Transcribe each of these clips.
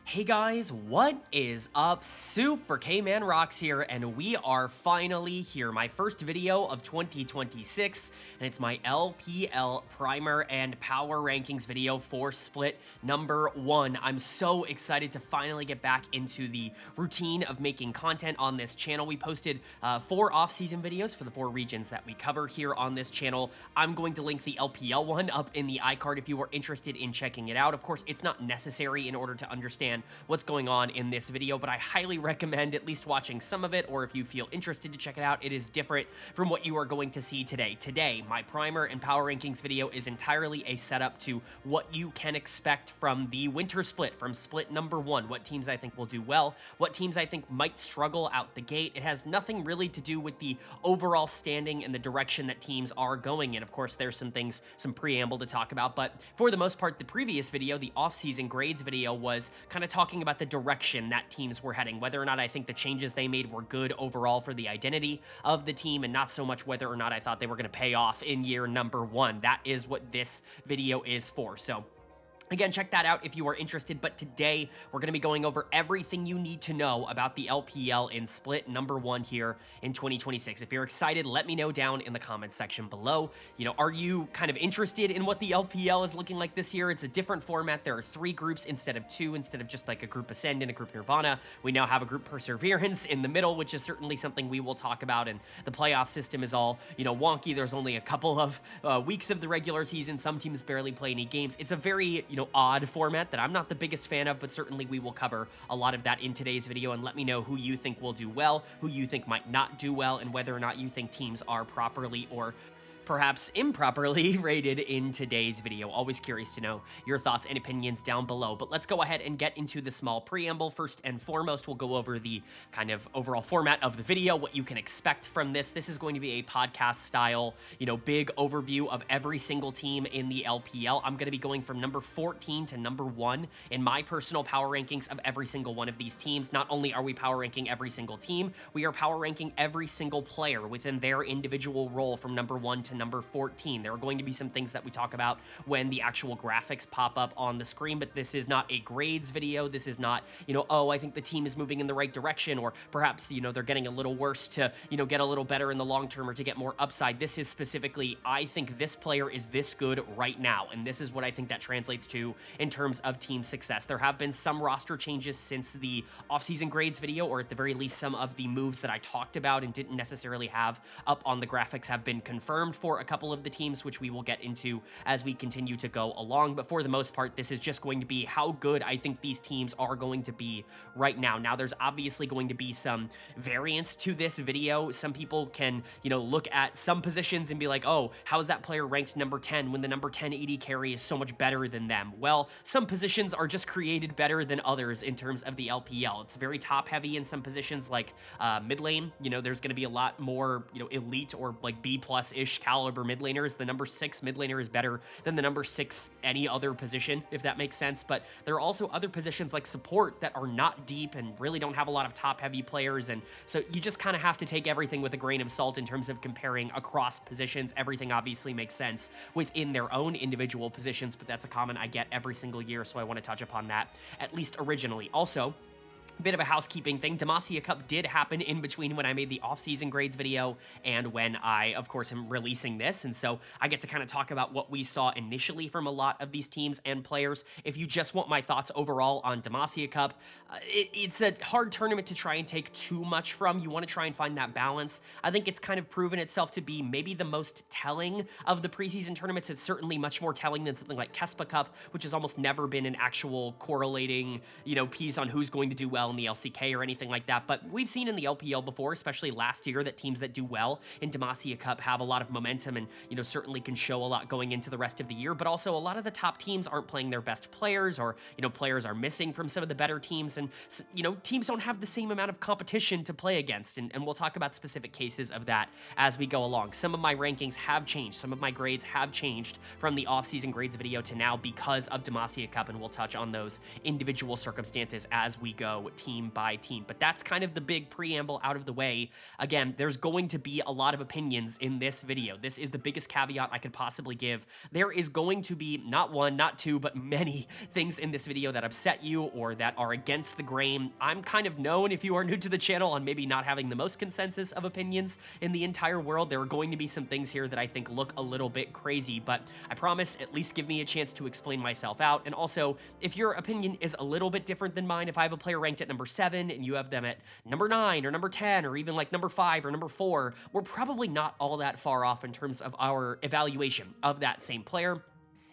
Hey guys, what is up? Super K-Man Rocks here, and we are finally here. My first video of 2026, and it's my LPL Primer and Power Rankings video for Split number 1. I'm so excited to finally get back into the routine of making content on this channel. We posted 4 off-season videos for the 4 regions that we cover here on this channel. I'm going to link the LPL one up in the iCard if you are interested in checking it out. Of course, it's not necessary in order to understand what's going on in this video, but I highly recommend at least watching some of it, or if you feel interested to check it out, it is different from what you are going to see today. Today, my primer and power rankings video is entirely a setup to what you can expect from the winter split, from split number 1, what teams I think will do well, what teams I think might struggle out the gate. It has nothing really to do with the overall standing and the direction that teams are going in. Of course, there's some things, some preamble to talk about, but for the most part, the previous video, the off-season grades video, was kind of talking about the direction that teams were heading, whether or not I think the changes they made were good overall for the identity of the team, and not so much whether or not I thought they were going to pay off in year number 1. That is what this video is for. So again, check that out if you are interested, but today we're going to be going over everything you need to know about the LPL in split number 1 here in 2026. If you're excited, let me know down in the comments section below. You know, are you kind of interested in what the LPL is looking like this year? It's a different format. There are 3 groups instead of 2, instead of just like a group Ascend and a group Nirvana. We now have a group Perseverance in the middle, which is certainly something we will talk about, and the playoff system is all, you know, wonky. There's only a couple of weeks of the regular season. Some teams barely play any games. It's a very, odd format that I'm not the biggest fan of, but certainly we will cover a lot of that in today's video, and let me know who you think will do well, who you think might not do well, and whether or not you think teams are properly or perhaps improperly rated in today's video. Always curious to know your thoughts and opinions down below, but let's go ahead and get into the small preamble. First and foremost, we'll go over the kind of overall format of the video, what you can expect from this. This is going to be a podcast style, big overview of every single team in the LPL. I'm going to be going from number 14 to number 1 in my personal power rankings of every single one of these teams. Not only are we power ranking every single team, we are power ranking every single player within their individual role from number 1 to number 14. There are going to be some things that we talk about when the actual graphics pop up on the screen, but this is not a grades video. This is not, oh, I think the team is moving in the right direction, or perhaps, they're getting a little worse to, get a little better in the long term or to get more upside. This is specifically, I think this player is this good right now, and this is what I think that translates to in terms of team success. There have been some roster changes since the offseason grades video, or at the very least, some of the moves that I talked about and didn't necessarily have up on the graphics have been confirmed for a couple of the teams, which we will get into as we continue to go along. But for the most part, this is just going to be how good I think these teams are going to be right now. Now, there's obviously going to be some variance to this video. Some people can, look at some positions and be like, oh, how is that player ranked number 10 when the number 10 AD carry is so much better than them? Well, some positions are just created better than others in terms of the LPL. It's very top heavy in some positions, like mid lane. There's going to be a lot more, elite or like B+-ish caliber mid laners. The number 6 mid laner is better than the number 6 any other position, if that makes sense. But there are also other positions like support that are not deep and really don't have a lot of top heavy players, and so you just kind of have to take everything with a grain of salt in terms of comparing across positions. Everything obviously makes sense within their own individual positions, but that's a comment I get every single year, so I want to touch upon that at least originally. Also, bit of a housekeeping thing. Demacia Cup did happen in between when I made the off-season grades video and when I, of course, am releasing this, and so I get to kind of talk about what we saw initially from a lot of these teams and players. If you just want my thoughts overall on Demacia Cup, it's a hard tournament to try and take too much from. You want to try and find that balance. I think it's kind of proven itself to be maybe the most telling of the preseason tournaments. It's certainly much more telling than something like Kespa Cup, which has almost never been an actual correlating, piece on who's going to do well in the LCK or anything like that. But we've seen in the LPL before, especially last year, that teams that do well in Demacia Cup have a lot of momentum and, certainly can show a lot going into the rest of the year. But also a lot of the top teams aren't playing their best players, or, players are missing from some of the better teams. And, teams don't have the same amount of competition to play against. And we'll talk about specific cases of that as we go along. Some of my rankings have changed. Some of my grades have changed from the off-season grades video to now because of Demacia Cup, and we'll touch on those individual circumstances as we go team by team. But that's kind of the big preamble out of the way. Again, there's going to be a lot of opinions in this video. This is the biggest caveat I could possibly give. There is going to be not one, not two, but many things in this video that upset you or that are against the grain. I'm kind of known, if you are new to the channel, on maybe not having the most consensus of opinions in the entire world. There are going to be some things here that I think look a little bit crazy, but I promise at least give me a chance to explain myself out. And also, if your opinion is a little bit different than mine, if I have a player ranked at number 7 and you have them at number 9 or number 10 or even like number 5 or number 4, we're probably not all that far off in terms of our evaluation of that same player.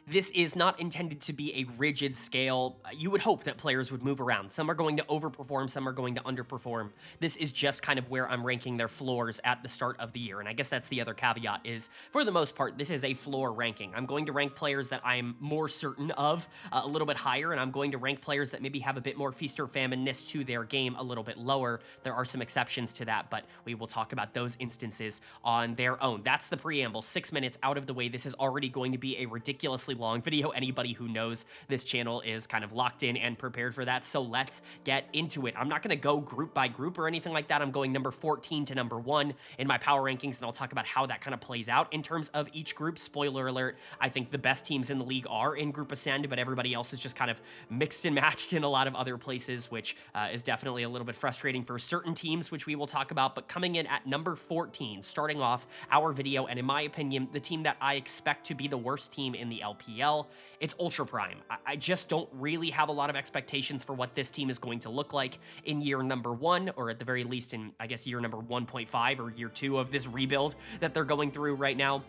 This is not intended to be a rigid scale. You would hope that players would move around. Some are going to overperform, some are going to underperform. This is just kind of where I'm ranking their floors at the start of the year. And I guess that's the other caveat is, for the most part, this is a floor ranking. I'm going to rank players that I'm more certain of a little bit higher, and I'm going to rank players that maybe have a bit more feast or famine-ness to their game a little bit lower. There are some exceptions to that, but we will talk about those instances on their own. That's the preamble. 6 minutes out of the way. This is already going to be a ridiculously long video. Anybody who knows this channel is kind of locked in and prepared for that, so let's get into it. I'm not going to go group by group or anything like that. I'm going number 14 to number 1 in my power rankings, and I'll talk about how that kind of plays out in terms of each group. Spoiler alert, I think the best teams in the league are in Group Ascend, but everybody else is just kind of mixed and matched in a lot of other places, which is definitely a little bit frustrating for certain teams, which we will talk about. But coming in at number 14, starting off our video, and in my opinion, the team that I expect to be the worst team in the LPL, it's Ultra Prime. I just don't really have a lot of expectations for what this team is going to look like in year number 1, or at the very least in, I guess, year number 1.5 or year 2 of this rebuild that they're going through right now.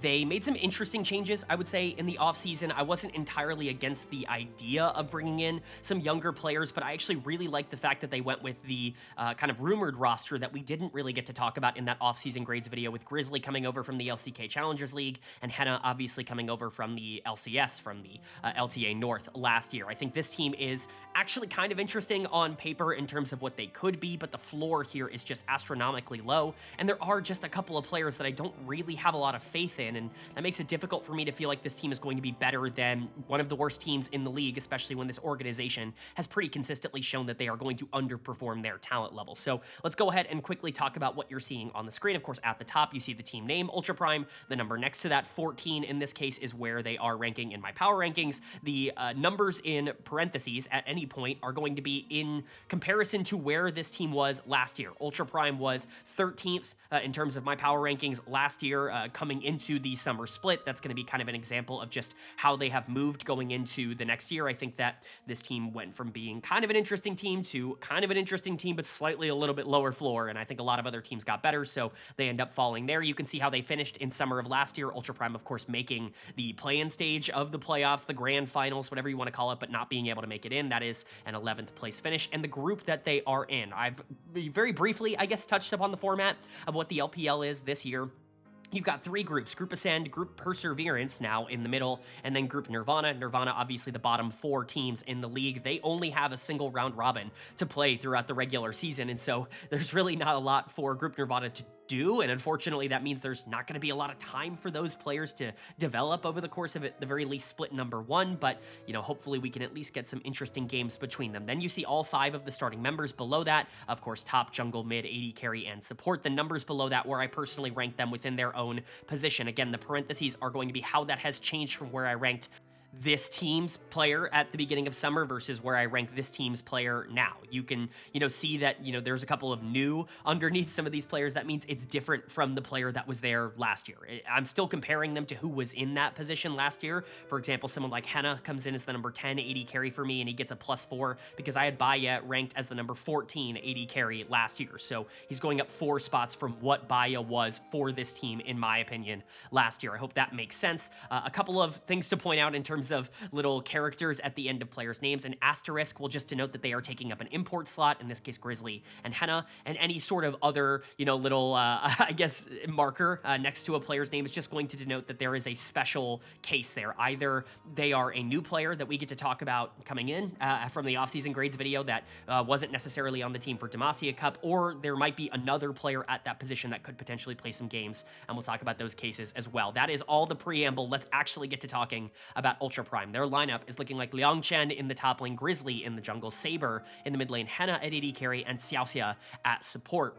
They made some interesting changes, I would say, in the offseason. I wasn't entirely against the idea of bringing in some younger players, but I actually really liked the fact that they went with the kind of rumored roster that we didn't really get to talk about in that offseason grades video, with Grizzly coming over from the LCK Challengers League and Henna obviously coming over from the LCS, from the LTA North last year. I think this team is actually kind of interesting on paper in terms of what they could be, but the floor here is just astronomically low, and there are just a couple of players that I don't really have a lot of faith in, and that makes it difficult for me to feel like this team is going to be better than one of the worst teams in the league, especially when this organization has pretty consistently shown that they are going to underperform their talent level. So let's go ahead and quickly talk about what you're seeing on the screen. Of course, at the top, you see the team name, Ultra Prime. The number next to that, 14 in this case, is where they are ranking in my power rankings. The numbers in parentheses at any point are going to be in comparison to where this team was last year. Ultra Prime was 13th in terms of my power rankings last year, coming into the summer split. That's going to be kind of an example of just how they have moved going into the next year. I think that this team went from being kind of an interesting team to kind of an interesting team, but slightly a little bit lower floor, and I think a lot of other teams got better, so they end up falling there. You can see how they finished in summer of last year. Ultra Prime, of course, making the play-in stage of the playoffs, the grand finals, whatever you want to call it, but not being able to make it in. That is an 11th place finish. And the group that they are in, I've very briefly, I guess, touched upon the format of what the LPL is this year. You've got 3 groups: Group Ascend, Group Perseverance now in the middle, and then Group Nirvana. Nirvana, obviously the bottom 4 teams in the league. They only have a single round robin to play throughout the regular season, and so there's really not a lot for Group Nirvana to do, and unfortunately that means there's not going to be a lot of time for those players to develop over the course of, at the very least, split number 1, but, you know, hopefully we can at least get some interesting games between them. Then you see all 5 of the starting members below that, of course, top, jungle, mid, AD carry, and support. The numbers below that, where I personally rank them within their own position. Again, the parentheses are going to be how that has changed from where I ranked this team's player at the beginning of summer versus where I rank this team's player now. You can, see that, there's a couple of new underneath some of these players. That means it's different from the player that was there last year. I'm still comparing them to who was in that position last year. For example, someone like Henna comes in as the number 10 AD carry for me, and he gets a +4 because I had Baya ranked as the number 14 AD carry last year. So he's going up 4 spots from what Baya was for this team, in my opinion, last year. I hope that makes sense. A couple of things to point out in terms of little characters at the end of players' names. An asterisk will just denote that they are taking up an import slot, in this case Grizzly and Henna, and any sort of other, little, I guess, marker next to a player's name is just going to denote that there is a special case there. Either they are a new player that we get to talk about coming in from the offseason grades video that wasn't necessarily on the team for Demacia Cup, or there might be another player at that position that could potentially play some games, and we'll talk about those cases as well. That is all the preamble. Let's actually get to talking about Ultra Ultra Prime. Their lineup is looking like Liang Chen in the top lane, Grizzly in the jungle, Saber in the mid lane, Henna at AD carry, and Xiaoxia at support.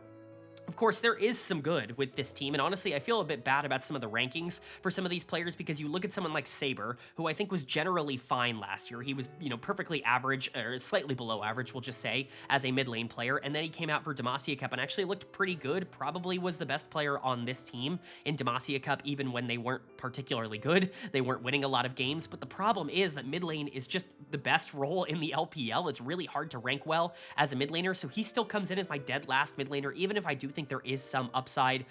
Of course, there is some good with this team, and honestly, I feel a bit bad about some of the rankings for some of these players because you look at someone like Saber, who I think was generally fine last year. He was, perfectly average, or slightly below average, we'll just say, as a mid lane player, and then he came out for Demacia Cup and actually looked pretty good, probably was the best player on this team in Demacia Cup, even when they weren't particularly good. They weren't winning a lot of games, but the problem is that mid lane is just the best role in the LPL. It's really hard to rank well as a mid laner, so he still comes in as my dead last mid laner, even if I do think there is some upside.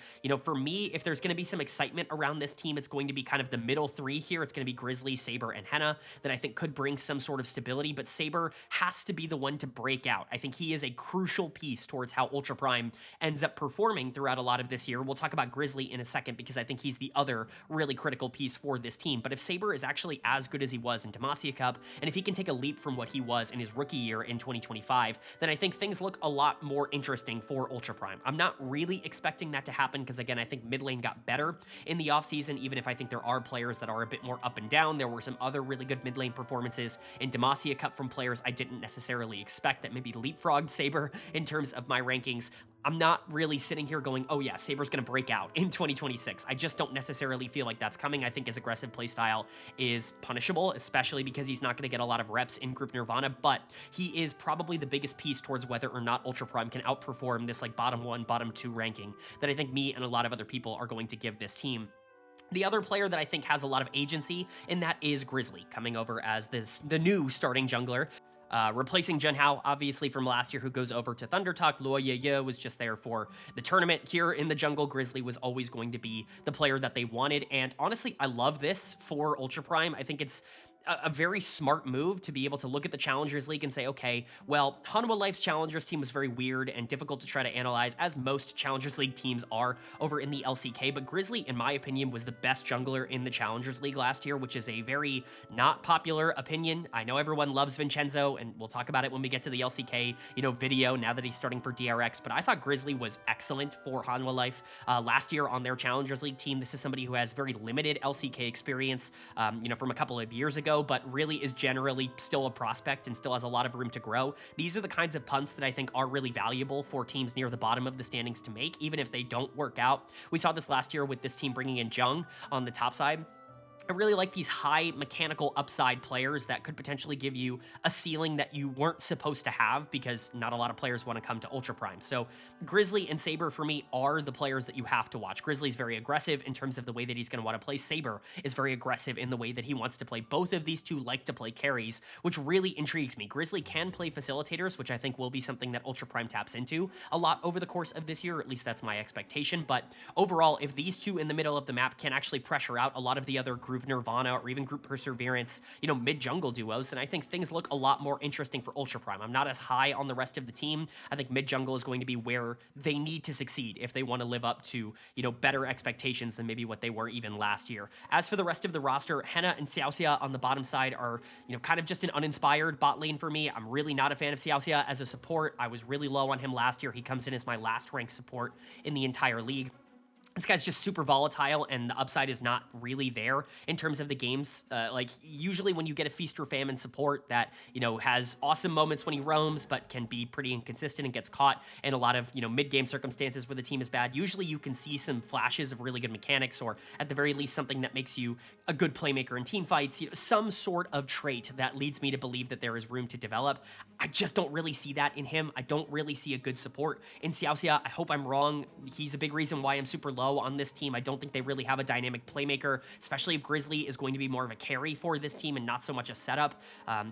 For me, if there's going to be some excitement around this team, it's going to be kind of the middle three here. It's going to be Grizzly, Saber, and Henna that I think could bring some sort of stability, but Saber has to be the one to break out. I think he is a crucial piece towards how Ultra Prime ends up performing throughout a lot of this year. We'll talk about Grizzly in a second because I think he's the other really critical piece for this team, but if Saber is actually as good as he was in Demacia Cup, and if he can take a leap from what he was in his rookie year in 2025, then I think things look a lot more interesting for Ultra Prime. I'm not really expecting that to happen because, again, I think mid lane got better in the offseason, even if I think there are players that are a bit more up and down. There were some other really good mid lane performances in Demacia Cup from players I didn't necessarily expect that maybe leapfrogged Saber in terms of my rankings. I'm not really sitting here going, oh yeah, Saber's going to break out in 2026. I just don't necessarily feel like that's coming. I think his aggressive playstyle is punishable, especially because he's not going to get a lot of reps in Group Nirvana, but he is probably the biggest piece towards whether or not Ultra Prime can outperform this like bottom 1, bottom 2 ranking that I think me and a lot of other people are going to give this team. The other player that I think has a lot of agency in that is Grizzly, coming over as the new starting jungler. Replacing Jun Hao, obviously, from last year, who goes over to Thunder Talk. Luo Ye was just there for the tournament. Here in the jungle, Grizzly was always going to be the player that they wanted, and honestly, I love this for Ultra Prime. I think it's a very smart move to be able to look at the Challengers League and say, okay, well, Hanwha Life's Challengers team was very weird and difficult to try to analyze, as most Challengers League teams are over in the LCK, but Grizzly, in my opinion, was the best jungler in the Challengers League last year, which is a very not popular opinion. I know everyone loves Vincenzo, and we'll talk about it when we get to the LCK, video, now that he's starting for DRX, but I thought Grizzly was excellent for Hanwha Life last year on their Challengers League team. This is somebody who has very limited LCK experience, from a couple of years ago, but really is generally still a prospect and still has a lot of room to grow. These are the kinds of punts that I think are really valuable for teams near the bottom of the standings to make, even if they don't work out. We saw this last year with this team bringing in Jung on the top side. I really like these high mechanical upside players that could potentially give you a ceiling that you weren't supposed to have because not a lot of players want to come to Ultra Prime. So Grizzly and Saber for me are the players that you have to watch. Grizzly's very aggressive in terms of the way that he's going to want to play. Saber is very aggressive in the way that he wants to play. Both of these two like to play carries, which really intrigues me. Grizzly can play facilitators, which I think will be something that Ultra Prime taps into a lot over the course of this year, or at least that's my expectation. But overall, if these two in the middle of the map can actually pressure out a lot of the other Group Nirvana or even Group Perseverance, mid-jungle duos, then I think things look a lot more interesting for Ultra Prime. I'm not as high on the rest of the team. I think mid-jungle is going to be where they need to succeed if they want to live up to, better expectations than maybe what they were even last year. As for the rest of the roster, Henna and Xiaoxia on the bottom side are, kind of just an uninspired bot lane for me. I'm really not a fan of Xiaoxia as a support. I was really low on him last year. He comes in as my last ranked support in the entire league. This guy's just super volatile, and the upside is not really there in terms of the games. Usually when you get a Feast or Famine support that, has awesome moments when he roams, but can be pretty inconsistent and gets caught in a lot of, mid-game circumstances where the team is bad, usually you can see some flashes of really good mechanics, or at the very least something that makes you a good playmaker in team fights, some sort of trait that leads me to believe that there is room to develop. I just don't really see that in him. I don't really see a good support in Xiaoxia. I hope I'm wrong. He's a big reason why I'm super low on this team. I don't think they really have a dynamic playmaker, especially if Grizzly is going to be more of a carry for this team and not so much a setup.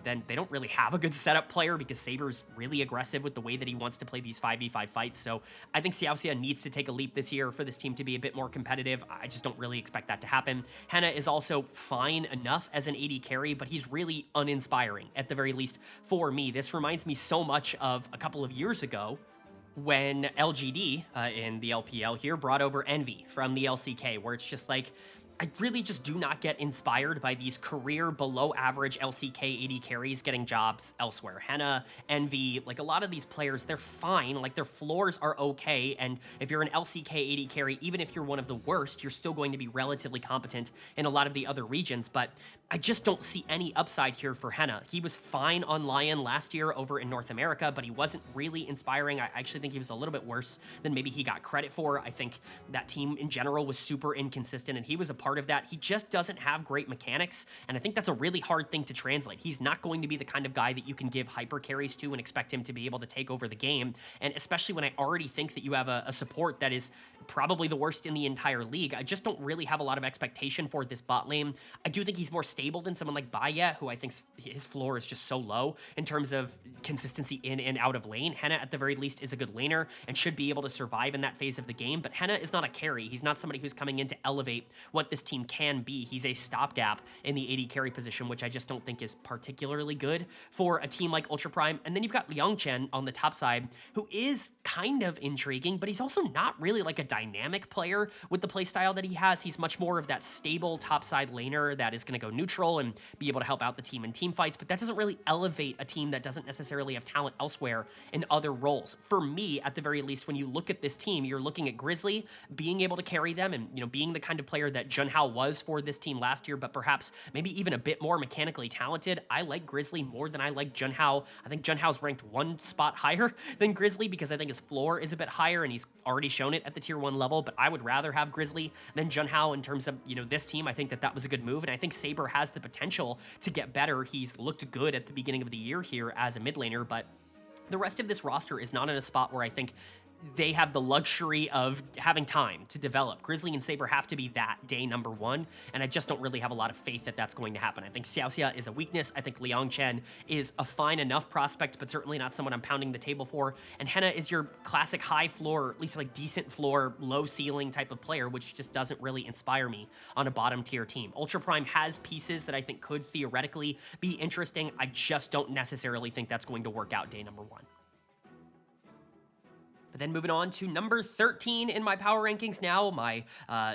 Then they don't really have a good setup player because Saber's really aggressive with the way that he wants to play these 5v5 fights. So I think Xiaoxia needs to take a leap this year for this team to be a bit more competitive. I just don't really expect that to happen. Henna is also fine enough as an AD carry, but he's really uninspiring, at the very least for me. This reminds me so much of a couple of years ago when LGD in the LPL here brought over Envy from the LCK, where it's just like, I really just do not get inspired by these career below average LCK AD carries getting jobs elsewhere. Henna, Envy, like a lot of these players, they're fine, like their floors are okay, and if you're an LCK AD carry, even if you're one of the worst, you're still going to be relatively competent in a lot of the other regions, but I just don't see any upside here for Henna. He was fine on Lion last year over in North America, but he wasn't really inspiring. I actually think he was a little bit worse than maybe he got credit for. I think that team in general was super inconsistent, and he was a part of that. He just doesn't have great mechanics, and I think that's a really hard thing to translate. He's not going to be the kind of guy that you can give hyper carries to and expect him to be able to take over the game, and especially when I already think that you have a support that is probably the worst in the entire league. I just don't really have a lot of expectation for this bot lane. I do think he's more stable than someone like Baya, who I think his floor is just so low in terms of consistency in and out of lane. Henna, at the very least, is a good laner and should be able to survive in that phase of the game, but Henna is not a carry. He's not somebody who's coming in to elevate what this team can be. He's a stopgap in the AD carry position, which I just don't think is particularly good for a team like Ultra Prime. And then you've got Liang Chen on the top side, who is kind of intriguing, but he's also not really like a dynamic player with the playstyle that he has. He's much more of that stable topside laner that is going to go neutral and be able to help out the team in team fights, but that doesn't really elevate a team that doesn't necessarily have talent elsewhere in other roles. For me, at the very least, when you look at this team, you're looking at Grizzly being able to carry them and, you know, being the kind of player that Junhao was for this team last year, but perhaps maybe even a bit more mechanically talented. I like Grizzly more than I like Junhao. I think Junhao's ranked one spot higher than Grizzly because I think his floor is a bit higher and he's already shown it at the tier 1 level, but I would rather have Grizzly than Junhao in terms of, you know, this team. I think that was a good move, and I think Saber has the potential to get better. He's looked good at the beginning of the year here as a mid laner, but the rest of this roster is not in a spot where I think they have the luxury of having time to develop. Grizzly and Saber have to be that day number 1, and I just don't really have a lot of faith that that's going to happen. I think Xiaoxia is a weakness. I think Liang Chen is a fine enough prospect, but certainly not someone I'm pounding the table for. And Henna is your classic high floor, or at least like decent floor, low ceiling type of player, which just doesn't really inspire me on a bottom tier team. Ultra Prime has pieces that I think could theoretically be interesting. I just don't necessarily think that's going to work out day number 1. But then moving on to number 13 in my power rankings now, my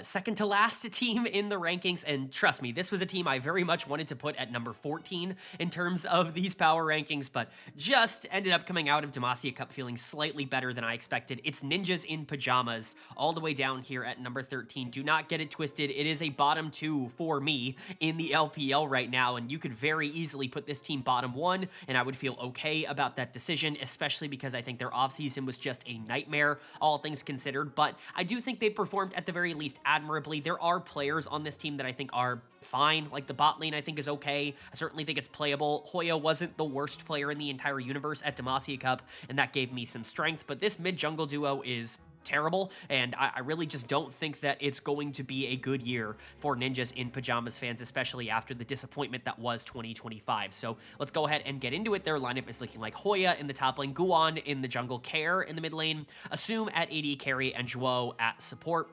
second to last team in the rankings. And trust me, this was a team I very much wanted to put at number 14 in terms of these power rankings, but just ended up coming out of Demacia Cup feeling slightly better than I expected. It's Ninjas in Pyjamas all the way down here at number 13. Do not get it twisted. It is a bottom 2 for me in the LPL right now, and you could very easily put this team bottom 1, and I would feel okay about that decision, especially because I think their offseason was just a nightmare, all things considered, but I do think they performed at the very least admirably. There are players on this team that I think are fine, like the bot lane I think is okay. I certainly think it's playable. Hoya wasn't the worst player in the entire universe at Demacia Cup, and that gave me some strength, but this mid-jungle duo is terrible, and I really just don't think that it's going to be a good year for Ninjas in Pyjamas fans, especially after the disappointment that was 2025. So let's go ahead and get into it. Their lineup is looking like Hoya in the top lane, Guan in the jungle, Care in the mid lane, Assume at AD carry, and Zhuo at support.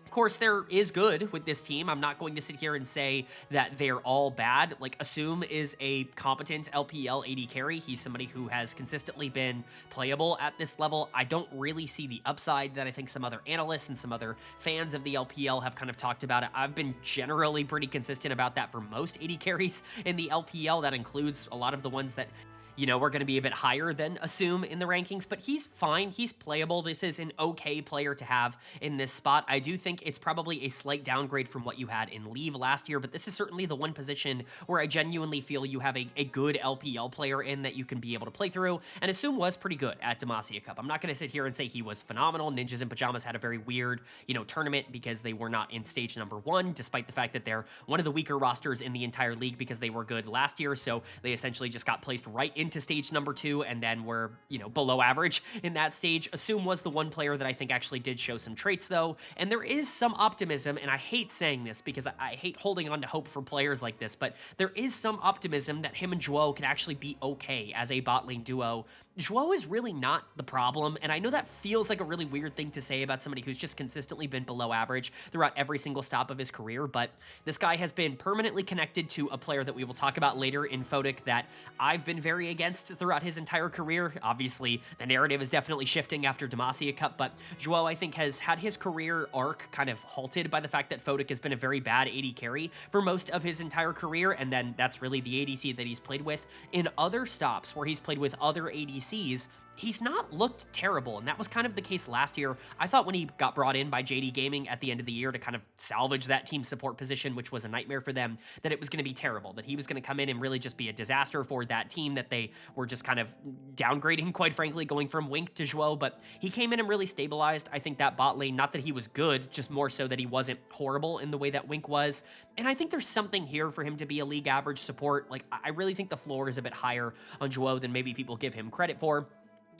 Of course, there is good with this team. I'm not going to sit here and say that they're all bad. Like, Assume is a competent LPL AD carry. He's somebody who has consistently been playable at this level. I don't really see the upside that I think some other analysts and some other fans of the LPL have kind of talked about it. I've been generally pretty consistent about that for most AD carries in the LPL. That includes a lot of the ones that, you know, we're going to be a bit higher than Assume in the rankings, but he's fine. He's playable. This is an okay player to have in this spot. I do think it's probably a slight downgrade from what you had in Leave last year, but this is certainly the one position where I genuinely feel you have a good LPL player in that you can be able to play through, and Assume was pretty good at Demacia Cup. I'm not going to sit here and say he was phenomenal. Ninjas in Pyjamas had a very weird, you know, tournament because they were not in stage number 1, despite the fact that they're one of the weaker rosters in the entire league because they were good last year, so they essentially just got placed right into stage number 2 and then were, you know, below average in that stage. Assume was the one player that I think actually did show some traits though, and there is some optimism, and I hate saying this because I hate holding on to hope for players like this, but there is some optimism that him and Zhuo can actually be okay as a bot lane duo. Zhuo is really not the problem, and I know that feels like a really weird thing to say about somebody who's just consistently been below average throughout every single stop of his career, but this guy has been permanently connected to a player that we will talk about later in Photic that I've been very against throughout his entire career. Obviously, the narrative is definitely shifting after Demacia Cup, but Zhuo, I think, has had his career arc kind of halted by the fact that Photic has been a very bad AD carry for most of his entire career, and then that's really the ADC that he's played with. In other stops where he's played with other ADCs, he's not looked terrible, and that was kind of the case last year. I thought when he got brought in by JD Gaming at the end of the year to kind of salvage that team support position, which was a nightmare for them, that it was going to be terrible, that he was going to come in and really just be a disaster for that team, that they were just kind of downgrading, quite frankly, going from Wink to Zhuo, but he came in and really stabilized, I think, that bot lane. Not that he was good, just more so that he wasn't horrible in the way that Wink was, and I think there's something here for him to be a league average support. Like, I really think the floor is a bit higher on Zhuo than maybe people give him credit for.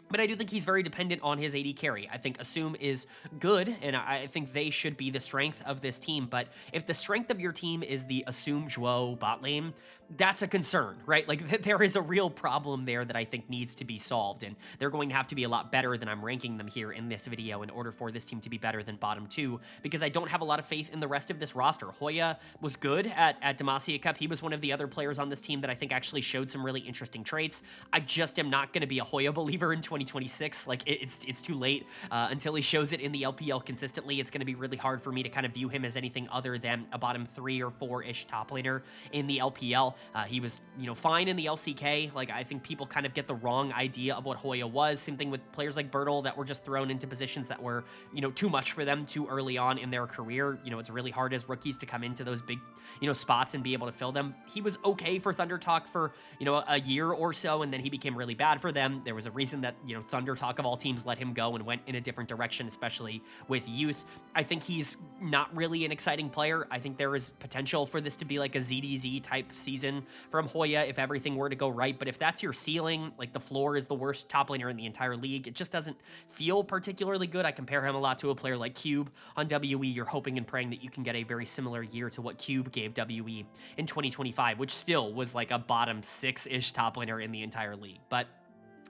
But I do think he's very dependent on his AD carry. I think Assume is good, and I think they should be the strength of this team. But if the strength of your team is the Assume Zhuo bot lane, that's a concern, right? Like, there is a real problem there that I think needs to be solved, and they're going to have to be a lot better than I'm ranking them here in this video in order for this team to be better than bottom 2, because I don't have a lot of faith in the rest of this roster. Hoya was good at Demacia Cup. He was one of the other players on this team that I think actually showed some really interesting traits. I just am not going to be a Hoya believer in 2026. Like, it's too late until he shows it in the LPL consistently. It's going to be really hard for me to kind of view him as anything other than a bottom 3 or 4-ish top laner in the LPL. He was, fine in the LCK. Like, I think people kind of get the wrong idea of what Hoya was. Same thing with players like Bertle that were just thrown into positions that were, too much for them too early on in their career. It's really hard as rookies to come into those big, spots and be able to fill them. He was okay for Thunder Talk for, a year or so, and then he became really bad for them. There was a reason that, Thunder Talk of all teams let him go and went in a different direction, especially with youth. I think he's not really an exciting player. I think there is potential for this to be like a ZDZ type season from Hoya if everything were to go right, but if that's your ceiling, like the floor is the worst top laner in the entire league, it just doesn't feel particularly good. I compare him a lot to a player like Cube on WE. You're hoping and praying that you can get a very similar year to what Cube gave WE in 2025, which still was like a bottom 6-ish top laner in the entire league. But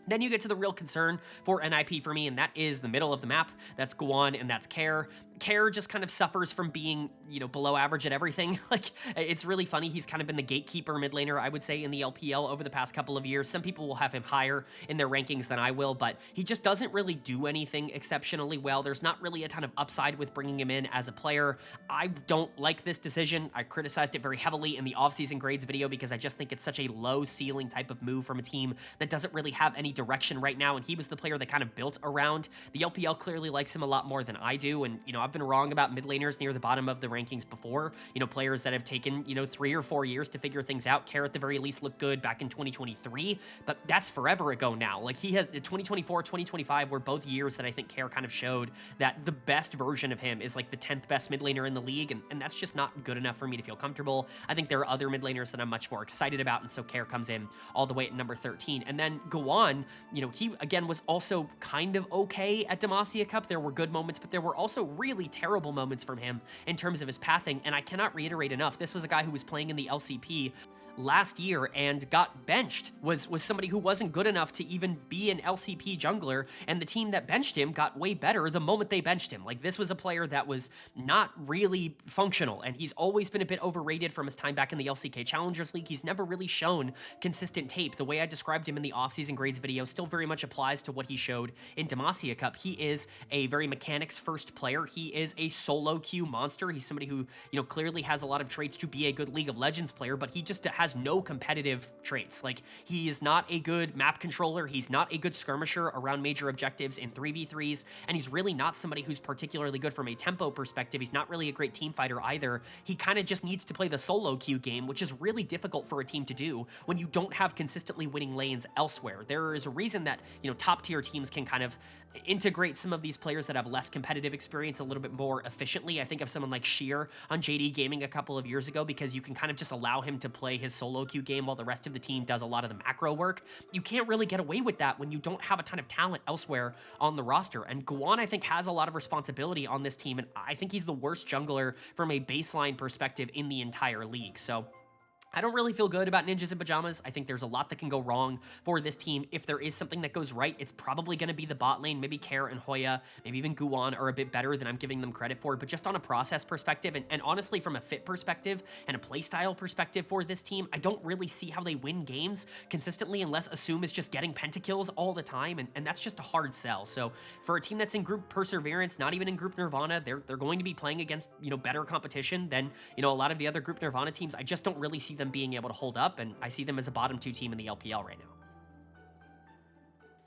then you get to the real concern for NIP for me, and that is the middle of the map. That's Guan and that's Care. Care just kind of suffers from being, below average at everything. Like, it's really funny. He's kind of been the gatekeeper mid laner, I would say, in the LPL over the past couple of years. Some people will have him higher in their rankings than I will, but he just doesn't really do anything exceptionally well. There's not really a ton of upside with bringing him in as a player. I don't like this decision. I criticized it very heavily in the offseason grades video because I just think it's such a low ceiling type of move from a team that doesn't really have any direction right now, and he was the player that kind of built around. The LPL clearly likes him a lot more than I do, and, I've been wrong about mid laners near the bottom of the rankings before. Players that have taken, 3 or 4 years to figure things out. Care at the very least looked good back in 2023, but that's forever ago now. Like, he has 2024, 2025 were both years that I think Care kind of showed that the best version of him is like the 10th best mid laner in the league, and that's just not good enough for me to feel comfortable. I think there are other mid laners that I'm much more excited about, and so Care comes in all the way at number 13. And then Guan, he again was also kind of okay at Demacia Cup. There were good moments, but there were also really terrible moments from him in terms of his pathing, and I cannot reiterate enough, this was a guy who was playing in the LCP last year and got benched, was somebody who wasn't good enough to even be an LCP jungler, and the team that benched him got way better the moment they benched him. Like, this was a player that was not really functional, and he's always been a bit overrated from his time back in the LCK Challengers League. He's never really shown consistent tape. The way I described him in the offseason grades video still very much applies to what he showed in Demacia Cup. He is a very mechanics first player. He is a solo queue monster. He's somebody who, clearly has a lot of traits to be a good League of Legends player, but he just has no competitive traits. Like, he is not a good map controller. He's not a good skirmisher around major objectives in 3v3s, and he's really not somebody who's particularly good from a tempo perspective. He's not really a great team fighter either. He kind of just needs to play the solo queue game, which is really difficult for a team to do when you don't have consistently winning lanes elsewhere. There is a reason that, top tier teams can kind of integrate some of these players that have less competitive experience a little bit more efficiently. I think of someone like Sheer on JD Gaming a couple of years ago, because you can kind of just allow him to play his solo queue game while the rest of the team does a lot of the macro work. You can't really get away with that when you don't have a ton of talent elsewhere on the roster, and Guan, I think, has a lot of responsibility on this team, and I think he's the worst jungler from a baseline perspective in the entire league. So I don't really feel good about Ninjas in Pyjamas. I think there's a lot that can go wrong for this team. If there is something that goes right, it's probably going to be the bot lane. Maybe Care and Hoya, maybe even Guan are a bit better than I'm giving them credit for, but just on a process perspective, and honestly from a fit perspective and a playstyle perspective for this team, I don't really see how they win games consistently unless Assume is just getting pentakills all the time, and that's just a hard sell. So for a team that's in Group Perseverance, not even in Group Nirvana, they're going to be playing against, better competition than, a lot of the other Group Nirvana teams. I just don't really see them being able to hold up, and I see them as a bottom 2 team in the LPL right now.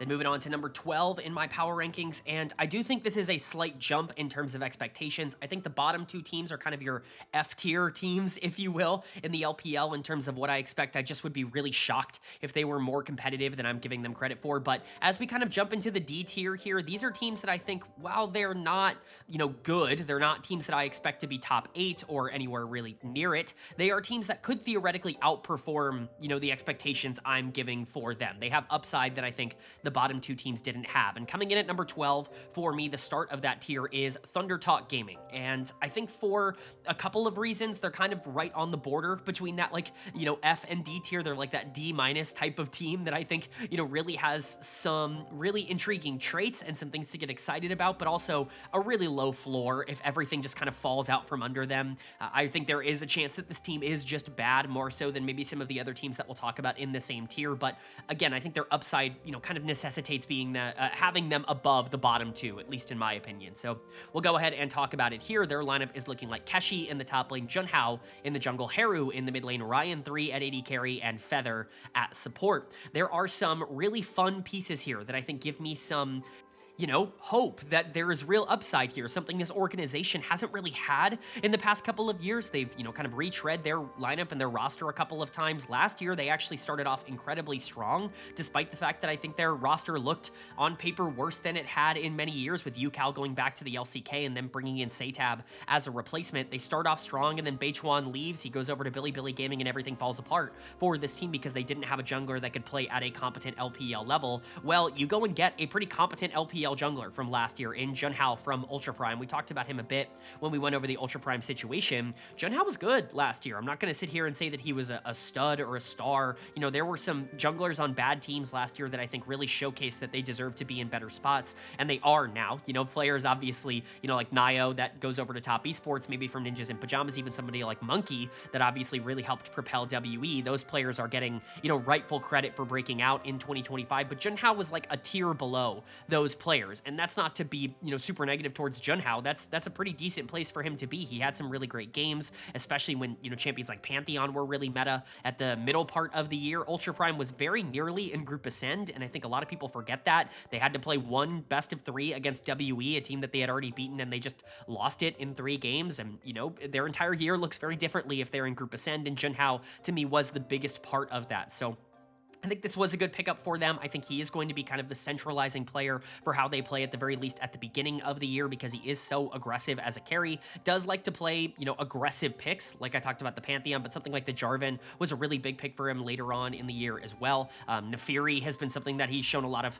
Then moving on to number 12 in my power rankings, and I do think this is a slight jump in terms of expectations. I think the bottom two teams are kind of your F-tier teams, if you will, in the LPL in terms of what I expect. I just would be really shocked if they were more competitive than I'm giving them credit for. But as we kind of jump into the D tier here, these are teams that I think, while they're not, good, they're not teams that I expect to be top 8 or anywhere really near it. They are teams that could theoretically outperform, the expectations I'm giving for them. They have upside that I think the bottom two teams didn't have. And coming in at number 12 for me, the start of that tier is ThunderTalk Gaming. And I think for a couple of reasons, they're kind of right on the border between that, F and D tier. They're like that D- type of team that I think, really has some really intriguing traits and some things to get excited about, but also a really low floor if everything just kind of falls out from under them. I think there is a chance that this team is just bad, more so than maybe some of the other teams that we'll talk about in the same tier. But again, I think their upside, kind of necessitates being having them above the bottom two, at least in my opinion. So we'll go ahead and talk about it here. Their lineup is looking like Keshi in the top lane, Junhao in the jungle, Haru in the mid lane, Ryan 3 at AD carry, and Feather at support. There are some really fun pieces here that I think give me some hope that there is real upside here, something this organization hasn't really had in the past couple of years. They've, kind of retread their lineup and their roster a couple of times. Last year, they actually started off incredibly strong, despite the fact that I think their roster looked on paper worse than it had in many years, with Yucal going back to the LCK and then bringing in Satab as a replacement. They start off strong, and then Beichuan leaves. He goes over to Bilibili Gaming, and everything falls apart for this team because they didn't have a jungler that could play at a competent LPL level. Well, you go and get a pretty competent LPL jungler from last year in Junhao from Ultra Prime. We talked about him a bit when we went over the Ultra Prime situation. Junhao was good last year. I'm not going to sit here and say that he was a stud or a star. There were some junglers on bad teams last year that I think really showcased that they deserve to be in better spots, and they are now. Players obviously, like Nio that goes over to top esports, maybe from Ninjas and Pyjamas, even somebody like Monkey that obviously really helped propel WE. Those players are getting, rightful credit for breaking out in 2025, but Junhao was like a tier below those players. And that's not to be, super negative towards Junhao. That's a pretty decent place for him to be. He had some really great games, especially when, champions like Pantheon were really meta at the middle part of the year. Ultra Prime was very nearly in Group Ascend, and I think a lot of people forget that. They had to play one best of 3 against WE, a team that they had already beaten, and they just lost it in 3 games. And, their entire year looks very differently if they're in Group Ascend, and Junhao, to me, was the biggest part of that. So I think this was a good pickup for them. I think he is going to be kind of the centralizing player for how they play, at the very least at the beginning of the year, because he is so aggressive as a carry. Does like to play, aggressive picks, like I talked about the Pantheon, but something like the Jarvan was a really big pick for him later on in the year as well. Nefiri has been something that he's shown a lot of,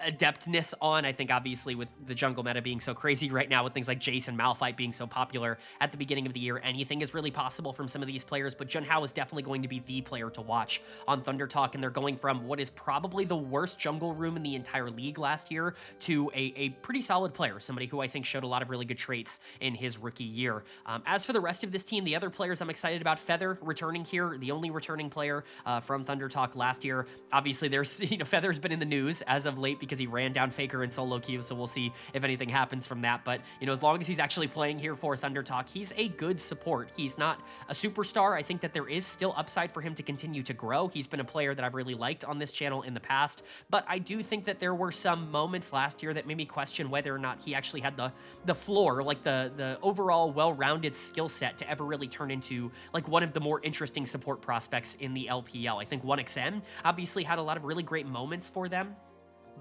adeptness on. I think obviously with the jungle meta being so crazy right now, with things like Jace and Malphite being so popular at the beginning of the year, anything is really possible from some of these players, but Junhao is definitely going to be the player to watch on ThunderTalk. And they're going from what is probably the worst jungle room in the entire league last year to a pretty solid player, somebody who I think showed a lot of really good traits in his rookie year. As for the rest of this team, the other players I'm excited about, Feather returning here, the only returning player from ThunderTalk last year. Obviously, there's, Feather's been in the news as of late because he ran down Faker in solo queue, so we'll see if anything happens from that. But, as long as he's actually playing here for ThunderTalk, he's a good support. He's not a superstar. I think that there is still upside for him to continue to grow. He's been a player that I've really liked on this channel in the past, but I do think that there were some moments last year that made me question whether or not he actually had the floor, like the overall well-rounded skill set to ever really turn into like one of the more interesting support prospects in the LPL. I think 1xM obviously had a lot of really great moments for them,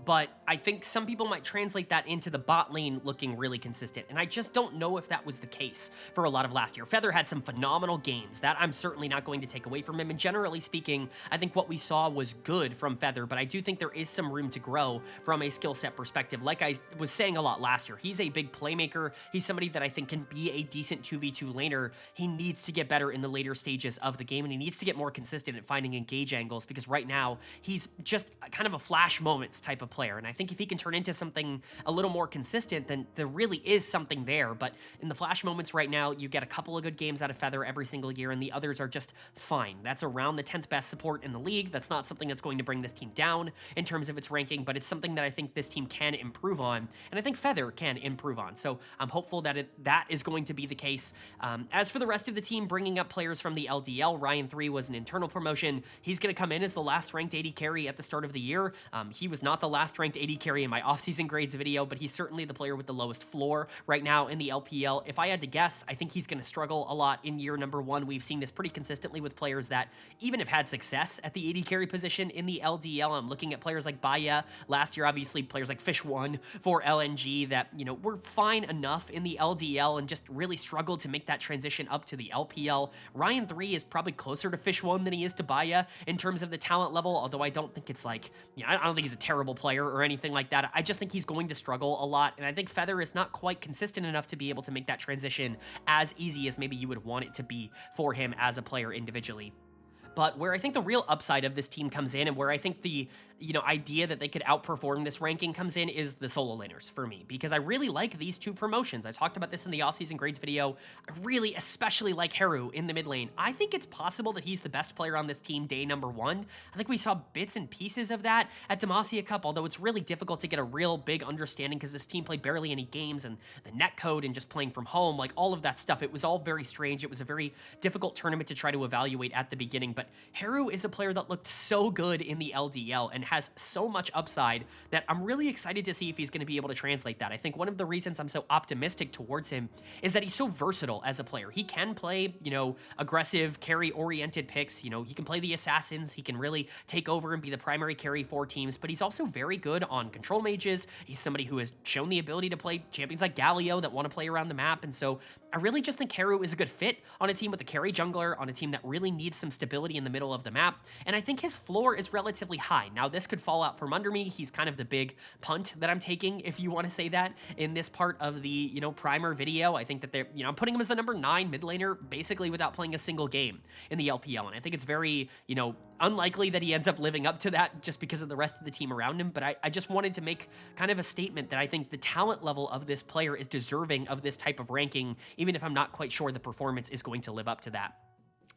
but I think some people might translate that into the bot lane looking really consistent, and I just don't know if that was the case for a lot of last year. Feather had some phenomenal games that I'm certainly not going to take away from him, and generally speaking, I think what we saw was good from Feather, but I do think there is some room to grow from a skill set perspective. Like I was saying a lot last year, he's a big playmaker. He's somebody that I think can be a decent 2v2 laner. He needs to get better in the later stages of the game, and he needs to get more consistent at finding engage angles, because right now, he's just kind of a flash moments type of player. And I think if he can turn into something a little more consistent, then there really is something there. But in the flash moments right now, you get a couple of good games out of Feather every single year, and the others are just fine. That's around the 10th best support in the league. That's not something that's going to bring this team down in terms of its ranking, but it's something that I think this team can improve on, and I think Feather can improve on. So I'm hopeful that that is going to be the case. As for the rest of the team, bringing up players from the LDL, Ryan 3 was an internal promotion. He's going to come in as the last ranked AD carry at the start of the year. He was not the last ranked AD carry in my offseason grades video, but he's certainly the player with the lowest floor right now in the LPL. If I had to guess, I think he's going to struggle a lot in year number 1. We've seen this pretty consistently with players that even have had success at the AD carry position in the LDL. I'm looking at players like Baya last year, obviously players like Fish1 for LNG that, you know, were fine enough in the LDL and just really struggled to make that transition up to the LPL. Ryan 3 is probably closer to Fish1 than he is to Baya in terms of the talent level, although I don't think it's like, you know, I don't think he's a terrible player or anything like that. I just think he's going to struggle a lot, and I think Feather is not quite consistent enough to be able to make that transition as easy as maybe you would want it to be for him as a player individually. But where I think the real upside of this team comes in, and where I think the, you know, idea that they could outperform this ranking comes in, is the solo laners for me, because I really like these two promotions. I talked about this in the offseason grades video. I really especially like Heru in the mid lane. I think it's possible that he's the best player on this team day number 1. I think we saw bits and pieces of that at Demacia Cup, although it's really difficult to get a real big understanding because this team played barely any games, and the netcode and just playing from home, like all of that stuff, it was all very strange. It was a very difficult tournament to try to evaluate at the beginning, but Heru is a player that looked so good in the LDL and has so much upside that I'm really excited to see if he's going to be able to translate that. I think one of the reasons I'm so optimistic towards him is that he's so versatile as a player. He can play, you know, aggressive, carry-oriented picks. You know, he can play the assassins. He can really take over and be the primary carry for teams, but he's also very good on control mages. He's somebody who has shown the ability to play champions like Galio that want to play around the map, and so I really just think Heru is a good fit on a team with a carry jungler, on a team that really needs some stability in the middle of the map, and I think his floor is relatively high. Now, this could fall out from under me. He's kind of the big punt that I'm taking, if you want to say that, in this part of the, you know, primer video. I think that they're, you know, I'm putting him as the number 9 mid laner, basically without playing a single game in the LPL, and I think it's very, you know, unlikely that he ends up living up to that just because of the rest of the team around him, but I just wanted to make kind of a statement that I think the talent level of this player is deserving of this type of ranking, even if I'm not quite sure the performance is going to live up to that.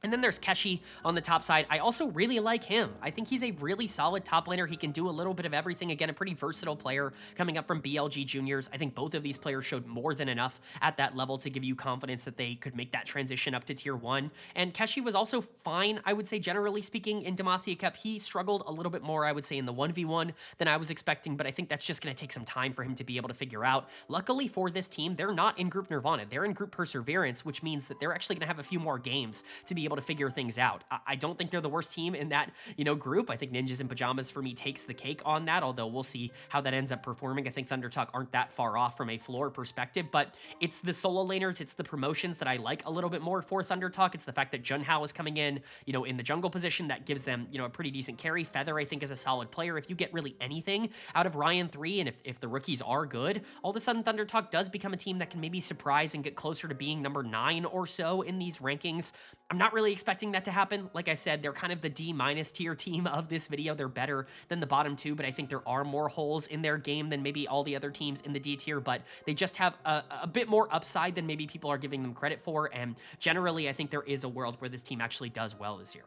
And then there's Keshi on the top side. I also really like him. I think he's a really solid top laner. He can do a little bit of everything. Again, a pretty versatile player coming up from BLG Juniors. I think both of these players showed more than enough at that level to give you confidence that they could make that transition up to tier 1. And Keshi was also fine, I would say, generally speaking, in Demacia Cup. He struggled a little bit more, I would say, in the 1v1 than I was expecting, but I think that's just going to take some time for him to be able to figure out. Luckily for this team, they're not in Group Nirvana. They're in Group Perseverance, which means that they're actually going to have a few more games to be able to figure things out. I don't think they're the worst team in that, you know, group. I think Ninjas and Pyjamas for me takes the cake on that, although we'll see how that ends up performing. I think ThunderTalk aren't that far off from a floor perspective, but it's the solo laners, it's the promotions that I like a little bit more for ThunderTalk. It's the fact that Junhao is coming in, you know, in the jungle position that gives them, you know, a pretty decent carry. Feather, I think, is a solid player. If you get really anything out of Ryan 3, and if the rookies are good, all of a sudden ThunderTalk does become a team that can maybe surprise and get closer to being number 9 or so in these rankings. I'm not really expecting that to happen. Like I said, they're kind of the D- tier team of this video. They're better than the bottom 2, but I think there are more holes in their game than maybe all the other teams in the D tier, but they just have a bit more upside than maybe people are giving them credit for, and generally I think there is a world where this team actually does well this year.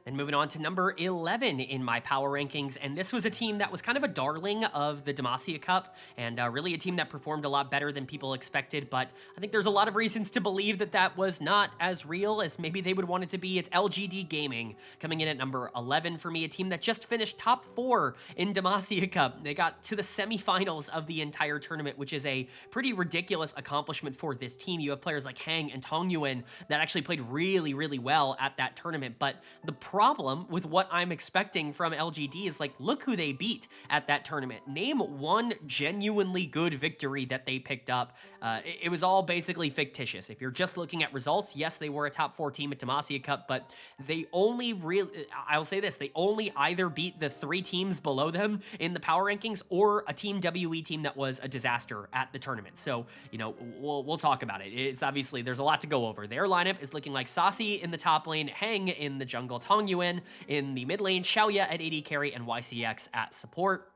Then moving on to number 11 in my power rankings, and this was a team that was kind of a darling of the Demacia Cup, and really a team that performed a lot better than people expected, but I think there's a lot of reasons to believe that that was not as real as maybe they would want it to be. It's LGD Gaming coming in at number 11 for me, a team that just finished top 4 in Demacia Cup. They got to the semifinals of the entire tournament, which is a pretty ridiculous accomplishment for this team. You have players like Hang and Tong Yuan that actually played really, really well at that tournament, but the problem with what I'm expecting from LGD is, like, look who they beat at that tournament. Name one genuinely good victory that they picked up. It was all basically fictitious. If you're just looking at results, yes, they were a top 4 team at Demacia Cup, but they only really, I'll say this, they only either beat the 3 teams below them in the power rankings or a Team WE team that was a disaster at the tournament. So, you know, we'll talk about it. It's obviously, there's a lot to go over. Their lineup is looking like Saucy in the top lane, Hang in the jungle, Tong Tong Yuan in the mid lane, Xiaoya at AD carry, and YCX at support.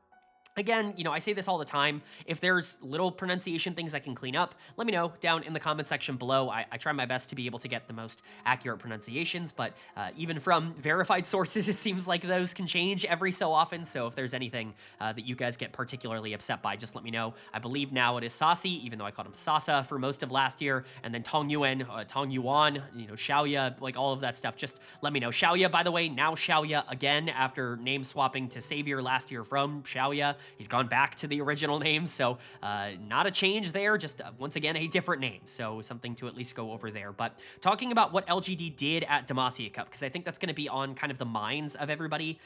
Again, you know, I say this all the time. If there's little pronunciation things I can clean up, let me know down in the comment section below. I try my best to be able to get the most accurate pronunciations, but even from verified sources, it seems like those can change every so often. So if there's anything that you guys get particularly upset by, just let me know. I believe now it is Sasi, even though I called him Sasa for most of last year, and then Tong Yuan, Tong Yuan, you know, Xiaoya, like all of that stuff. Just let me know. Xiaoya, by the way, now Xiaoya again after name swapping to Savior last year from Xiaoya. He's gone back to the original name, so not a change there, just once again a different name, so something to at least go over there. But talking about what LGD did at Demacia Cup, because I think that's going to be on kind of the minds of everybody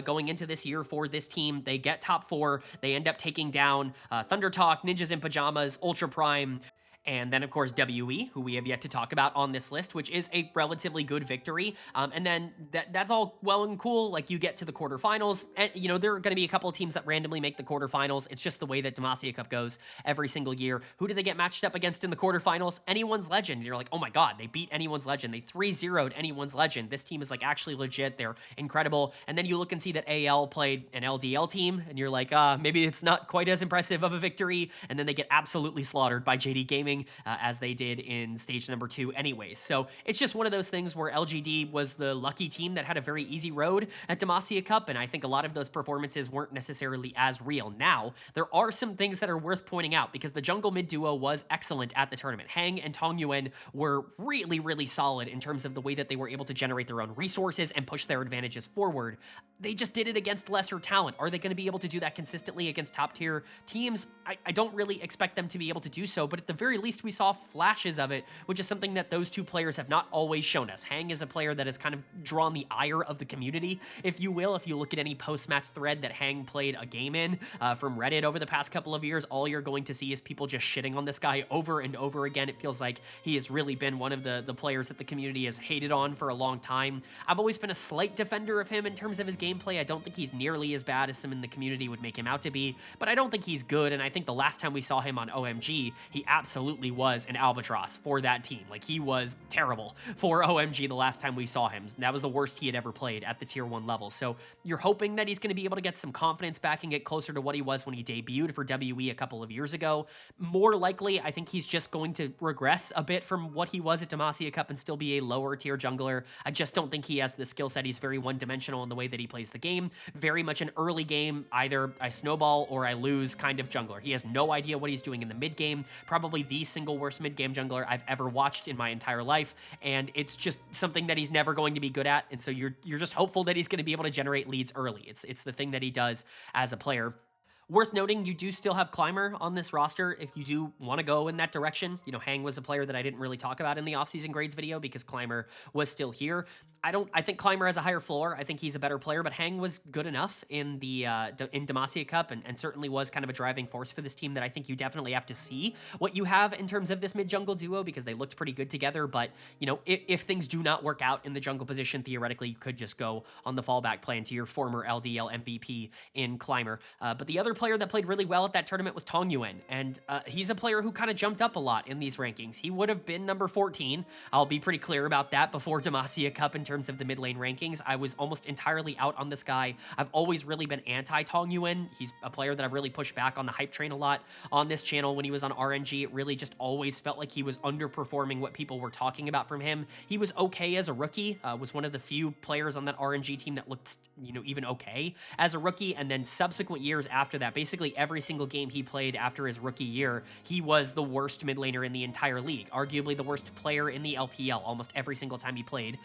going into this year for this team. They get top 4, they end up taking down Thunder Talk, Ninjas in Pyjamas, Ultra Prime, and then, of course, WE, who we have yet to talk about on this list, which is a relatively good victory. And then that's all well and cool. Like, you get to the quarterfinals, and, you know, there are going to be a couple of teams that randomly make the quarterfinals. It's just the way that Demacia Cup goes every single year. Who do they get matched up against in the quarterfinals? Anyone's Legend. And you're like, oh my god, they beat Anyone's Legend. They 3-0'd Anyone's Legend. This team is, like, actually legit. They're incredible. And then you look and see that AL played an LDL team, and you're like, maybe it's not quite as impressive of a victory. And then they get absolutely slaughtered by JD Gaming. As they did in stage number 2 anyways. So it's just one of those things where LGD was the lucky team that had a very easy road at Demacia Cup, and I think a lot of those performances weren't necessarily as real. Now, there are some things that are worth pointing out, because the jungle mid duo was excellent at the tournament. Hang and Tong Yuan were really, really solid in terms of the way that they were able to generate their own resources and push their advantages forward. They just did it against lesser talent. Are they going to be able to do that consistently against top tier teams? I don't really expect them to be able to do so, but at the very least we saw flashes of it, which is something that those two players have not always shown us. Hang is a player that has kind of drawn the ire of the community, if you will. If you look at any post-match thread that Hang played a game in from Reddit over the past couple of years, all you're going to see is people just shitting on this guy over and over again. It feels like he has really been one of the players that the community has hated on for a long time. I've always been a slight defender of him in terms of his gameplay. I don't think he's nearly as bad as some in the community would make him out to be, but I don't think he's good, and I think the last time we saw him on OMG, he absolutely was an albatross for that team. Like, he was terrible for OMG the last time we saw him. That was the worst he had ever played at the tier 1 level. So you're hoping that he's going to be able to get some confidence back and get closer to what he was when he debuted for WE a couple of years ago. More likely, I think he's just going to regress a bit from what he was at Demacia Cup and still be a lower tier jungler. I just don't think he has the skill set. He's very one-dimensional in the way that he plays the game. Very much an early game, either I snowball or I lose kind of jungler. He has no idea what he's doing in the mid game. Probably the single worst mid game jungler I've ever watched in my entire life, and it's just something that he's never going to be good at, and so you're just hopeful that he's going to be able to generate leads early. It's the thing that he does as a player. Worth noting, you do still have Climber on this roster if you do want to go in that direction. You know, Hang was a player that I didn't really talk about in the offseason grades video because Climber was still here. I think Climber has a higher floor. I think he's a better player, but Hang was good enough in the in Demacia Cup and certainly was kind of a driving force for this team that I think you definitely have to see what you have in terms of this mid-jungle duo, because they looked pretty good together. But, you know, if things do not work out in the jungle position, theoretically, you could just go on the fallback plan to your former LDL MVP in Climber. But the other player that played really well at that tournament was Tong Yuan, and he's a player who kind of jumped up a lot in these rankings. He would have been number 14. I'll be pretty clear about that before Demacia Cup in terms of the mid lane rankings. I was almost entirely out on this guy. I've always really been anti-Tong Yuan. He's a player that I've really pushed back on the hype train a lot on this channel. When he was on RNG, it really just always felt like he was underperforming what people were talking about from him. He was okay as a rookie, was one of the few players on that RNG team that looked, you know, even okay as a rookie, and then subsequent years after that, basically every single game he played after his rookie year, he was the worst mid laner in the entire league, arguably the worst player in the LPL almost every single time he played,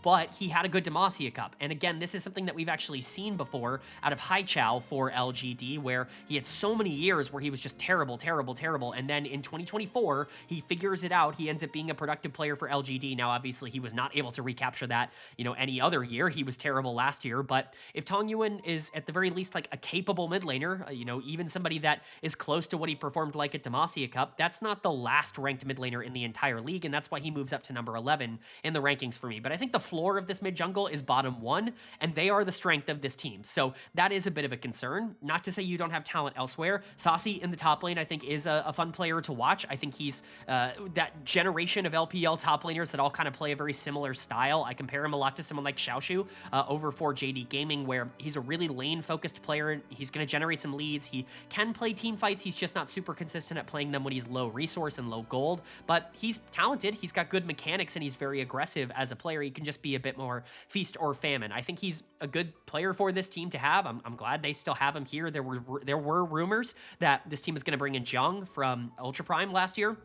but he had a good Demacia Cup. And again, this is something that we've actually seen before out of Haichao for LGD, where he had so many years where he was just terrible, and then in 2024, he figures it out. He ends up being a productive player for LGD. Now, obviously, he was not able to recapture that, you know, any other year. He was terrible last year, but if Tong Yuan is at the very least like a capable mid laner, player, even somebody that is close to what he performed like at Demacia Cup, that's not the last ranked mid laner in the entire league, and that's why he moves up to number 11 in the rankings for me. But I think the floor of this mid jungle is bottom 1, and they are the strength of this team. So that is a bit of a concern. Not to say you don't have talent elsewhere. Saucy in the top lane, I think, is a fun player to watch. I think he's that generation of LPL top laners that all kind of play a very similar style. I compare him a lot to someone like Xiaoshu over for JD Gaming, where he's a really lane-focused player. He's going to generate some leads. He can play team fights. He's just not super consistent at playing them when he's low resource and low gold, but he's talented. He's got good mechanics, and he's very aggressive as a player. He can just be a bit more feast or famine. I think he's a good player for this team to have. I'm glad they still have him here. There were rumors that this team was going to bring in Jung from Ultra Prime last year.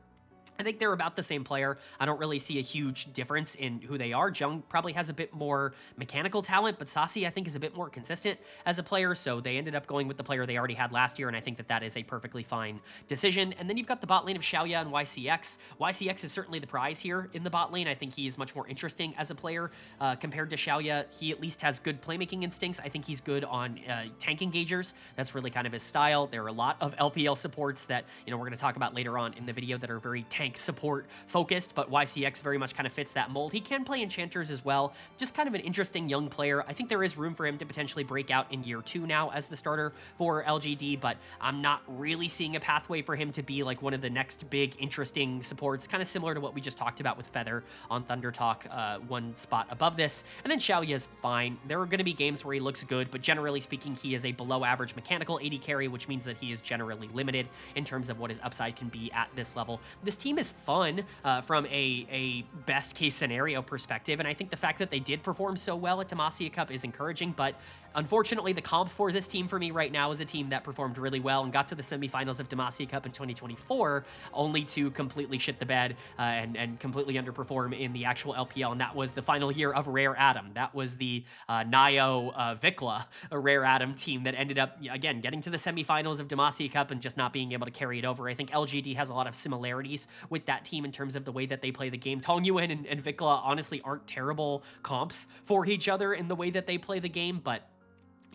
I think they're about the same player. I don't really see a huge difference in who they are. Jung probably has a bit more mechanical talent, but Saucy, I think, is a bit more consistent as a player, so they ended up going with the player they already had last year, and I think that that is a perfectly fine decision. And then you've got the bot lane of Xiaoya and YCX. YCX is certainly the prize here in the bot lane. I think he's much more interesting as a player compared to Xiaoya. He at least has good playmaking instincts. I think he's good on tank engagers. That's really kind of his style. There are a lot of LPL supports that, we're going to talk about later on in the video that are very tank support focused, but YCX very much kind of fits that mold. He can play enchanters as well. Just kind of an interesting young player. I think there is room for him to potentially break out in year 2 now as the starter for LGD, but I'm not really seeing a pathway for him to be like one of the next big interesting supports, kind of similar to what we just talked about with Feather on Thunder Talk, one spot above this. And then Xiaoya's fine. There are going to be games where he looks good, but generally speaking, he is a below average mechanical AD carry, which means that he is generally limited in terms of what his upside can be at this level. This team is fun from a best case scenario perspective, and I think the fact that they did perform so well at Demacia Cup is encouraging, but unfortunately the comp for this team for me right now is a team that performed really well and got to the semifinals of Demacia Cup in 2024 only to completely shit the bed and completely underperform in the actual LPL, and that was the final year of Rare Adam. That was the Nio Vikla, a Rare Adam team that ended up, again, getting to the semifinals of Demacia Cup and just not being able to carry it over. I think LGD has a lot of similarities with that team in terms of the way that they play the game. Tong Yuan and Vikla honestly aren't terrible comps for each other in the way that they play the game, but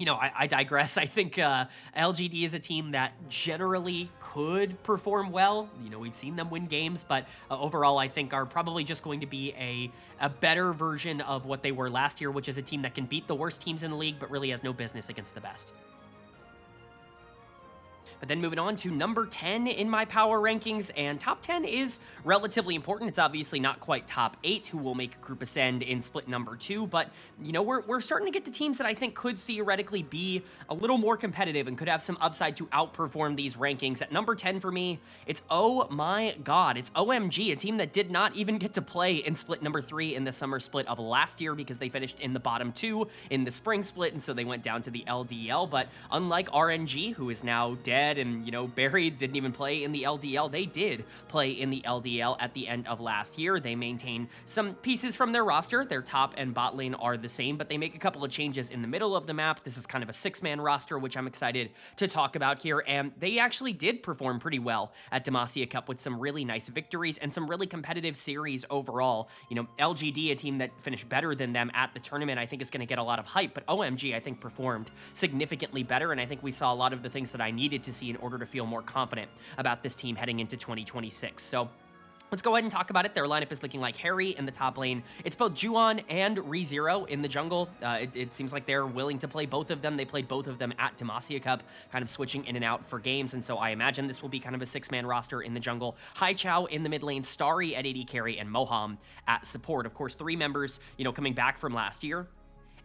I digress. I think LGD is a team that generally could perform well. We've seen them win games, but overall I think are probably just going to be a better version of what they were last year, which is a team that can beat the worst teams in the league, but really has no business against the best. But then moving on to number 10 in my power rankings, and top 10 is relatively important. It's obviously not quite top 8 who will make Group Ascend in split number 2, but we're starting to get to teams that I think could theoretically be a little more competitive and could have some upside to outperform these rankings. At number 10 for me, it's oh my god, it's OMG, a team that did not even get to play in split number 3 in the summer split of last year because they finished in the bottom 2 in the spring split, and so they went down to the LDL. But unlike RNG, who is now dead and buried, didn't even play in the LDL, they did play in the LDL at the end of last year. They maintain some pieces from their roster. Their top and bot lane are the same, but they make a couple of changes in the middle of the map. This is kind of a 6-man roster, which I'm excited to talk about here, and they actually did perform pretty well at Demacia Cup with some really nice victories and some really competitive series overall. LGD, a team that finished better than them at the tournament, I think is going to get a lot of hype, but OMG, I think, performed significantly better, and I think we saw a lot of the things that I needed to see in order to feel more confident about this team heading into 2026. So let's go ahead and talk about it. Their lineup is looking like Harry in the top lane. It's both Juon and ReZero in the jungle. It seems like they're willing to play both of them. They played both of them at Demacia Cup, kind of switching in and out for games, and so I imagine this will be kind of a 6-man roster in the jungle. Hai Chao in the mid lane, Starry at AD carry, and Moham at support. Of course, 3 members, coming back from last year.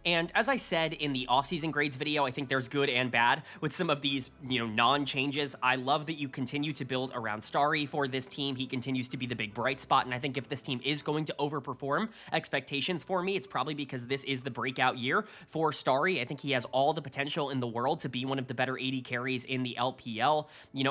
And as I said in the off-season grades video, I think there's good and bad with some of these, non-changes. I love that you continue to build around Starry for this team. He continues to be the big bright spot, and I think if this team is going to overperform expectations for me, it's probably because this is the breakout year for Starry. I think he has all the potential in the world to be one of the better AD carries in the LPL.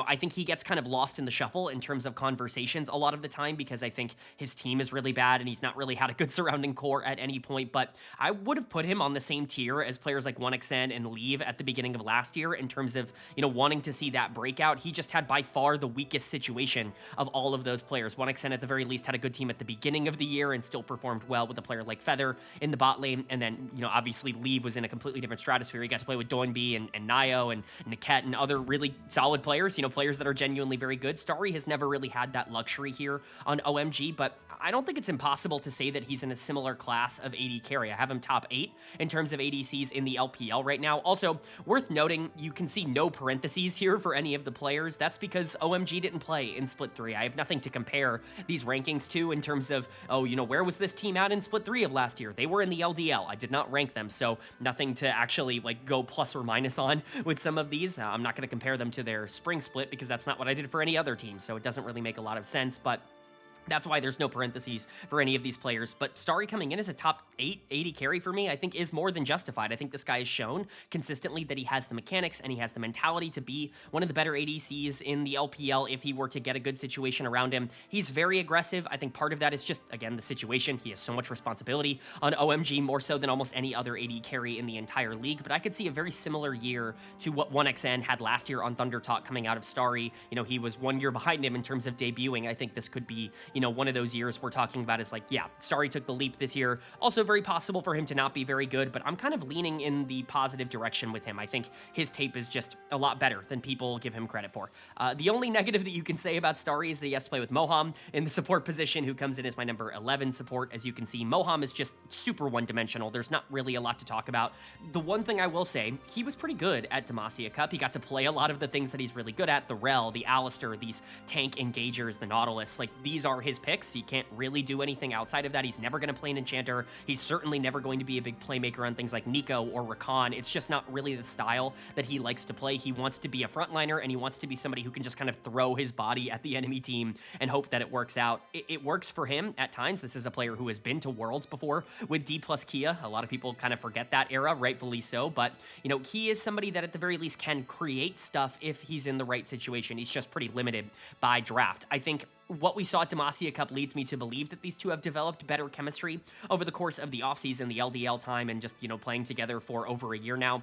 I think he gets kind of lost in the shuffle in terms of conversations a lot of the time because I think his team is really bad and he's not really had a good surrounding core at any point, but I would have put him him on the same tier as players like 1xN and Leave at the beginning of last year in terms of, you know, wanting to see that breakout. He just had by far the weakest situation of all of those players. 1xN at the very least had a good team at the beginning of the year and still performed well with a player like Feather in the bot lane. And then, you know, obviously Leave was in a completely different stratosphere. He got to play with Doinby and Nio and Niket and other really solid players, you know, players that are genuinely very good. Starry has never really had that luxury here on OMG, but I don't think it's impossible to say that he's in a similar class of AD carry. I have him top 8 in terms of ADCs in the LPL right now. Also, worth noting, you can see no parentheses here for any of the players. That's because OMG didn't play in Split 3. I have nothing to compare these rankings to in terms of, oh, you know, where was this team at in Split 3 of last year? They were in the LDL. I did not rank them, so nothing to actually like go plus or minus on with some of these. I'm not going to compare them to their spring split because that's not what I did for any other team, so it doesn't really make a lot of sense, but that's why there's no parentheses for any of these players. But Starry coming in as a top 8 AD carry for me, I think is more than justified. I think this guy has shown consistently that he has the mechanics and he has the mentality to be one of the better ADCs in the LPL if he were to get a good situation around him. He's very aggressive. I think part of that is just, again, the situation. He has so much responsibility on OMG, more so than almost any other AD carry in the entire league. But I could see a very similar year to what 1xN had last year on Thunder Talk coming out of Starry. You know, he was 1 year behind him in terms of debuting. I think this could be, you know, one of those years we're talking about is like, yeah, Starry took the leap this year. Also very possible for him to not be very good, but I'm kind of leaning in the positive direction with him. I think his tape is just a lot better than people give him credit for. The only negative that you can say about Starry is that he has to play with Moham in the support position, who comes in as my number 11 support. As you can see, Moham is just super one-dimensional. There's not really a lot to talk about. The one thing I will say, he was pretty good at Demacia Cup. He got to play a lot of the things that he's really good at, the Rel, the Alistair, these tank engagers, the Nautilus. Like, these are his picks. He can't really do anything outside of that. He's never going to play an Enchanter. He's certainly never going to be a big playmaker on things like Nico or Rakan. It's just not really the style that he likes to play. He wants to be a frontliner, and he wants to be somebody who can just kind of throw his body at the enemy team and hope that it works out. It works for him at times. This is a player who has been to Worlds before with D plus Kia. A lot of people kind of forget that era, rightfully so, but, you know, he is somebody that at the very least can create stuff if he's in the right situation. He's just pretty limited by draft. I think what we saw at Demacia Cup leads me to believe that these two have developed better chemistry over the course of the offseason, the LDL time, and just, you know, playing together for over a year now.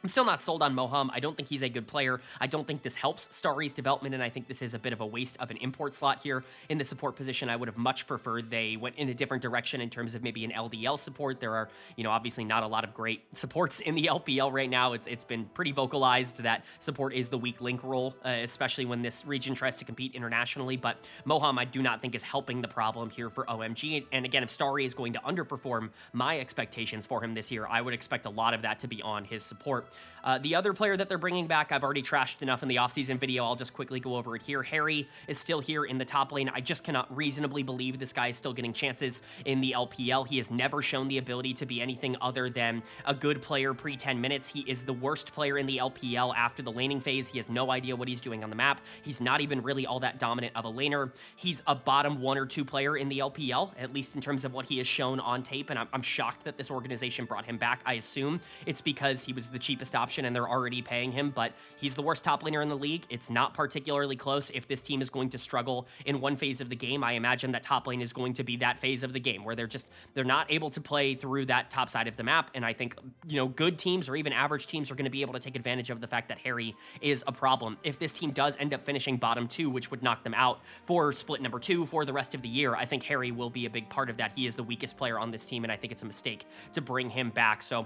I'm still not sold on Moham. I don't think he's a good player. I don't think this helps Starry's development, and I think this is a bit of a waste of an import slot here in the support position. I would have much preferred they went in a different direction in terms of maybe an LDL support. There are, you know, obviously not a lot of great supports in the LPL right now. It's been pretty vocalized that support is the weak link role, especially when this region tries to compete internationally. But Moham, I do not think is helping the problem here for OMG. And again, if Starry is going to underperform my expectations for him this year, I would expect a lot of that to be on his support. The other player that they're bringing back, I've already trashed enough in the offseason video. I'll just quickly go over it here. Harry is still here in the top lane. I just cannot reasonably believe this guy is still getting chances in the LPL. He has never shown the ability to be anything other than a good player pre-10 minutes. He is the worst player in the LPL after the laning phase. He has no idea what he's doing on the map. He's not even really all that dominant of a laner. He's a bottom 1 or 2 player in the LPL, at least in terms of what he has shown on tape, and I'm shocked that this organization brought him back. I assume it's because he was the cheapest option and they're already paying him, but he's the worst top laner in the league. It's not particularly close. If this team is going to struggle in one phase of the game, I imagine that top lane is going to be that phase of the game where they're not able to play through that top side of the map. And I think, you know, good teams or even average teams are going to be able to take advantage of the fact that Harry is a problem. If this team does end up finishing bottom 2, which would knock them out for split number 2 for the rest of the year, I think Harry will be a big part of that. He is the weakest player on this team, and I think it's a mistake to bring him back. So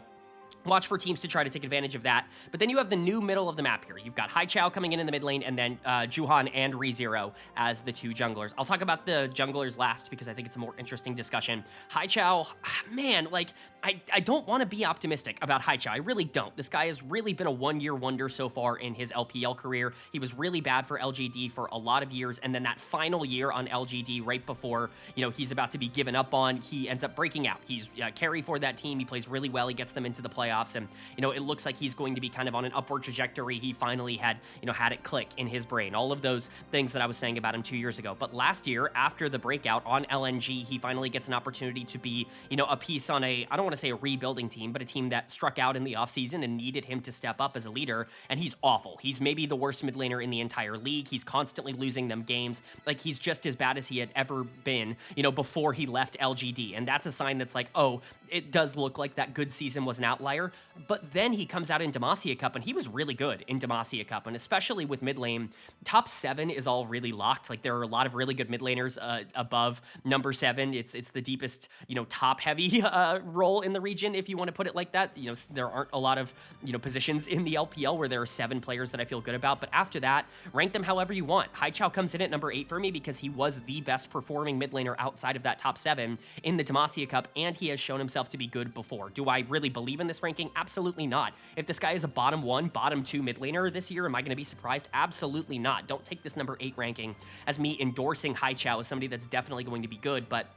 watch for teams to try to take advantage of that. But then you have the new middle of the map here. You've got Haichao coming in the mid lane, and then Juhan and ReZero as the 2 junglers. I'll talk about the junglers last because I think it's a more interesting discussion. Haichao, man, like, I don't want to be optimistic about Haichao. I really don't. This guy has really been a one-year wonder so far in his LPL career. He was really bad for LGD for a lot of years, and then that final year on LGD right before, you know, he's about to be given up on, he ends up breaking out. He's carry for that team. He plays really well. He gets them into the playoffs. playoffs, and, you know, it looks like he's going to be kind of on an upward trajectory. He finally had, you know, had it click in his brain. All of those things that I was saying about him 2 years ago. But last year, after the breakout on LNG, he finally gets an opportunity to be, you know, a piece on a, I don't want to say a rebuilding team, but a team that struck out in the offseason and needed him to step up as a leader, and he's awful. He's maybe the worst mid laner in the entire league. He's constantly losing them games. Like, he's just as bad as he had ever been, you know, before he left LGD, and that's a sign that's like, oh, it does look like that good season was an outlier. But then he comes out in Demacia Cup, and he was really good in Demacia Cup, and especially with mid lane, top 7 is all really locked. Like, there are a lot of really good mid laners above number 7. It's the deepest, you know, top heavy role in the region, if you want to put it like that. You know, there aren't a lot of, you know, positions in the LPL where there are 7 players that I feel good about, but after that, rank them however you want. Haichao comes in at number 8 for me because he was the best performing mid laner outside of that top 7 in the Demacia Cup, and he has shown himself to be good before. Do I really believe in this ranking? Absolutely not. If this guy is a bottom 1, bottom 2 mid laner this year, am I going to be surprised? Absolutely not. Don't take this number 8 ranking as me endorsing Haichao as somebody that's definitely going to be good, but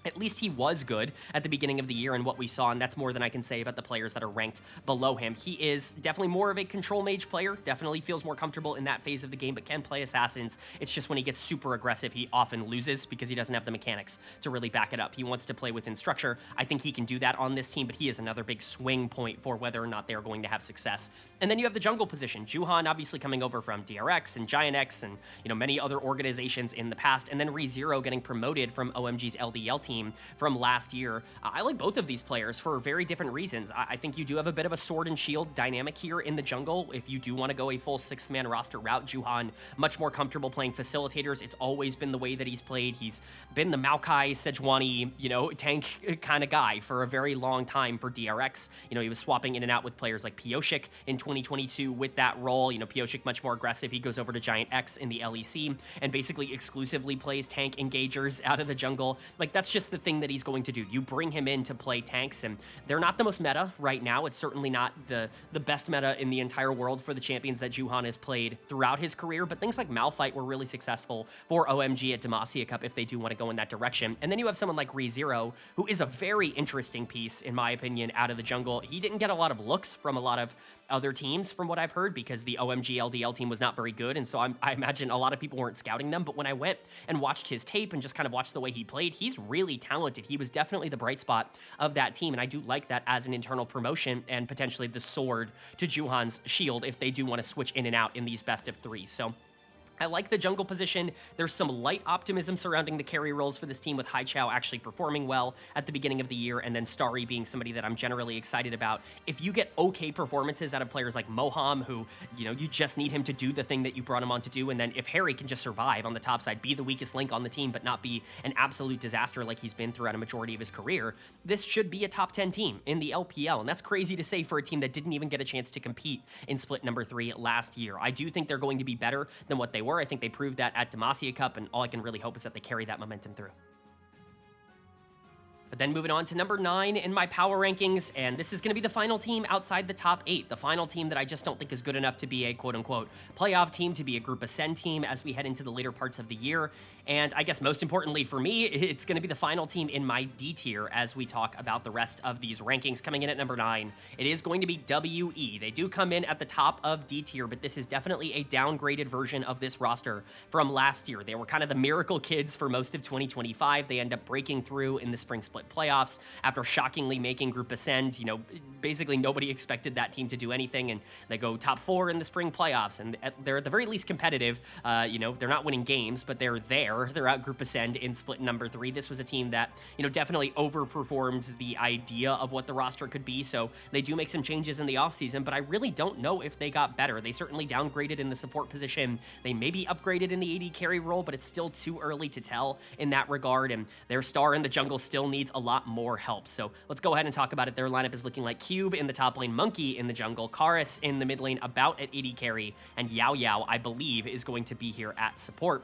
at least he was good at the beginning of the year and what we saw, and that's more than I can say about the players that are ranked below him. He is definitely more of a control mage player, definitely feels more comfortable in that phase of the game, but can play assassins. It's just when he gets super aggressive, he often loses because he doesn't have the mechanics to really back it up. He wants to play within structure. I think he can do that on this team, but he is another big swing point for whether or not they're going to have success. And then you have the jungle position. Juhan obviously coming over from DRX and GiantX and, you know, many other organizations in the past, and then ReZero getting promoted from OMG's LDL team from last year. I like both of these players for very different reasons. I think you do have a bit of a sword and shield dynamic here in the jungle. If you do want to go a full 6-man roster route, Juhan much more comfortable playing facilitators. It's always been the way that he's played. He's been the Maokai, Sejuani, you know, tank kind of guy for a very long time for DRX. You know, he was swapping in and out with players like Pyjamas in 2022 with that role. You know, Pyjamas much more aggressive. He goes over to GiantX in the LEC and basically exclusively plays tank engagers out of the jungle. Like, that's just the thing that he's going to do. You bring him in to play tanks, and they're not the most meta right now. It's certainly not the best meta in the entire world for the champions that Juhan has played throughout his career, but things like Malphite were really successful for OMG at Demacia Cup if they do want to go in that direction. And then you have someone like ReZero, who is a very interesting piece, in my opinion, out of the jungle. He didn't get a lot of looks from a lot of other teams from what I've heard because the OMG LDL team was not very good, and so I imagine a lot of people weren't scouting them, but when I went and watched his tape and just kind of watched the way he played, he's really talented. He was definitely the bright spot of that team, and I do like that as an internal promotion and potentially the sword to Juhan's shield if they do want to switch in and out in these best of 3. So I like the jungle position. There's some light optimism surrounding the carry roles for this team, with Haichao actually performing well at the beginning of the year, and then Starry being somebody that I'm generally excited about. If you get okay performances out of players like Moham, who, you know, you just need him to do the thing that you brought him on to do, and then if Harry can just survive on the top side, be the weakest link on the team, but not be an absolute disaster like he's been throughout a majority of his career, this should be a top 10 team in the LPL, and that's crazy to say for a team that didn't even get a chance to compete in split number 3 last year. I do think they're going to be better than what they were. I think they proved that at Demacia Cup, and all I can really hope is that they carry that momentum through. But then moving on to number 9 in my power rankings, and this is going to be the final team outside the top 8, the final team that I just don't think is good enough to be a quote-unquote playoff team, to be a group ascend team as we head into the later parts of the year. And I guess most importantly for me, it's going to be the final team in my D tier as we talk about the rest of these rankings. Coming in at number 9, it is going to be WE. They do come in at the top of D tier, but this is definitely a downgraded version of this roster from last year. They were kind of the miracle kids for most of 2025. They end up breaking through in the spring split playoffs after shockingly making group ascend. You know, basically nobody expected that team to do anything, and they go top 4 in the spring playoffs, and they're at the very least competitive. You know, they're not winning games, but they're there. They're out group ascend in split number 3. This was a team that, you know, definitely overperformed the idea of what the roster could be, so they do make some changes in the offseason, but I really don't know if they got better. They certainly downgraded in the support position. They maybe upgraded in the AD carry role, but it's still too early to tell in that regard, and their star in the jungle still needs a lot more help. So let's go ahead and talk about it. Their lineup is looking like Cube in the top lane, Monkey in the jungle, Karis in the mid lane, about at AD carry, and Yao Yao, I believe, is going to be here at support.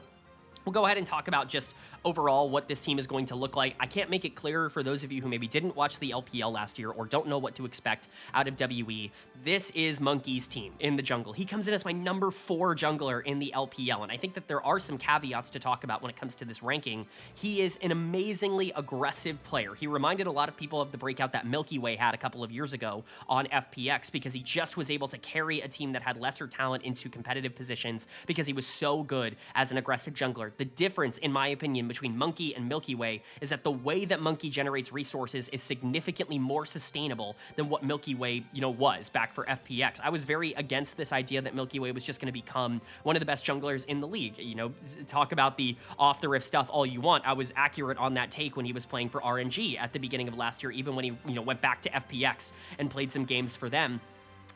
we'll go ahead and talk about just overall what this team is going to look like. I can't make it clearer for those of you who maybe didn't watch the LPL last year or don't know what to expect out of WE. This is Monkey's team in the jungle. He comes in as my number 4 jungler in the LPL, and I think that there are some caveats to talk about when it comes to this ranking. He is an amazingly aggressive player. He reminded a lot of people of the breakout that Milky Way had a couple of years ago on FPX because he just was able to carry a team that had lesser talent into competitive positions because he was so good as an aggressive jungler. The difference, in my opinion, between Monkey and Milky Way is that the way that Monkey generates resources is significantly more sustainable than what Milky Way, was back for FPX. I was very against this idea that Milky Way was just going to become one of the best junglers in the league. Talk about the off-the-riff stuff all you want. I was accurate on that take when he was playing for RNG at the beginning of last year, even when he, went back to FPX and played some games for them.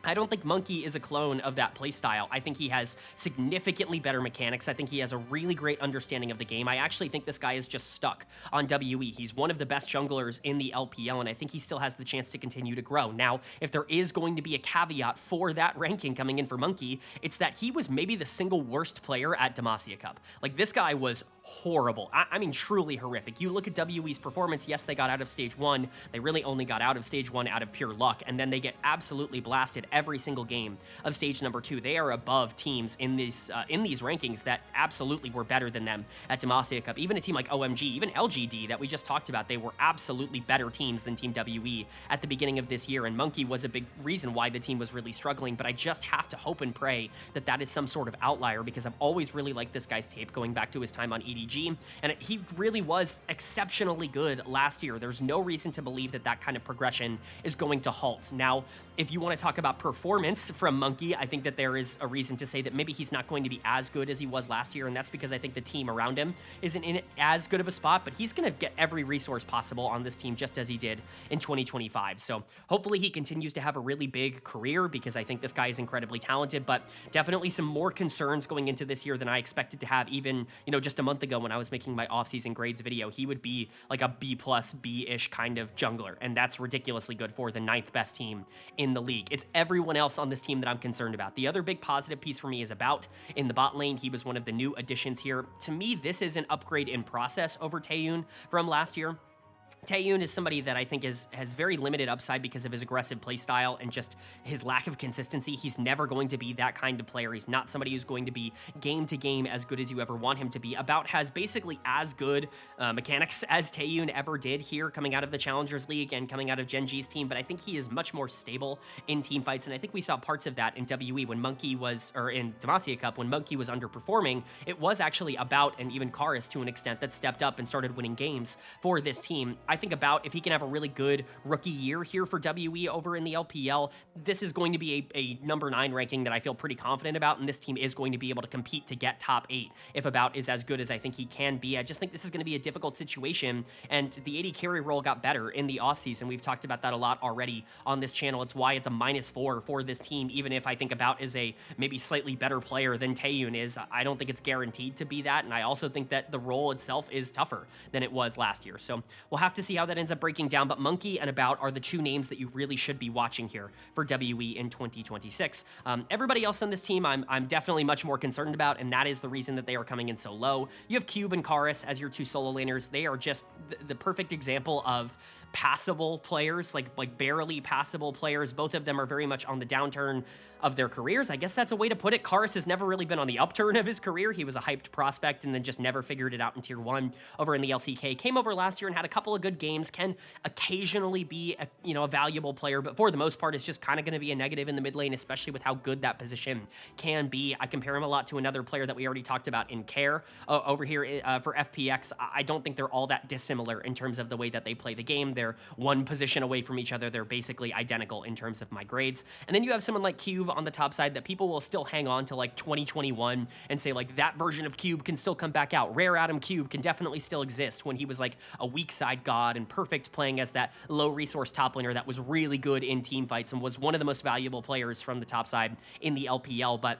I don't think Monkey is a clone of that playstyle. I think he has significantly better mechanics. I think he has a really great understanding of the game. I actually think this guy is just stuck on WE. He's one of the best junglers in the LPL, and I think he still has the chance to continue to grow. Now, if there is going to be a caveat for that ranking coming in for Monkey, it's that he was maybe the single worst player at Demacia Cup. Like, this guy was horrible. I mean, truly horrific. You look at WE's performance, yes, they got out of stage 1. They really only got out of stage 1 out of pure luck, and then they get absolutely blasted every single game of stage number 2. They are above teams in these rankings that absolutely were better than them at Demacia Cup. Even a team like OMG, even LGD that we just talked about, they were absolutely better teams than Team WE at the beginning of this year, and Monkey was a big reason why the team was really struggling, but I just have to hope and pray that that is some sort of outlier because I've always really liked this guy's tape going back to his time on EDG, and he really was exceptionally good last year. There's no reason to believe that that kind of progression is going to halt. Now, if you want to talk about performance from Monkey, I think that there is a reason to say that maybe he's not going to be as good as he was last year, and that's because I think the team around him isn't in as good of a spot, but he's going to get every resource possible on this team just as he did in 2025. So hopefully he continues to have a really big career because I think this guy is incredibly talented, but definitely some more concerns going into this year than I expected to have even, just a month ago when I was making my off-season grades video. He would be like a B+, B-ish kind of jungler, and that's ridiculously good for the 9th best team in the league. It's everyone else on this team that I'm concerned about. The other big positive piece for me is About in the bot lane. He was one of the new additions here. To me, this is an upgrade in process over Taeyun from last year. Taeyun is somebody that I think has very limited upside because of his aggressive playstyle and just his lack of consistency. He's never going to be that kind of player. He's not somebody who's going to be game to game as good as you ever want him to be. About has basically as good mechanics as Taeyun ever did here coming out of the Challengers League and coming out of Gen G's team, but I think he is much more stable in team fights, and I think we saw parts of that in WE when Monkey was, or in Demacia Cup when Monkey was underperforming. It was actually About and even Karis to an extent that stepped up and started winning games for this team. I think About, if he can have a really good rookie year here for WE over in the LPL, this is going to be a number 9 ranking that I feel pretty confident about, and this team is going to be able to compete to get top 8 if About is as good as I think he can be. I just think this is going to be a difficult situation, and the AD carry role got better in the offseason. We've talked about that a lot already on this channel. It's why it's a -4 for this team, even if I think About is a maybe slightly better player than Taeyun is. I don't think it's guaranteed to be that, and I also think that the role itself is tougher than it was last year. So we'll have to see how that ends up breaking down, but Monkey and About are the 2 names that you really should be watching here for WE in 2026. Everybody else on this team, I'm definitely much more concerned about, and that is the reason that they are coming in so low. You have Cube and Karis as your 2 solo laners. They are just the perfect example of passable players, like barely passable players. Both of them are very much on the downturn of their careers. I guess that's a way to put it. Karis has never really been on the upturn of his career. He was a hyped prospect and then just never figured it out in Tier 1 over in the LCK. Came over last year and had a couple of good games. Can occasionally be a valuable player, but for the most part, it's just kind of going to be a negative in the mid lane, especially with how good that position can be. I compare him a lot to another player that we already talked about in Care over here for FPX. I don't think they're all that dissimilar in terms of the way that they play the game. They're one position away from each other. They're basically identical in terms of my grades. And then you have someone like Cube on the top side that people will still hang on to like 2021 and say like that version of Cube can still come back out. Rare Adam Cube can definitely still exist when he was like a weak side god and perfect playing as that low resource top laner that was really good in team fights and was one of the most valuable players from the top side in the LPL. But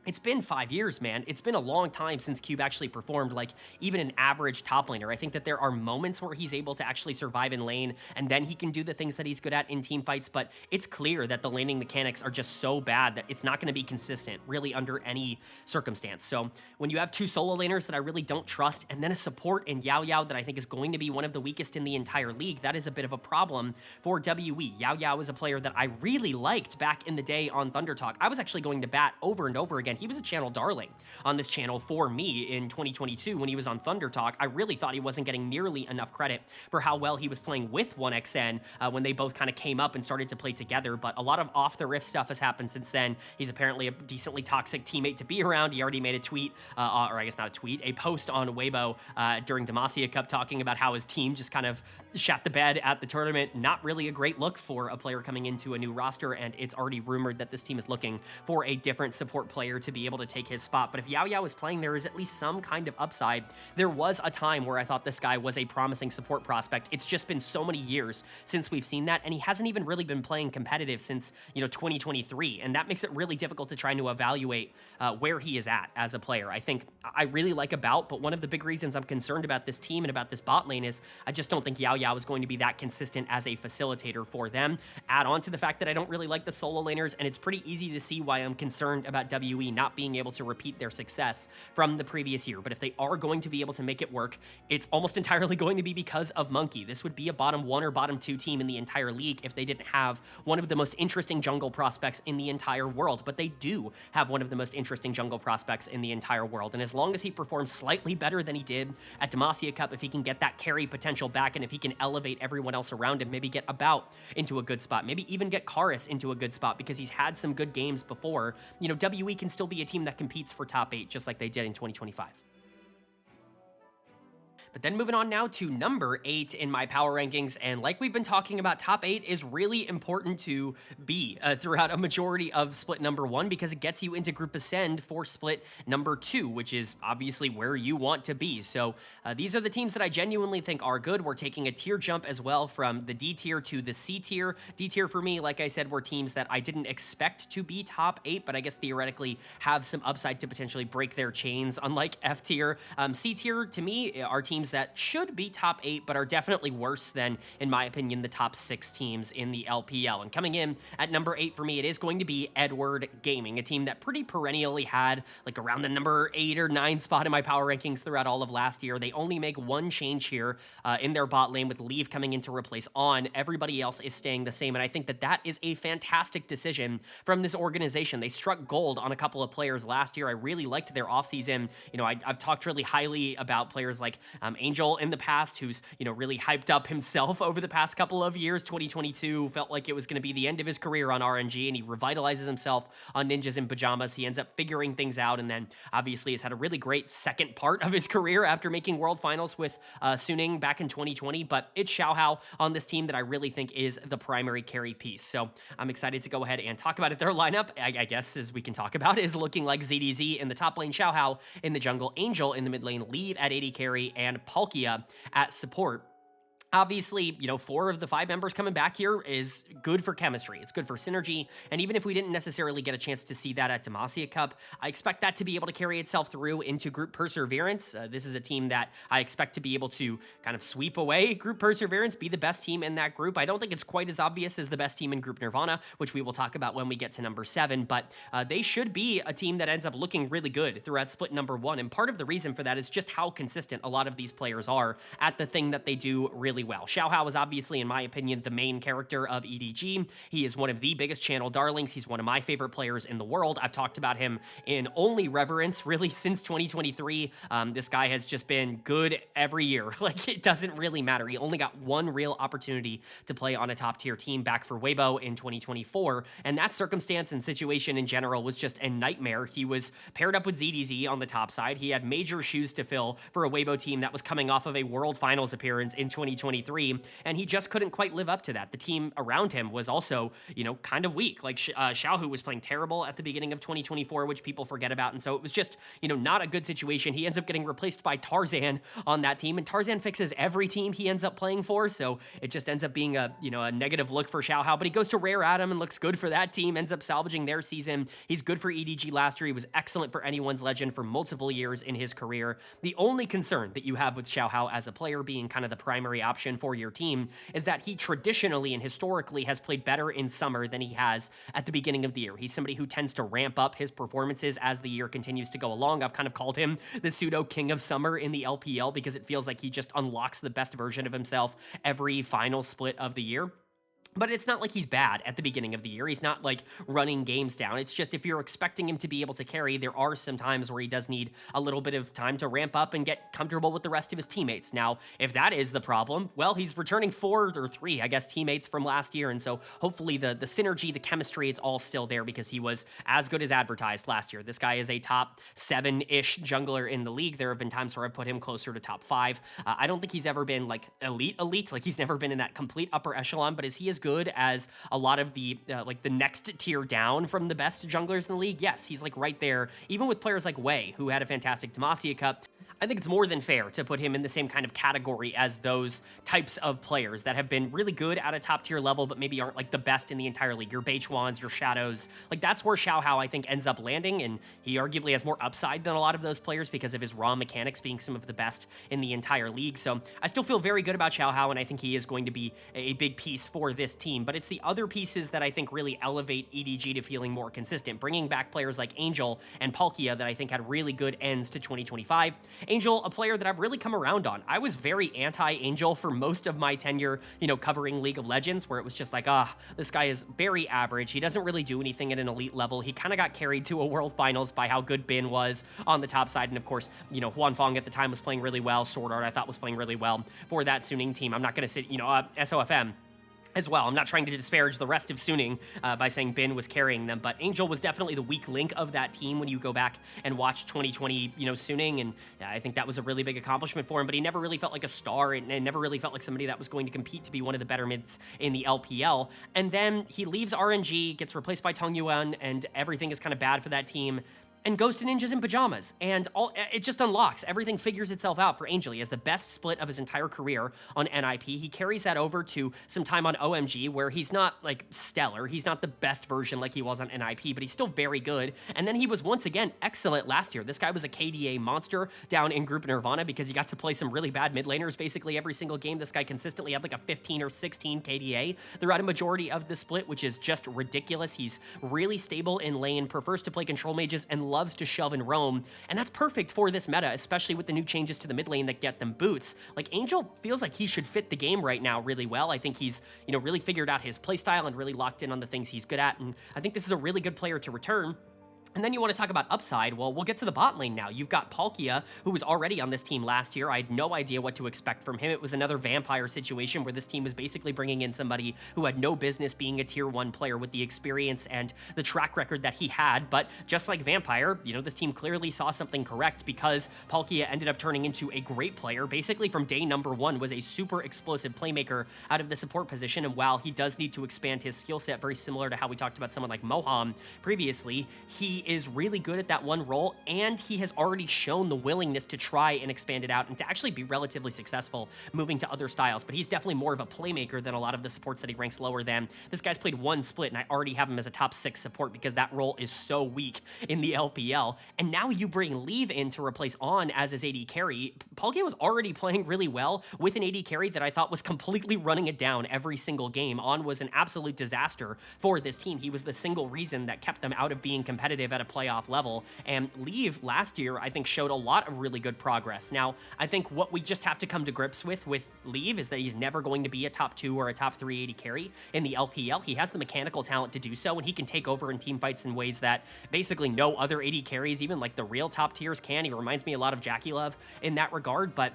It's been 5 years, man. It's been a long time since Cube actually performed like even an average top laner. I think that there are moments where he's able to actually survive in lane, and then he can do the things that he's good at in team fights, but it's clear that the laning mechanics are just so bad that it's not going to be consistent really under any circumstance. So when you have two solo laners that I really don't trust, and then a support in Yao Yao that I think is going to be one of the weakest in the entire league, that is a bit of a problem for WE. Yao Yao is a player that I really liked back in the day on Thunder Talk. I was actually going to bat over and over again. He was a channel darling on this channel for me in 2022 when he was on Thunder Talk. I really thought he wasn't getting nearly enough credit for how well he was playing with 1xN when they both kind of came up and started to play together, but a lot of off-the-riff stuff has happened since then. He's apparently a decently toxic teammate to be around. He already made a tweet, or I guess not a tweet, a post on Weibo during Demacia Cup talking about how his team just kind of shat the bed at the tournament. Not really a great look for a player coming into a new roster, and it's already rumored that this team is looking for a different support player to be able to take his spot. But if Yao Yao is playing, there is at least some kind of upside. There was a time where I thought this guy was a promising support prospect. It's just been so many years since we've seen that, and he hasn't even really been playing competitive since, 2023, and that makes it really difficult to try to evaluate where he is at as a player. I think I really like About, but one of the big reasons I'm concerned about this team and about this bot lane is I just don't think Yao Yao is going to be that consistent as a facilitator for them. Add on to the fact that I don't really like the solo laners, and it's pretty easy to see why I'm concerned about WE not being able to repeat their success from the previous year. But if they are going to be able to make it work, it's almost entirely going to be because of Monkey. This would be a bottom 1 or bottom 2 team in the entire league if they didn't have one of the most interesting jungle prospects in the entire world. But they do have one of the most interesting jungle prospects in the entire world. And as long as he performs slightly better than he did at Demacia Cup, if he can get that carry potential back, and if he can elevate everyone else around him, maybe get About into a good spot, maybe even get Karis into a good spot because he's had some good games before, WE can still be a team that competes for top 8 just like they did in 2025. But then moving on now to number 8 in my power rankings, and like we've been talking about, top 8 is really important to be throughout a majority of split number 1 because it gets you into group ascend for split number 2, which is obviously where you want to be. So these are the teams that I genuinely think are good. We're taking a tier jump as well from the D tier to the C tier. D tier for me, like I said, were teams that I didn't expect to be top 8, but I guess theoretically have some upside to potentially break their chains, unlike F tier. C tier, to me, are teams that should be top 8, but are definitely worse than, in my opinion, the top 6 teams in the LPL. And coming in at number 8 for me, it is going to be Edward Gaming, a team that pretty perennially had like around the number 8 or 9 spot in my power rankings throughout all of last year. They only make one change here in their bot lane with Leave coming in to replace On. Everybody else is staying the same, and I think that that is a fantastic decision from this organization. They struck gold on a couple of players last year. I really liked their offseason. I've talked really highly about players like Angel in the past, who's, really hyped up himself over the past couple of years. 2022 felt like it was going to be the end of his career on RNG, and he revitalizes himself on Ninjas in Pyjamas. He ends up figuring things out, and then obviously has had a really great second part of his career after making World Finals with Suning back in 2020, but it's Xiaohao on this team that I really think is the primary carry piece. So I'm excited to go ahead and talk about it. Their lineup, I guess, as we can talk about, is looking like ZDZ in the top lane, Xiaohao in the jungle, Angel in the mid lane, Leave at AD carry, and Palkia at support. Obviously, 4 of the 5 members coming back here is good for chemistry. It's good for synergy, and even if we didn't necessarily get a chance to see that at Demacia Cup, I expect that to be able to carry itself through into Group Perseverance. This is a team that I expect to be able to kind of sweep away Group Perseverance, be the best team in that group. I don't think it's quite as obvious as the best team in Group Nirvana, which we will talk about when we get to number 7, but they should be a team that ends up looking really good throughout split number 1, and part of the reason for that is just how consistent a lot of these players are at the thing that they do really well. Xiaohao is obviously, in my opinion, the main character of EDG. He is one of the biggest channel darlings. He's one of my favorite players in the world. I've talked about him in only reverence, really, since 2023. This guy has just been good every year. Like, it doesn't really matter. He only got one real opportunity to play on a top-tier team back for Weibo in 2024, and that circumstance and situation in general was just a nightmare. He was paired up with ZDZ on the top side. He had major shoes to fill for a Weibo team that was coming off of a World Finals appearance in 2023. 2023, and he just couldn't quite live up to that. The team around him was also, kind of weak. Like Xiaohu was playing terrible at the beginning of 2024, which people forget about, and so it was just, not a good situation. He ends up getting replaced by Tarzan on that team, and Tarzan fixes every team he ends up playing for, so it just ends up being a negative look for Xiaohao, but he goes to Rare Atom and looks good for that team, ends up salvaging their season. He's good for EDG last year. He was excellent for Anyone's Legend for multiple years in his career. The only concern that you have with Xiaohao as a player being kind of the primary option for your team is that he traditionally and historically has played better in summer than he has at the beginning of the year. He's somebody who tends to ramp up his performances as the year continues to go along. I've kind of called him the pseudo king of summer in the LPL because it feels like he just unlocks the best version of himself every final split of the year. But it's not like he's bad at the beginning of the year. He's not like running games down. It's just if you're expecting him to be able to carry, there are some times where he does need a little bit of time to ramp up and get comfortable with the rest of his teammates. Now, if that is the problem, well, he's returning 4 or 3, I guess, teammates from last year. And so hopefully the synergy, the chemistry, it's all still there because he was as good as advertised last year. This guy is a top 7-ish jungler in the league. There have been times where I've put him closer to top 5. I don't think he's ever been like elite. Like he's never been in that complete upper echelon, but is he as good as a lot of the like the next tier down from the best junglers in the league? Yes, he's like right there, even with players like Wei, who had a fantastic Demacia Cup. I think it's more than fair to put him in the same kind of category as those types of players that have been really good at a top tier level, but maybe aren't like the best in the entire league. Your Beichuans, your Shadows, like that's where Xiaohao I think ends up landing, and he arguably has more upside than a lot of those players because of his raw mechanics being some of the best in the entire league. So I still feel very good about Xiaohao, and I think he is going to be a big piece for this team, but it's the other pieces that I think really elevate EDG to feeling more consistent. Bringing back players like Angel and Palkia that I think had really good ends to 2025. Angel, a player that I've really come around on. I was very anti-Angel for most of my tenure, covering League of Legends, where it was just like, this guy is very average. He doesn't really do anything at an elite level. He kind of got carried to a World Finals by how good Bin was on the top side, and of course, Huan Fong at the time was playing really well. Sword Art I thought was playing really well for that Suning team. I'm not going to say, SOFM as well. I'm not trying to disparage the rest of Suning by saying Bin was carrying them, but Angel was definitely the weak link of that team when you go back and watch 2020, Suning, and I think that was a really big accomplishment for him, but he never really felt like a star and never really felt like somebody that was going to compete to be one of the better mids in the LPL. And then he leaves RNG, gets replaced by Tong Yuan, and everything is kind of bad for that team, and goes to Ninjas in Pyjamas, and it just unlocks. Everything figures itself out for Angel. He has the best split of his entire career on NIP. He carries that over to some time on OMG, where he's not, like, stellar. He's not the best version like he was on NIP, but he's still very good. And then he was, once again, excellent last year. This guy was a KDA monster down in Group Nirvana because he got to play some really bad mid laners basically every single game. This guy consistently had, like, a 15 or 16 KDA throughout a majority of the split, which is just ridiculous. He's really stable in lane, prefers to play control mages, and loves to shove and roam, and that's perfect for this meta, especially with the new changes to the mid lane that get them boots. Like, Angel feels like he should fit the game right now really well. I think he's, really figured out his playstyle and really locked in on the things he's good at, and I think this is a really good player to return. And then you want to talk about upside. Well, we'll get to the bot lane now. You've got Palkia, who was already on this team last year. I had no idea what to expect from him. It was another vampire situation where this team was basically bringing in somebody who had no business being a tier 1 player with the experience and the track record that he had. But just like Vampire, this team clearly saw something correct because Palkia ended up turning into a great player. Basically from day number 1 was a super explosive playmaker out of the support position. And while he does need to expand his skill set, very similar to how we talked about someone like Moham previously, he is really good at that one role, and he has already shown the willingness to try and expand it out and to actually be relatively successful moving to other styles. But he's definitely more of a playmaker than a lot of the supports that he ranks lower than. This guy's played 1 split, and I already have him as a top 6 support because that role is so weak in the LPL. And now you bring Leave in to replace On as his AD carry. Palkia was already playing really well with an AD carry that I thought was completely running it down every single game. On was an absolute disaster for this team. He was the single reason that kept them out of being competitive at a playoff level, and Leave last year I think showed a lot of really good progress. Now, I think what we just have to come to grips with Leave is that he's never going to be a top 2 or a top 3 AD carry in the LPL. He has the mechanical talent to do so, and he can take over in team fights in ways that basically no other AD carries, even like the real top tiers, can. He reminds me a lot of Jackie Love in that regard, but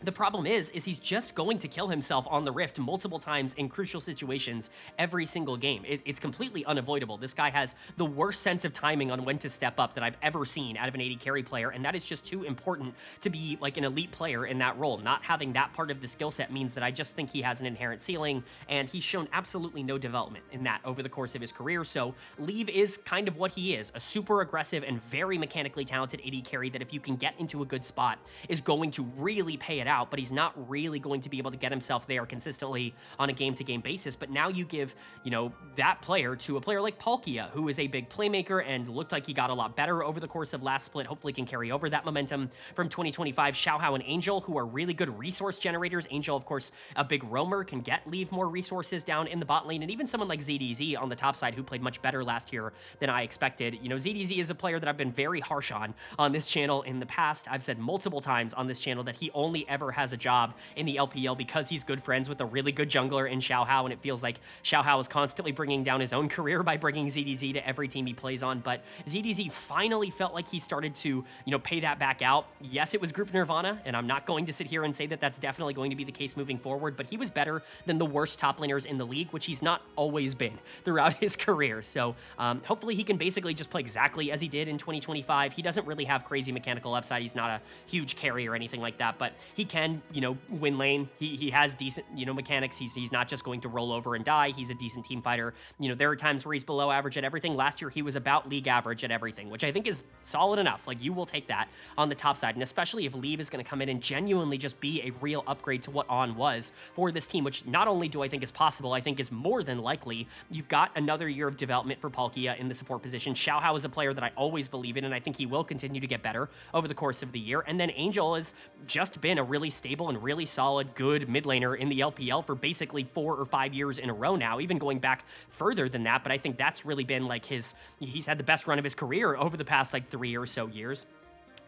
The problem is he's just going to kill himself on the Rift multiple times in crucial situations every single game. It's completely unavoidable. This guy has the worst sense of timing on when to step up that I've ever seen out of an AD carry player, and that is just too important to be like an elite player in that role. Not having that part of the skill set means that I just think he has an inherent ceiling, and he's shown absolutely no development in that over the course of his career. So Leave is kind of what he is, a super aggressive and very mechanically talented AD carry that if you can get into a good spot is going to really pay it out, but he's not really going to be able to get himself there consistently on a game-to-game basis. But now you give, that player to a player like Palkia, who is a big playmaker and looked like he got a lot better over the course of last split, hopefully can carry over that momentum from 2025. Xiaohao and Angel, who are really good resource generators. Angel, of course, a big roamer, can leave more resources down in the bot lane, and even someone like ZDZ on the top side, who played much better last year than I expected. ZDZ is a player that I've been very harsh on this channel in the past. I've said multiple times on this channel that he only ever has a job in the LPL because he's good friends with a really good jungler in Xiaohao, and it feels like Xiaohao is constantly bringing down his own career by bringing ZDZ to every team he plays on. But ZDZ finally felt like he started to, pay that back out. Yes, it was Group Nirvana, and I'm not going to sit here and say that that's definitely going to be the case moving forward, but he was better than the worst top laners in the league, which he's not always been throughout his career. So hopefully he can basically just play exactly as he did in 2025. He doesn't really have crazy mechanical upside. He's not a huge carry or anything like that, but he can, win lane. He has decent, mechanics. He's not just going to roll over and die. He's a decent team fighter. There are times where he's below average at everything. Last year, he was about league average at everything, which I think is solid enough. Like, you will take that on the top side, and especially if Leave is going to come in and genuinely just be a real upgrade to what On was for this team, which not only do I think is possible, I think is more than likely. You've got another year of development for Palkia in the support position. Xiaohao is a player that I always believe in, and I think he will continue to get better over the course of the year. And then Angel has just been a really stable and really solid, good mid laner in the LPL for basically 4 or 5 years in a row now, even going back further than that. But I think that's really been like he's had the best run of his career over the past like 3 or so years.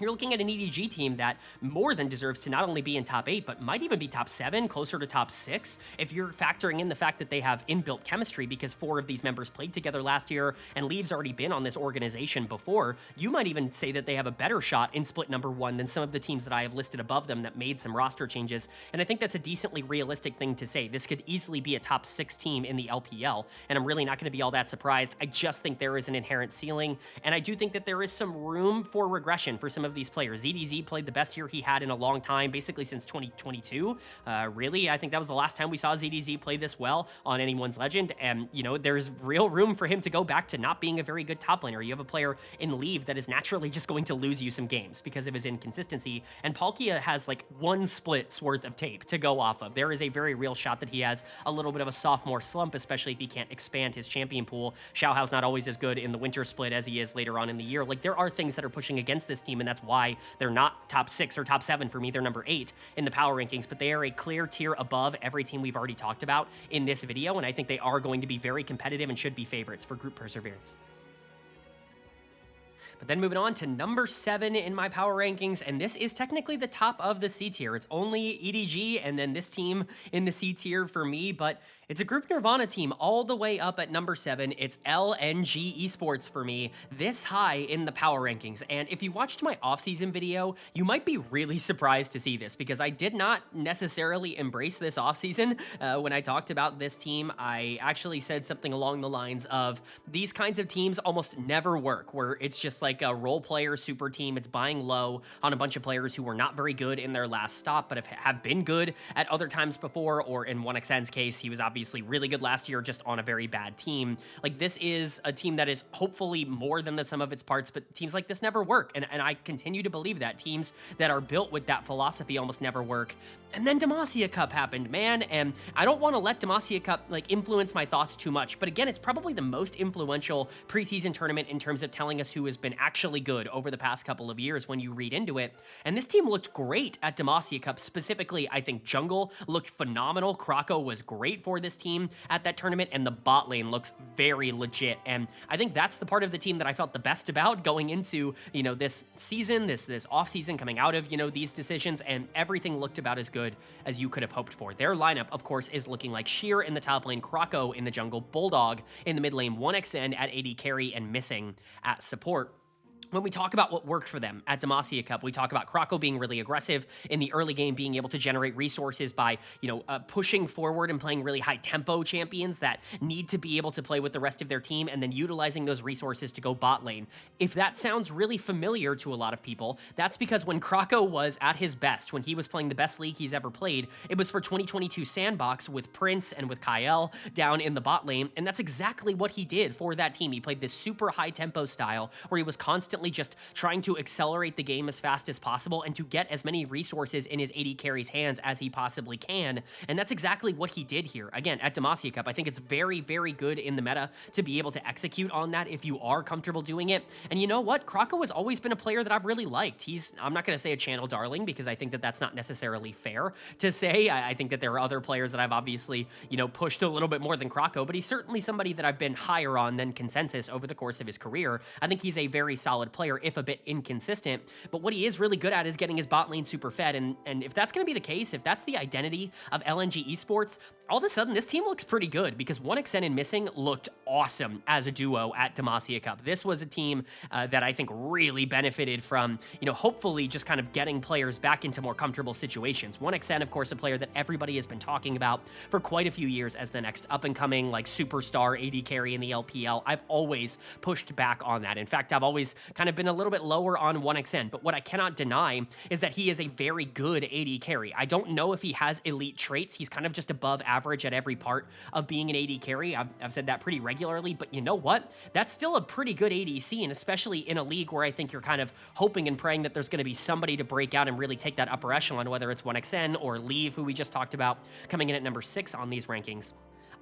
You're looking at an EDG team that more than deserves to not only be in top 8, but might even be top 7, closer to top 6, if you're factoring in the fact that they have inbuilt chemistry because 4 of these members played together last year, and Leave's already been on this organization before. You might even say that they have a better shot in split number 1 than some of the teams that I have listed above them that made some roster changes, and I think that's a decently realistic thing to say. This could easily be a top 6 team in the LPL, and I'm really not going to be all that surprised. I just think there is an inherent ceiling, and I do think that there is some room for regression for some of these players. ZDZ played the best year he had in a long time, basically since 2022. Really, I think that was the last time we saw ZDZ play this well on anyone's Legend, and, there's real room for him to go back to not being a very good top laner. You have a player in Leave that is naturally just going to lose you some games because of his inconsistency, and Palkia has like 1 split's worth of tape to go off of. There is a very real shot that he has a little bit of a sophomore slump, especially if he can't expand his champion pool. Xiaohao's not always as good in the winter split as he is later on in the year. Like, there are things that are pushing against this team, and that's why they're not top 6 or top 7 for me. They're number 8 in the power rankings, but they are a clear tier above every team we've already talked about in this video, and I think they are going to be very competitive and should be favorites for group perseverance. But then moving on to number 7 in my power rankings, and this is technically the top of the C tier. It's only EDG and then this team in the C tier for me, but it's a Group Nirvana team all the way up at number 7. It's LNG Esports for me, this high in the power rankings. And if you watched my offseason video, you might be really surprised to see this because I did not necessarily embrace this offseason. When I talked about this team, I actually said something along the lines of these kinds of teams almost never work, where it's just like a role player super team. It's buying low on a bunch of players who were not very good in their last stop, but have been good at other times before, or in 1xN's case, he was obviously really good last year, just on a very bad team. Like, this is a team that is hopefully more than the sum of its parts, but teams like this never work, and I continue to believe that. Teams that are built with that philosophy almost never work. And then Demacia Cup happened, man, and I don't want to let Demacia Cup like influence my thoughts too much, but again, it's probably the most influential preseason tournament in terms of telling us who has been actually good over the past couple of years when you read into it. And this team looked great at Demacia Cup. Specifically, I think Jungle looked phenomenal. Krako was great for this team at that tournament, and the bot lane looks very legit. And I think that's the part of the team that I felt the best about going into, this season, this off season, coming out of, these decisions, and everything looked about as good as you could have hoped for. Their lineup, of course, is looking like Sheer in the top lane, Krako in the jungle, Bulldog in the mid lane, 1xN at AD carry, and Missing at support. when we talk about what worked for them at Demacia Cup, we talk about Krako being really aggressive in the early game, being able to generate resources by, pushing forward and playing really high tempo champions that need to be able to play with the rest of their team, and then utilizing those resources to go bot lane. If that sounds really familiar to a lot of people, that's because when Krako was at his best, when he was playing the best league he's ever played, it was for 2022 Sandbox with Prince and with Kyle down in the bot lane, and that's exactly what he did for that team. He played this super high tempo style where he was constantly just trying to accelerate the game as fast as possible and to get as many resources in his AD carry's hands as he possibly can. And that's exactly what he did here. Again, at Demacia Cup, I think it's very, very good in the meta to be able to execute on that if you are comfortable doing it. And you know what? Krako has always been a player that I've really liked. I'm not going to say a channel darling because I think that that's not necessarily fair to say. I think that there are other players that I've obviously, pushed a little bit more than Krako, but he's certainly somebody that I've been higher on than consensus over the course of his career. I think he's a very solid player, if a bit inconsistent, but what he is really good at is getting his bot lane super fed, and if that's going to be the case, if that's the identity of LNG Esports, all of a sudden this team looks pretty good because 1xN and Missing looked awesome as a duo at Demacia Cup. This was a team that I think really benefited from, hopefully just kind of getting players back into more comfortable situations. 1xN, of course, a player that everybody has been talking about for quite a few years as the next up-and-coming, superstar AD carry in the LPL. I've always pushed back on that. In fact, I've always kind of been a little bit lower on 1xN, but what I cannot deny is that he is a very good AD carry. I don't know if he has elite traits. He's kind of just above average at every part of being an AD carry. I've said that pretty regularly, but you know what? That's still a pretty good ADC, and especially in a league where I think you're kind of hoping and praying that there's going to be somebody to break out and really take that upper echelon, whether it's 1xN or Leave, who we just talked about, coming in at number 6 on these rankings.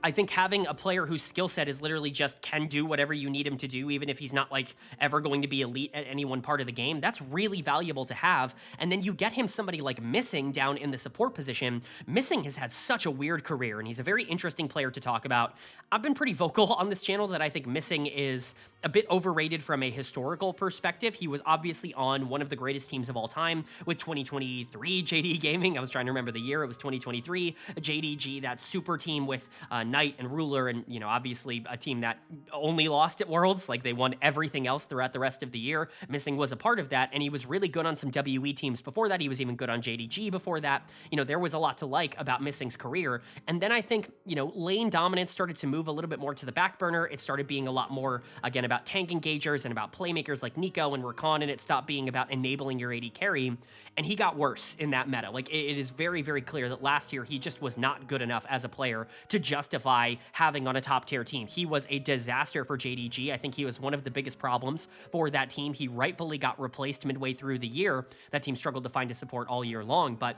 I think having a player whose skill set is literally just can do whatever you need him to do, even if he's not ever going to be elite at any one part of the game, that's really valuable to have. And then you get him somebody like Missing down in the support position. Missing has had such a weird career, and he's a very interesting player to talk about. I've been pretty vocal on this channel that I think Missing is a bit overrated from a historical perspective. He was obviously on one of the greatest teams of all time with 2023 JD Gaming. I was trying to remember the year. It was 2023. JDG, that super team with Knight and Ruler, and obviously a team that only lost at Worlds. They won everything else throughout the rest of the year. Missing was a part of that, and he was really good on some WE teams before that. He was even good on JDG before that. There was a lot to like about Missing's career. And then I think, lane dominance started to move a little bit more to the back burner. It started being a lot more, again, about tank engagers and about playmakers like Nico and Rakan, and it stopped being about enabling your AD carry. And he got worse in that meta. It is very, very clear that last year he just was not good enough as a player to justify having on a top tier team. He was a disaster for JDG. I think he was one of the biggest problems for that team. He rightfully got replaced midway through the year. That team struggled to find his support all year long, but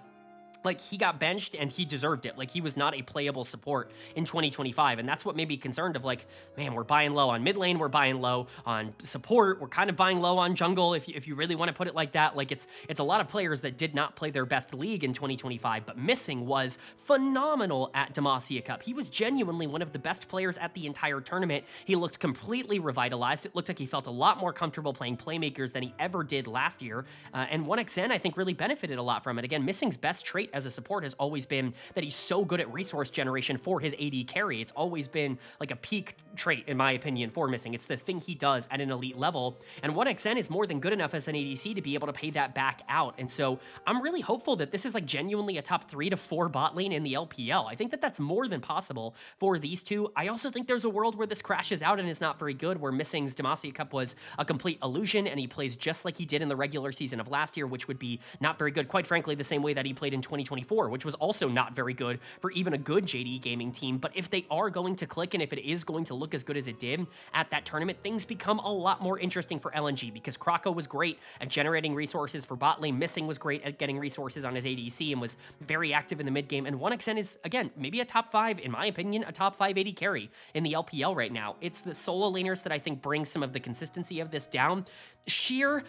he got benched and he deserved it. He was not a playable support in 2025. And that's what made me concerned of man, we're buying low on mid lane. We're buying low on support. We're kind of buying low on jungle. If you really want to put it like that, it's a lot of players that did not play their best league in 2025, but Missing was phenomenal at Demacia Cup. He was genuinely one of the best players at the entire tournament. He looked completely revitalized. It looked like he felt a lot more comfortable playing playmakers than he ever did last year. And 1xN, I think, really benefited a lot from it. Again, Missing's best trait as a support has always been that he's so good at resource generation for his AD carry. It's always been a peak trait, in my opinion, for Missing. It's the thing he does at an elite level, and 1xN is more than good enough as an ADC to be able to pay that back out. And so I'm really hopeful that this is genuinely a top 3 to 4 bot lane in the LPL. I think that that's more than possible for these two. I also think there's a world where this crashes out and is not very good, where Missing's Demacia Cup was a complete illusion and he plays just like he did in the regular season of last year, which would be not very good, quite frankly, the same way that he played in 2024, which was also not very good for even a good JD Gaming team. But if they are going to click, and if it is going to look as good as it did at that tournament, things become a lot more interesting for LNG, because Krako was great at generating resources for bot lane. Missing was great at getting resources on his ADC and was very active in the mid game. And 1xN is, again, maybe a top 5, in my opinion, a top 5 AD carry in the LPL right now. It's the solo laners that I think bring some of the consistency of this down. Sheer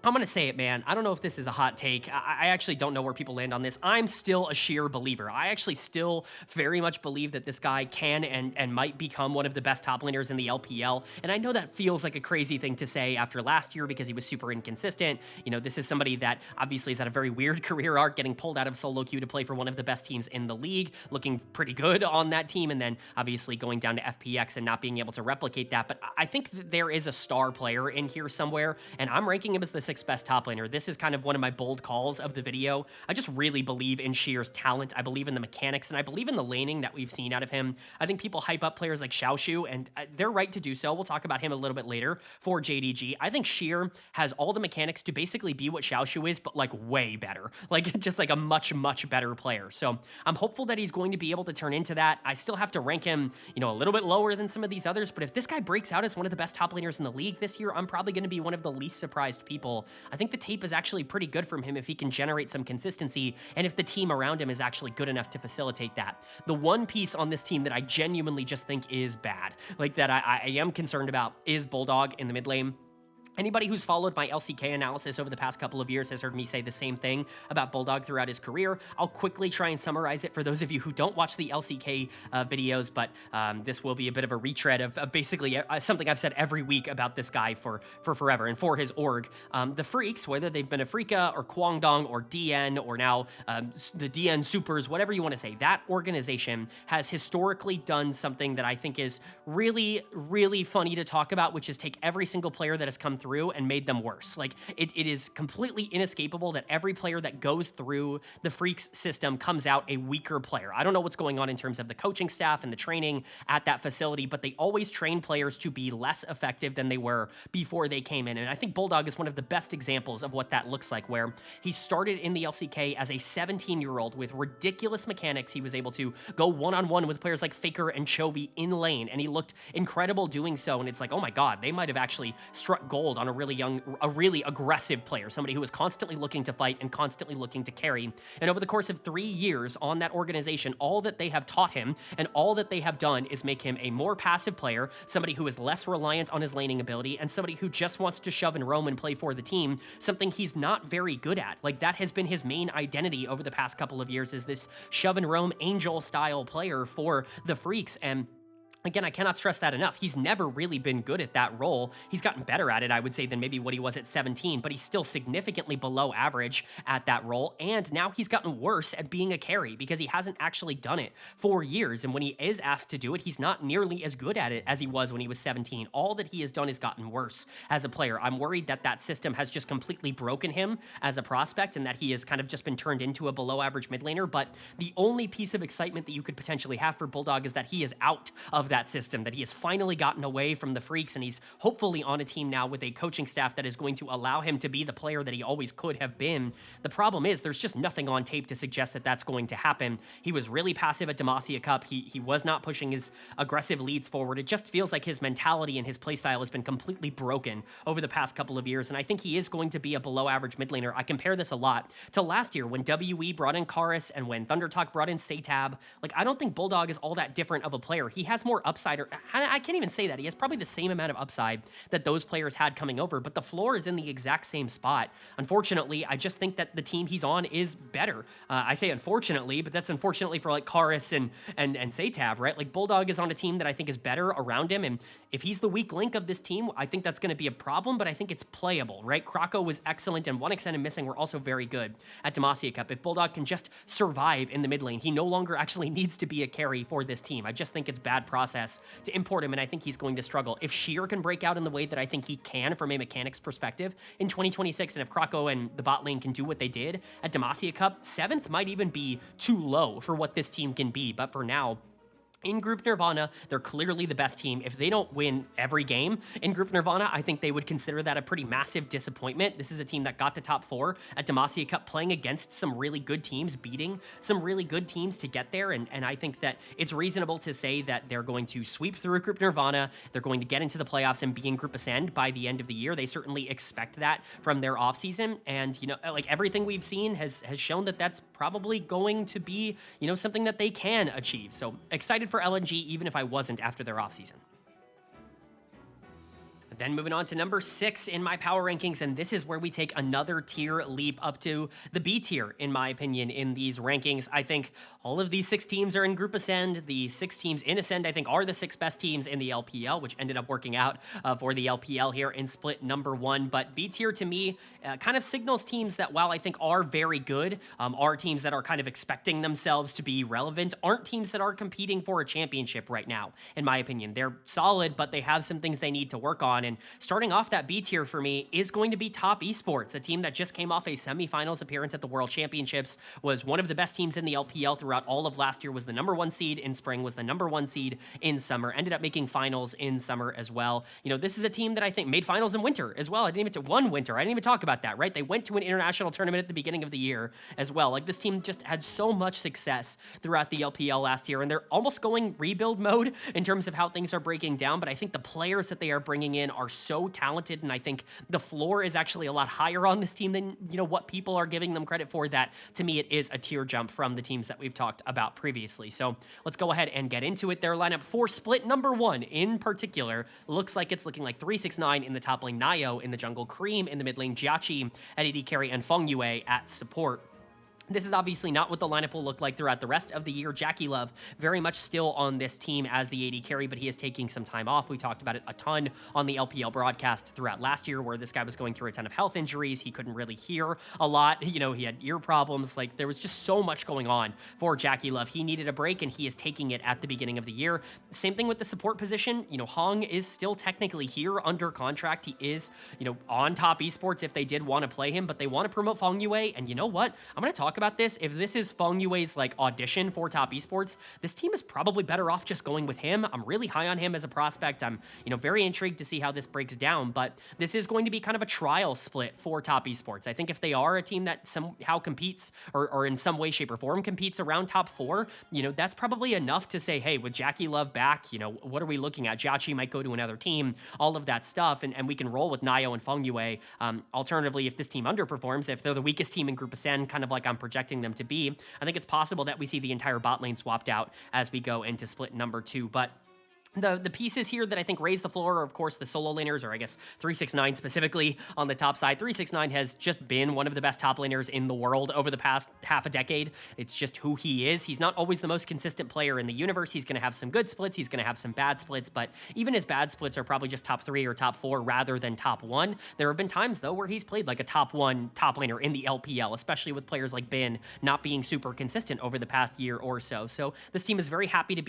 I'm gonna say it, man. I don't know if this is a hot take. I actually don't know where people land on this. I'm still a sheer believer. I actually still very much believe that this guy can and might become one of the best top laners in the LPL. And I know that feels like a crazy thing to say after last year because he was super inconsistent. You know, this is somebody that obviously has had a very weird career arc, getting pulled out of solo queue to play for one of the best teams in the league, looking pretty good on that team, and then obviously going down to FPX and not being able to replicate that. But I think that there is a star player in here somewhere, and I'm ranking him as the sixth best top laner. This is kind of one of my bold calls of the video. I just really believe in Sheer's talent. I believe in the mechanics, and I believe in the laning that we've seen out of him. I think people hype up players like Xiaoshu, and they're right to do so. We'll talk about him a little bit later for JDG. I think Sheer has all the mechanics to basically be what Xiaoshu is, but like way better. Like just like a much, much better player. So I'm hopeful that he's going to be able to turn into that. I still have to rank him, you know, a little bit lower than some of these others, but if this guy breaks out as one of the best top laners in the league this year, I'm probably going to be one of the least surprised people. I think the tape is actually pretty good from him if he can generate some consistency and if the team around him is actually good enough to facilitate that. The one piece on this team that I genuinely just think is bad, like that I am concerned about, is Bulldog in the mid lane. Anybody who's followed my LCK analysis over the past couple of years has heard me say the same thing about Bulldog throughout his career. I'll quickly try and summarize it for those of you who don't watch the LCK videos, but this will be a bit of a retread of basically something I've said every week about this guy for forever and for his org. The Freaks, whether they've been Afrika or Kwangdong or DN or now the DN Supers, whatever you want to say, that organization has historically done something that I think is really, really funny to talk about, which is take every single player that has come through and made them worse. Like it is completely inescapable that every player that goes through the Freaks system comes out a weaker player. I don't know what's going on in terms of the coaching staff and the training at that facility, but they always train players to be less effective than they were before they came in. And I think Bulldog is one of the best examples of what that looks like, where he started in the LCK as a 17-year-old with ridiculous mechanics. He was able to go one-on-one with players like Faker and Chovy in lane, and he looked incredible doing so. And it's like, oh my God, they might have actually struck gold on a really aggressive player, somebody who was constantly looking to fight and constantly looking to carry. And over the course of 3 years on that organization, all that they have taught him and all that they have done is make him a more passive player, somebody who is less reliant on his laning ability, and somebody who just wants to shove and roam and play for the team, something he's not very good at. Like that has been his main identity over the past couple of years, is this shove and roam angel style player for the Freaks. And again, I cannot stress that enough. He's never really been good at that role. He's gotten better at it, I would say, than maybe what he was at 17, but he's still significantly below average at that role. And now he's gotten worse at being a carry because he hasn't actually done it for years. And when he is asked to do it, he's not nearly as good at it as he was when he was 17. All that he has done has gotten worse as a player. I'm worried that that system has just completely broken him as a prospect and that he has kind of just been turned into a below average mid laner. But the only piece of excitement that you could potentially have for Bulldog is that he is out of that system, that he has finally gotten away from the Freaks, and he's hopefully on a team now with a coaching staff that is going to allow him to be the player that he always could have been. The problem is there's just nothing on tape to suggest that that's going to happen. He was really passive at Demacia Cup. He was not pushing his aggressive leads forward. It just feels like his mentality and his playstyle has been completely broken over the past couple of years, and I think he is going to be a below average mid laner. I compare this a lot to last year when WE brought in Karis and when ThunderTalk brought in Satab. Like, I don't think Bulldog is all that different of a player. He has more upside. I can't even say that. He has probably the same amount of upside that those players had coming over, but the floor is in the exact same spot. Unfortunately, I just think that the team he's on is better. I say unfortunately, but that's unfortunately for like Karis and Satab, right? Like Bulldog is on a team that I think is better around him, and if he's the weak link of this team, I think that's going to be a problem, but I think it's playable, right? Krako was excellent, and 1xN and Missing were also very good at Demacia Cup. If Bulldog can just survive in the mid lane, he no longer actually needs to be a carry for this team. I just think it's bad process to import him, and I think he's going to struggle. If Sheer can break out in the way that I think he can from a mechanics perspective in 2026, and if Krako and the bot lane can do what they did at Demacia Cup, 7th might even be too low for what this team can be, but for now, in Group Nirvana, they're clearly the best team. If they don't win every game in Group Nirvana, I think they would consider that a pretty massive disappointment. This is a team that got to top 4 at Demacia Cup, playing against some really good teams, beating some really good teams to get there, and I think that it's reasonable to say that they're going to sweep through Group Nirvana, they're going to get into the playoffs and be in Group Ascend by the end of the year. They certainly expect that from their offseason, and, you know, like everything we've seen has shown that that's probably going to be, you know, something that they can achieve. So excited for LNG, even if I wasn't after their offseason. Then moving on to number 6 in my power rankings, and this is where we take another tier leap up to the B tier, in my opinion, in these rankings. I think all of these 6 teams are in Group Ascend. The 6 teams in Ascend, I think, are the 6 best teams in the LPL, which ended up working out for the LPL here in split number 1. But B tier, to me, kind of signals teams that, while I think are very good, are teams that are kind of expecting themselves to be relevant, aren't teams that are competing for a championship right now, in my opinion. They're solid, but they have some things they need to work on. And starting off that B tier for me is going to be Top Esports, a team that just came off a semifinals appearance at the World Championships, was one of the best teams in the LPL throughout all of last year, was the #1 seed in spring, was the #1 seed in summer, ended up making finals in summer as well. You know, this is a team that I think made finals in winter as well. I didn't even won winter. I didn't even talk about that, right? They went to an international tournament at the beginning of the year as well. Like, this team just had so much success throughout the LPL last year, and they're almost going rebuild mode in terms of how things are breaking down. But I think the players that they are bringing in are so talented, and I think the floor is actually a lot higher on this team than, you know, what people are giving them credit for. That, to me, it is a tier jump from the teams that we've talked about previously. So let's go ahead and get into it. Their lineup for split number 1 in particular looks like it's looking like 369 in the top lane, Nio in the jungle, Cream in the mid lane, Jiachi at AD carry, and Feng Yue at support. This is obviously not what the lineup will look like throughout the rest of the year. Jackie Love very much still on this team as the AD carry, but he is taking some time off. We talked about it a ton on the LPL broadcast throughout last year, where this guy was going through a ton of health injuries. He couldn't really hear a lot. You know, he had ear problems. Like, there was just so much going on for Jackie Love. He needed a break, and he is taking it at the beginning of the year. Same thing with the support position. You know, Hong is still technically here under contract. He is, you know, on Top Esports if they did want to play him, but they want to promote Feng Yue. And you know what? I'm going to talk about this. If this is Feng Yue's like audition for Top Esports, this team is probably better off just going with him. I'm really high on him as a prospect. I'm, you know, very intrigued to see how this breaks down, but this is going to be kind of a trial split for Top Esports. I think if they are a team that somehow competes or in some way, shape, or form competes around top 4, you know, that's probably enough to say, hey, with Jackie Love back, you know, what are we looking at? Jiachi might go to another team, all of that stuff, and we can roll with Nio and Feng Yue. Alternatively, if this team underperforms, if they're the weakest team in Group Ascend, kind of like I'm projecting them to be, I think it's possible that we see the entire bot lane swapped out as we go into split number 2. But the pieces here that I think raise the floor are, of course, the solo laners, or I guess 369 specifically on the top side. 369 has just been one of the best top laners in the world over the past half a decade. It's just who he is. He's not always the most consistent player in the universe. He's going to have some good splits. He's going to have some bad splits, but even his bad splits are probably just top 3 or top 4 rather than top 1. There have been times, though, where he's played like a top 1 top laner in the LPL, especially with players like Bin not being super consistent over the past year or so. So this team is very happy to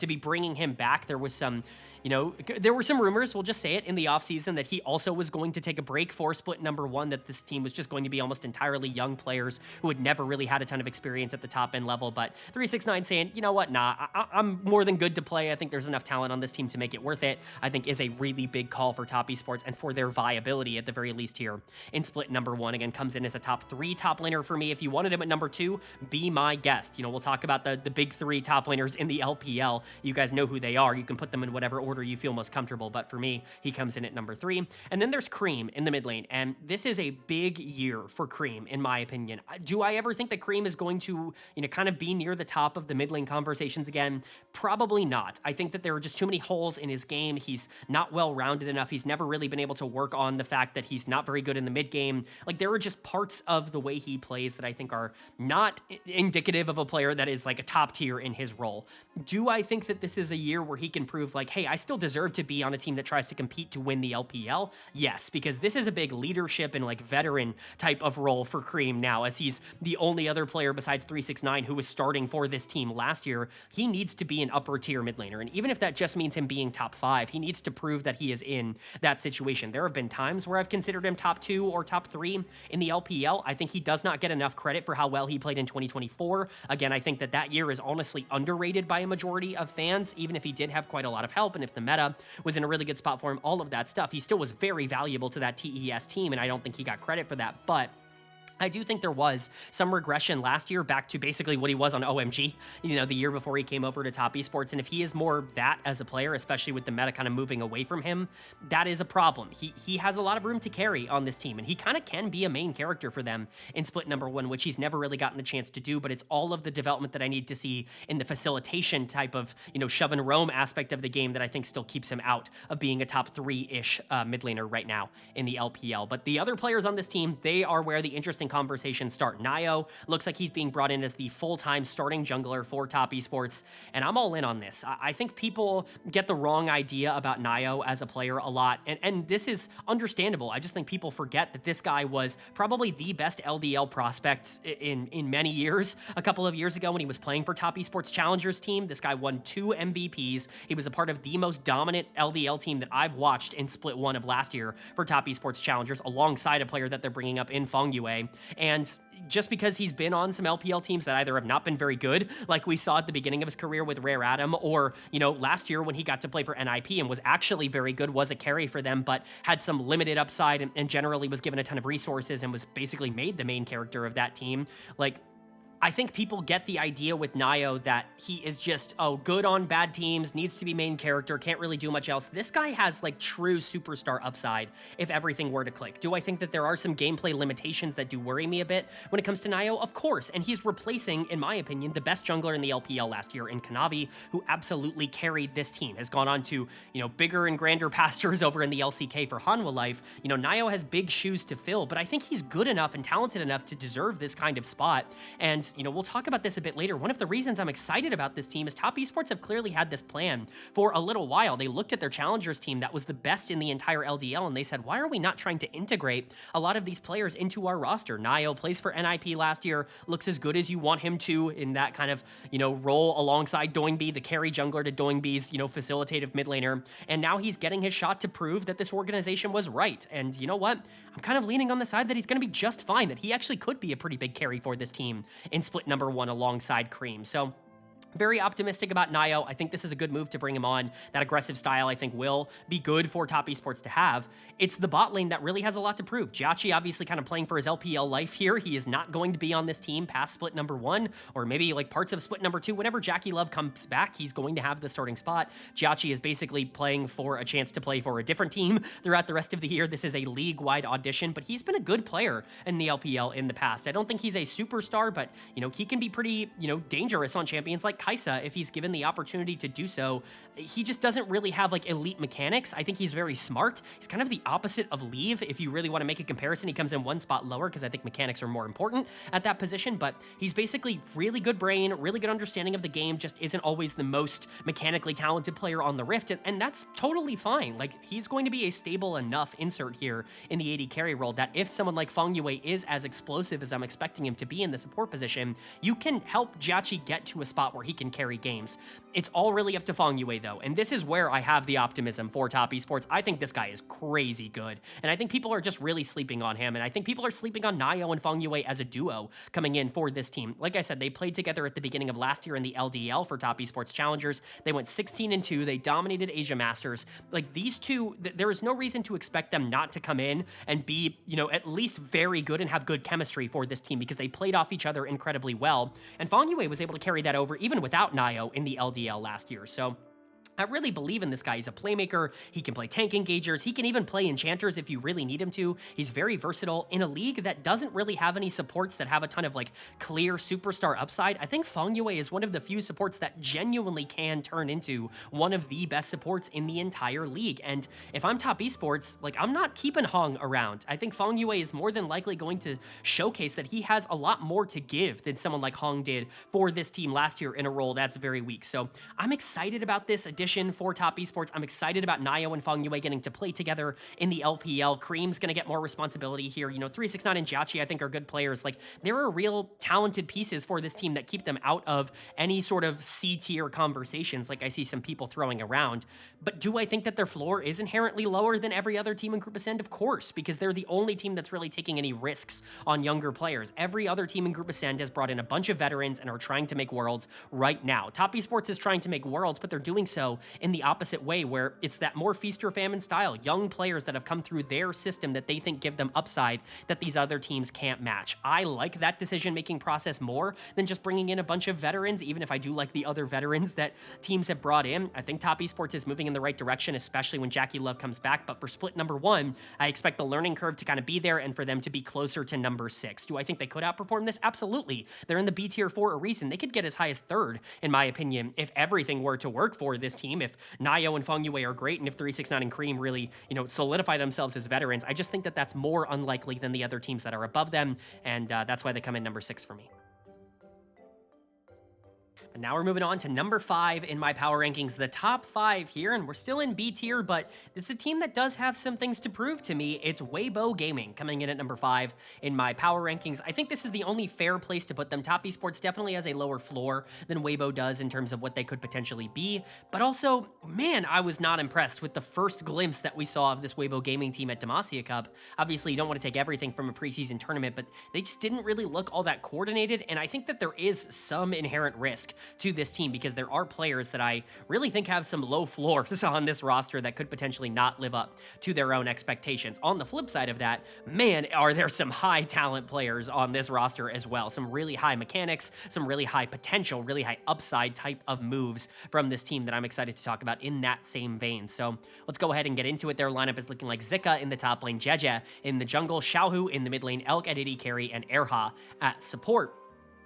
be bringing him back. There was some, you know, there were some rumors, we'll just say it, in the offseason that he also was going to take a break for split number 1, that this team was just going to be almost entirely young players who had never really had a ton of experience at the top end level. But 369 saying, you know what, nah, I'm more than good to play. I think there's enough talent on this team to make it worth it, I think is a really big call for Top Esports and for their viability at the very least here in split number 1. Again, comes in as a top 3 top laner for me. If you wanted him at number 2, be my guest. You know, we'll talk about the big 3 top laners in the LPL. You guys know who they are. You can put them in whatever order you feel most comfortable, but for me, he comes in at number 3. And then there's Cream in the mid lane, and this is a big year for Cream, in my opinion. Do I ever think that Cream is going to, you know, kind of be near the top of the mid lane conversations again? Probably not. I think that there are just too many holes in his game. He's not well-rounded enough. He's never really been able to work on the fact that he's not very good in the mid game. Like, there are just parts of the way he plays that I think are not indicative of a player that is like a top tier in his role. Do I think that this is a year where he can prove like, hey, I still deserve to be on a team that tries to compete to win the LPL? Yes, because this is a big leadership and like veteran type of role for Cream now, as he's the only other player besides 369 who was starting for this team last year. He needs to be an upper tier mid laner, and even if that just means him being top 5, he needs to prove that he is in that situation. There have been times where I've considered him top 2 or top 3 in the LPL. I think he does not get enough credit for how well he played in 2024. Again, I think that year is honestly underrated by a majority of fans, even if he did have quite a lot of help, and if the meta was in a really good spot for him, all of that stuff. He still was very valuable to that TES team, and I don't think he got credit for that, but I do think there was some regression last year back to basically what he was on OMG, the year before he came over to Top Esports. And if he is more that as a player, especially with the meta kind of moving away from him, that is a problem. He has a lot of room to carry on this team, and he kind of can be a main character for them in split number 1, which he's never really gotten the chance to do, but it's all of the development that I need to see in the facilitation type of, shove and roam aspect of the game that I think still keeps him out of being a top 3-ish mid laner right now in the LPL. But the other players on this team, they are where the interesting conversations start. Nio looks like he's being brought in as the full-time starting jungler for Top Esports, and I'm all in on this. I think people get the wrong idea about Nio as a player a lot, and this is understandable. I just think people forget that this guy was probably the best LDL prospect in many years. A couple of years ago when he was playing for Top Esports Challengers team, this guy won 2 MVPs. He was a part of the most dominant LDL team that I've watched in Split 1 of last year for Top Esports Challengers, alongside a player that they're bringing up in Feng Yue. And just because he's been on some LPL teams that either have not been very good, like we saw at the beginning of his career with Rare Adam, or, last year when he got to play for NIP and was actually very good, was a carry for them, but had some limited upside and generally was given a ton of resources and was basically made the main character of that team. I think people get the idea with Nio that he is just, good on bad teams, needs to be main character, can't really do much else. This guy has true superstar upside if everything were to click. Do I think that there are some gameplay limitations that do worry me a bit when it comes to Nio? Of course, and he's replacing, in my opinion, the best jungler in the LPL last year in Kanavi, who absolutely carried this team, has gone on to, bigger and grander pastures over in the LCK for Hanwha Life. Nio has big shoes to fill, but I think he's good enough and talented enough to deserve this kind of spot, and we'll talk about this a bit later. One of the reasons I'm excited about this team is Top Esports have clearly had this plan for a little while. They looked at their Challengers team that was the best in the entire LDL, and they said, why are we not trying to integrate a lot of these players into our roster? Nio plays for NIP last year, looks as good as you want him to in that kind of, role alongside Doingby, the carry jungler to Doingby's, facilitative mid laner, and now he's getting his shot to prove that this organization was right. And you know what? I'm kind of leaning on the side that he's going to be just fine, that he actually could be a pretty big carry for this team in split number 1 alongside Cream. So very optimistic about Nio. I think this is a good move to bring him on. That aggressive style, I think, will be good for Top Esports to have. It's the bot lane that really has a lot to prove. Jiachi obviously kind of playing for his LPL life here. He is not going to be on this team past split number 1, or maybe parts of split number 2. Whenever Jackie Love comes back, he's going to have the starting spot. Jiachi is basically playing for a chance to play for a different team throughout the rest of the year. This is a league-wide audition, but he's been a good player in the LPL in the past. I don't think he's a superstar, but, he can be pretty, dangerous on champions like Kaisa if he's given the opportunity to do so. He just doesn't really have elite mechanics. I think he's very smart. He's kind of the opposite of Leave. If you really want to make a comparison, he comes in one spot lower because I think mechanics are more important at that position, but he's basically really good brain, really good understanding of the game, just isn't always the most mechanically talented player on the Rift, and that's totally fine. He's going to be a stable enough insert here in the AD carry role that if someone like Feng Yue is as explosive as I'm expecting him to be in the support position, you can help Jiachi get to a spot where he can carry games. It's all really up to Feng Yue though, and this is where I have the optimism for Top Esports. I think this guy is crazy good, and I think people are just really sleeping on him, and I think people are sleeping on Nio and Feng Yue as a duo coming in for this team. Like I said, they played together at the beginning of last year in the LDL for Top Esports Challengers. They went 16-2. They dominated Asia Masters. These two, there is no reason to expect them not to come in and be, at least very good and have good chemistry for this team, because they played off each other incredibly well, and Feng Yue was able to carry that over even without Nio in the LDL last year. So I really believe in this guy. He's a playmaker. He can play tank engagers. He can even play enchanters if you really need him to. He's very versatile in a league that doesn't really have any supports that have a ton of clear superstar upside. I think Feng Yue is one of the few supports that genuinely can turn into one of the best supports in the entire league. And if I'm Top Esports, I'm not keeping Hong around. I think Feng Yue is more than likely going to showcase that he has a lot more to give than someone like Hong did for this team last year in a role that's very weak. So I'm excited about this addition for Top Esports. I'm excited about Nio and Feng Yue getting to play together in the LPL. Cream's going to get more responsibility here. 369 and Jiachi, I think, are good players. There are real talented pieces for this team that keep them out of any sort of C-tier conversations like I see some people throwing around. But do I think that their floor is inherently lower than every other team in Group Ascend? Of course, because they're the only team that's really taking any risks on younger players. Every other team in Group Ascend has brought in a bunch of veterans and are trying to make Worlds right now. Top Esports is trying to make Worlds, but they're doing so also in the opposite way, where it's that more feast or famine style, young players that have come through their system that they think give them upside that these other teams can't match. I like that decision-making process more than just bringing in a bunch of veterans, even if I do like the other veterans that teams have brought in. I think Top Esports is moving in the right direction, especially when Jackie Love comes back, but for split number 1, I expect the learning curve to kind of be there and for them to be closer to number 6. Do I think they could outperform this? Absolutely. They're in the B tier for a reason. They could get as high as 3rd, in my opinion, if everything were to work for this team, if Nayo and Feng Yue are great, and if 369 and Cream really, solidify themselves as veterans. I just think that that's more unlikely than the other teams that are above them, and that's why they come in number 6 for me. But now we're moving on to number 5 in my power rankings, the top 5 here, and we're still in B tier, but this is a team that does have some things to prove to me. It's Weibo Gaming coming in at number 5 in my power rankings. I think this is the only fair place to put them. Top Esports definitely has a lower floor than Weibo does in terms of what they could potentially be, but also, man, I was not impressed with the first glimpse that we saw of this Weibo Gaming team at Demacia Cup. Obviously, you don't want to take everything from a preseason tournament, but they just didn't really look all that coordinated, and I think that there is some inherent risk to this team because there are players that I really think have some low floors on this roster that could potentially not live up to their own expectations. On the flip side of that, man, are there some high talent players on this roster as well. Some really high mechanics, some really high potential, really high upside type of moves from this team that I'm excited to talk about in that same vein. So let's go ahead and get into it. Their lineup is looking like Zika in the top lane, Jeje in the jungle, Xiaohu in the mid lane, Elk at AD carry, and Erha at support.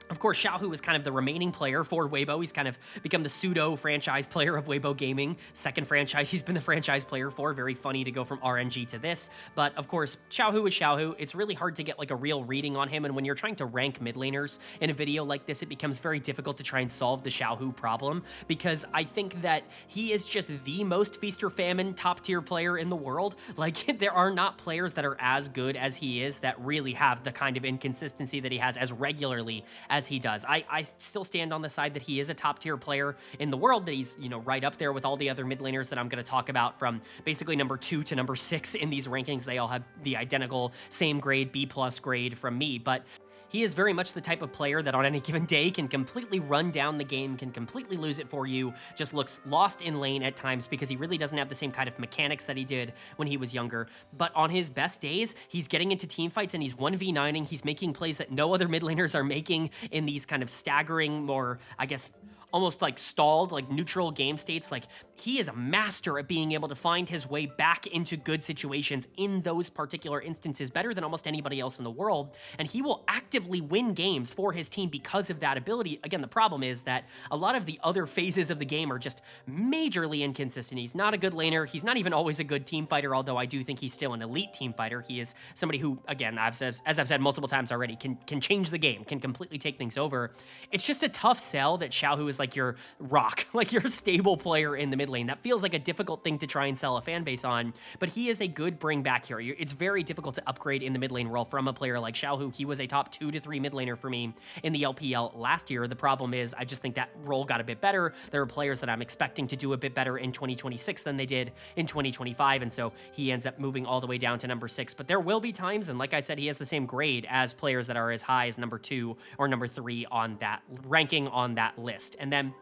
Of course, Xiaohu is kind of the remaining player for Weibo. He's kind of become the pseudo-franchise player of Weibo Gaming. Second franchise he's been the franchise player for. Very funny to go from RNG to this. But, of course, Xiaohu is Xiaohu. It's really hard to get, like, a real reading on him. And when you're trying to rank mid laners in a video like this, it becomes very difficult to try and solve the Xiaohu problem. Because I think that he is just the most feast or famine top-tier player in the world. Like, there are not players that are as good as he is that really have the kind of inconsistency that he has as regularly as he does. I still stand on the side that he is a top tier player in the world, that he's, right up there with all the other mid laners that I'm going to talk about from basically number 2 to number 6 in these rankings. They all have the identical same grade, B+ grade from me, but he is very much the type of player that on any given day can completely run down the game, can completely lose it for you, just looks lost in lane at times because he really doesn't have the same kind of mechanics that he did when he was younger. But on his best days, he's getting into team fights and he's 1v9ing. He's making plays that no other mid laners are making in these kind of staggering, more, I guess, almost like stalled, like neutral game states. Like, he is a master at being able to find his way back into good situations in those particular instances, better than almost anybody else in the world. And he will actively win games for his team because of that ability. Again, the problem is that a lot of the other phases of the game are just majorly inconsistent. He's not a good laner. He's not even always a good team fighter, although I do think he's still an elite team fighter. He is somebody who, again, as I've said multiple times already, can change the game, can completely take things over. It's just a tough sell that Xiaohu is like your rock, like your stable player in the mid lane. That feels like a difficult thing to try and sell a fan base on, but he is a good bring back hero. It's very difficult to upgrade in the mid lane role from a player like Xiaohu. He was a top 2 to 3 mid laner for me in the LPL last year. The problem is I just think that role got a bit better. There are players that I'm expecting to do a bit better in 2026 than they did in 2025, and so he ends up moving all the way down to number 6. But there will be times, and like I said, he has the same grade as players that are as high as number 2 or number 3 on that ranking on that list. And then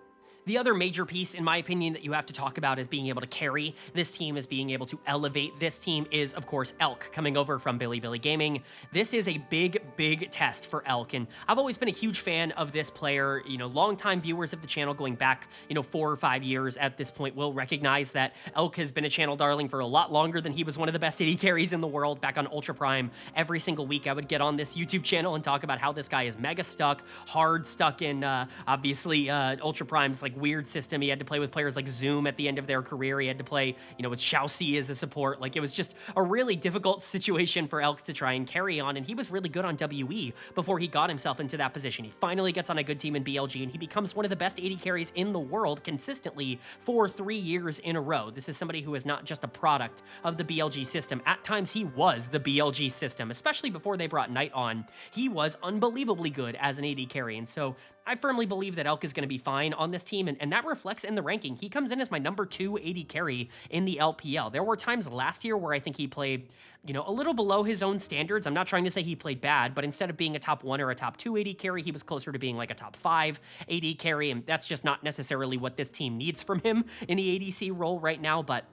the other major piece, in my opinion, that you have to talk about as being able to carry this team, as being able to elevate this team, is, of course, Elk coming over from Bilibili Gaming. This is a big, big test for Elk, and I've always been a huge fan of this player. Longtime viewers of the channel going back, 4 or 5 years at this point will recognize that Elk has been a channel darling for a lot longer than he was one of the best AD carries in the world back on Ultra Prime. Every single week I would get on this YouTube channel and talk about how this guy is mega stuck, hard stuck in, obviously, Ultra Prime's, like, weird system. He had to play with players like Zoom at the end of their career. He had to play, with Xiaoxi as a support. Like, it was just a really difficult situation for Elk to try and carry on, and he was really good on WE before he got himself into that position. He finally gets on a good team in BLG, and he becomes one of the best AD carries in the world consistently for 3 years in a row. This is somebody who is not just a product of the BLG system. At times, he was the BLG system, especially before they brought Knight on. He was unbelievably good as an AD carry, and so I firmly believe that Elk is going to be fine on this team, and that reflects in the ranking. He comes in as my number 2 AD carry in the LPL. There were times last year where I think he played, a little below his own standards. I'm not trying to say he played bad, but instead of being a top 1 or a top 2 AD carry, he was closer to being like a top 5 AD carry, and that's just not necessarily what this team needs from him in the ADC role right now, but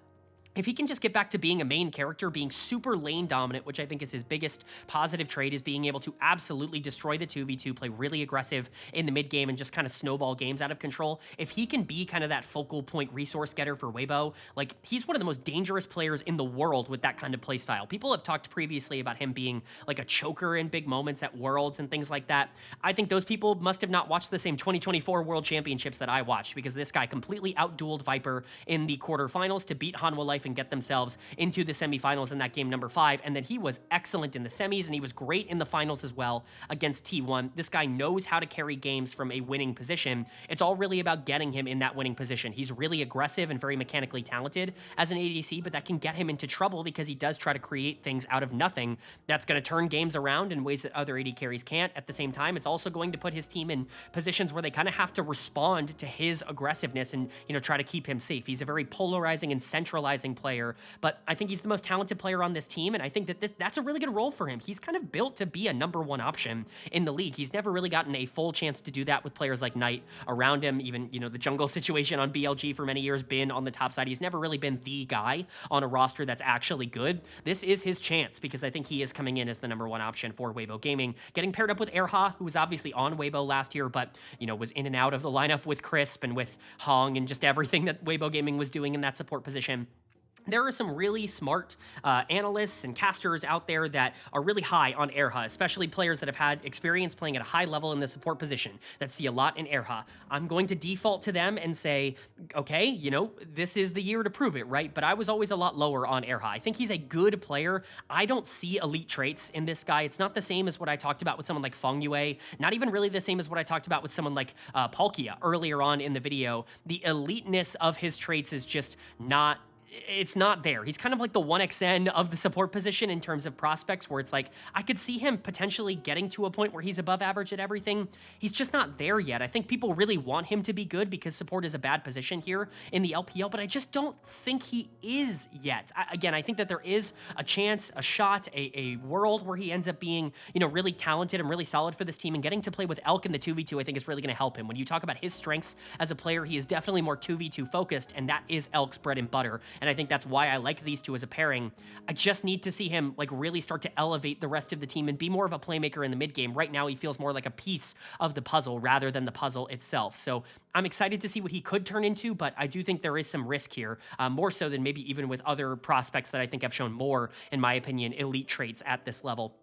if he can just get back to being a main character, being super lane dominant, which I think is his biggest positive trait, is being able to absolutely destroy the 2v2, play really aggressive in the mid game, and just kind of snowball games out of control. If he can be kind of that focal point resource getter for Weibo, like, he's one of the most dangerous players in the world with that kind of play style. People have talked previously about him being like a choker in big moments at Worlds and things like that. I think those people must have not watched the same 2024 World Championships that I watched, because this guy completely outdueled Viper in the quarterfinals to beat Hanwha Life and get themselves into the semifinals in that game number 5, and then he was excellent in the semis, and he was great in the finals as well against T1. This guy knows how to carry games from a winning position. It's all really about getting him in that winning position. He's really aggressive and very mechanically talented as an ADC, but that can get him into trouble because he does try to create things out of nothing. That's going to turn games around in ways that other AD carries can't. At the same time, it's also going to put his team in positions where they kind of have to respond to his aggressiveness and, try to keep him safe. He's a very polarizing and centralizing player, but I think he's the most talented player on this team, and I think that that's a really good role for him. He's kind of built to be a number 1 option in the league. He's never really gotten a full chance to do that with players like Knight around him. Even, the jungle situation on BLG for many years, been on the top side. He's never really been the guy on a roster that's actually good. This is his chance, because I think he is coming in as the number 1 option for Weibo Gaming, getting paired up with Erha, who was obviously on Weibo last year, but, was in and out of the lineup with Crisp and with Hong and just everything that Weibo Gaming was doing in that support position. There are some really smart analysts and casters out there that are really high on Erha, especially players that have had experience playing at a high level in the support position that see a lot in Erha. I'm going to default to them and say, okay, this is the year to prove it, right? But I was always a lot lower on Erha. I think he's a good player. I don't see elite traits in this guy. It's not the same as what I talked about with someone like Feng Yue, not even really the same as what I talked about with someone like Palkia earlier on in the video. The eliteness of his traits is just not it's not there. He's kind of like the 1xN of the support position in terms of prospects, where it's like, I could see him potentially getting to a point where he's above average at everything. He's just not there yet. I think people really want him to be good because support is a bad position here in the LPL, but I just don't think he is yet. Again, I think that there is a chance, a shot, a world where he ends up being, really talented and really solid for this team, and getting to play with Elk in the 2v2, I think is really going to help him. When you talk about his strengths as a player, he is definitely more 2v2 focused, and that is Elk's bread and butter. And I think that's why I like these two as a pairing. I just need to see him really start to elevate the rest of the team and be more of a playmaker in the mid game. Right now, he feels more like a piece of the puzzle rather than the puzzle itself. So I'm excited to see what he could turn into, but I do think there is some risk here, more so than maybe even with other prospects that I think have shown more, in my opinion, elite traits at this level.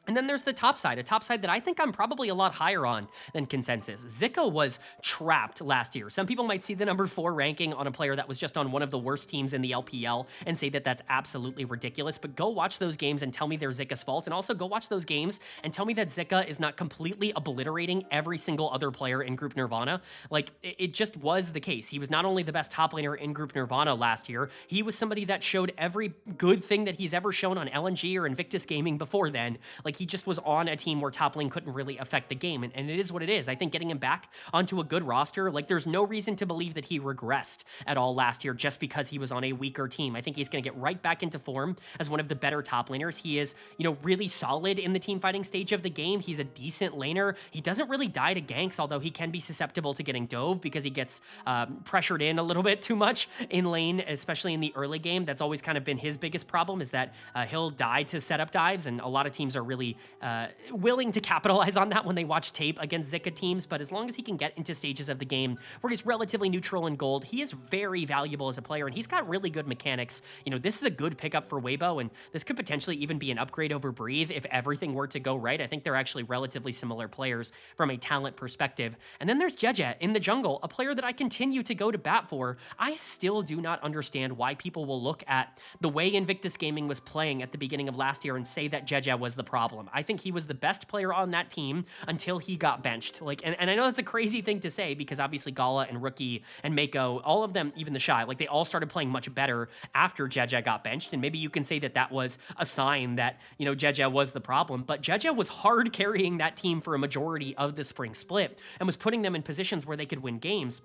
And then there's the top side, a top side that I think I'm probably a lot higher on than consensus. Zika was trapped last year. Some people might see the number 4 ranking on a player that was just on one of the worst teams in the LPL and say that that's absolutely ridiculous, but go watch those games and tell me they're Zika's fault, and also go watch those games and tell me that Zika is not completely obliterating every single other player in Group Nirvana. It just was the case. He was not only the best top laner in Group Nirvana last year, he was somebody that showed every good thing that he's ever shown on LNG or Invictus Gaming before then. He just was on a team where top lane couldn't really affect the game, and it is what it is. I think getting him back onto a good roster, there's no reason to believe that he regressed at all last year just because he was on a weaker team. I think he's going to get right back into form as one of the better top laners. He is, really solid in the team fighting stage of the game. He's a decent laner. He doesn't really die to ganks, although he can be susceptible to getting dove because he gets pressured in a little bit too much in lane, especially in the early game. That's always kind of been his biggest problem, is that he'll die to setup dives, and a lot of teams are really willing to capitalize on that when they watch tape against Zika teams. But as long as he can get into stages of the game where he's relatively neutral in gold, he is very valuable as a player, and he's got really good mechanics. This is a good pickup for Weibo, and this could potentially even be an upgrade over Breathe if everything were to go right. I think they're actually relatively similar players from a talent perspective. And then there's Jeje in the jungle, a player that I continue to go to bat for. I still do not understand why people will look at the way Invictus Gaming was playing at the beginning of last year and say that Jeje was the problem. problem. I think he was the best player on that team until he got benched. Like, and I know that's a crazy thing to say because obviously Gala and Rookie and Mako, all of them, even the Shy, like they all started playing much better after Jeje got benched. And maybe you can say that that was a sign that, you know, Jeje was the problem. But Jeje was hard carrying that team for a majority of the spring split and was putting them in positions where they could win games.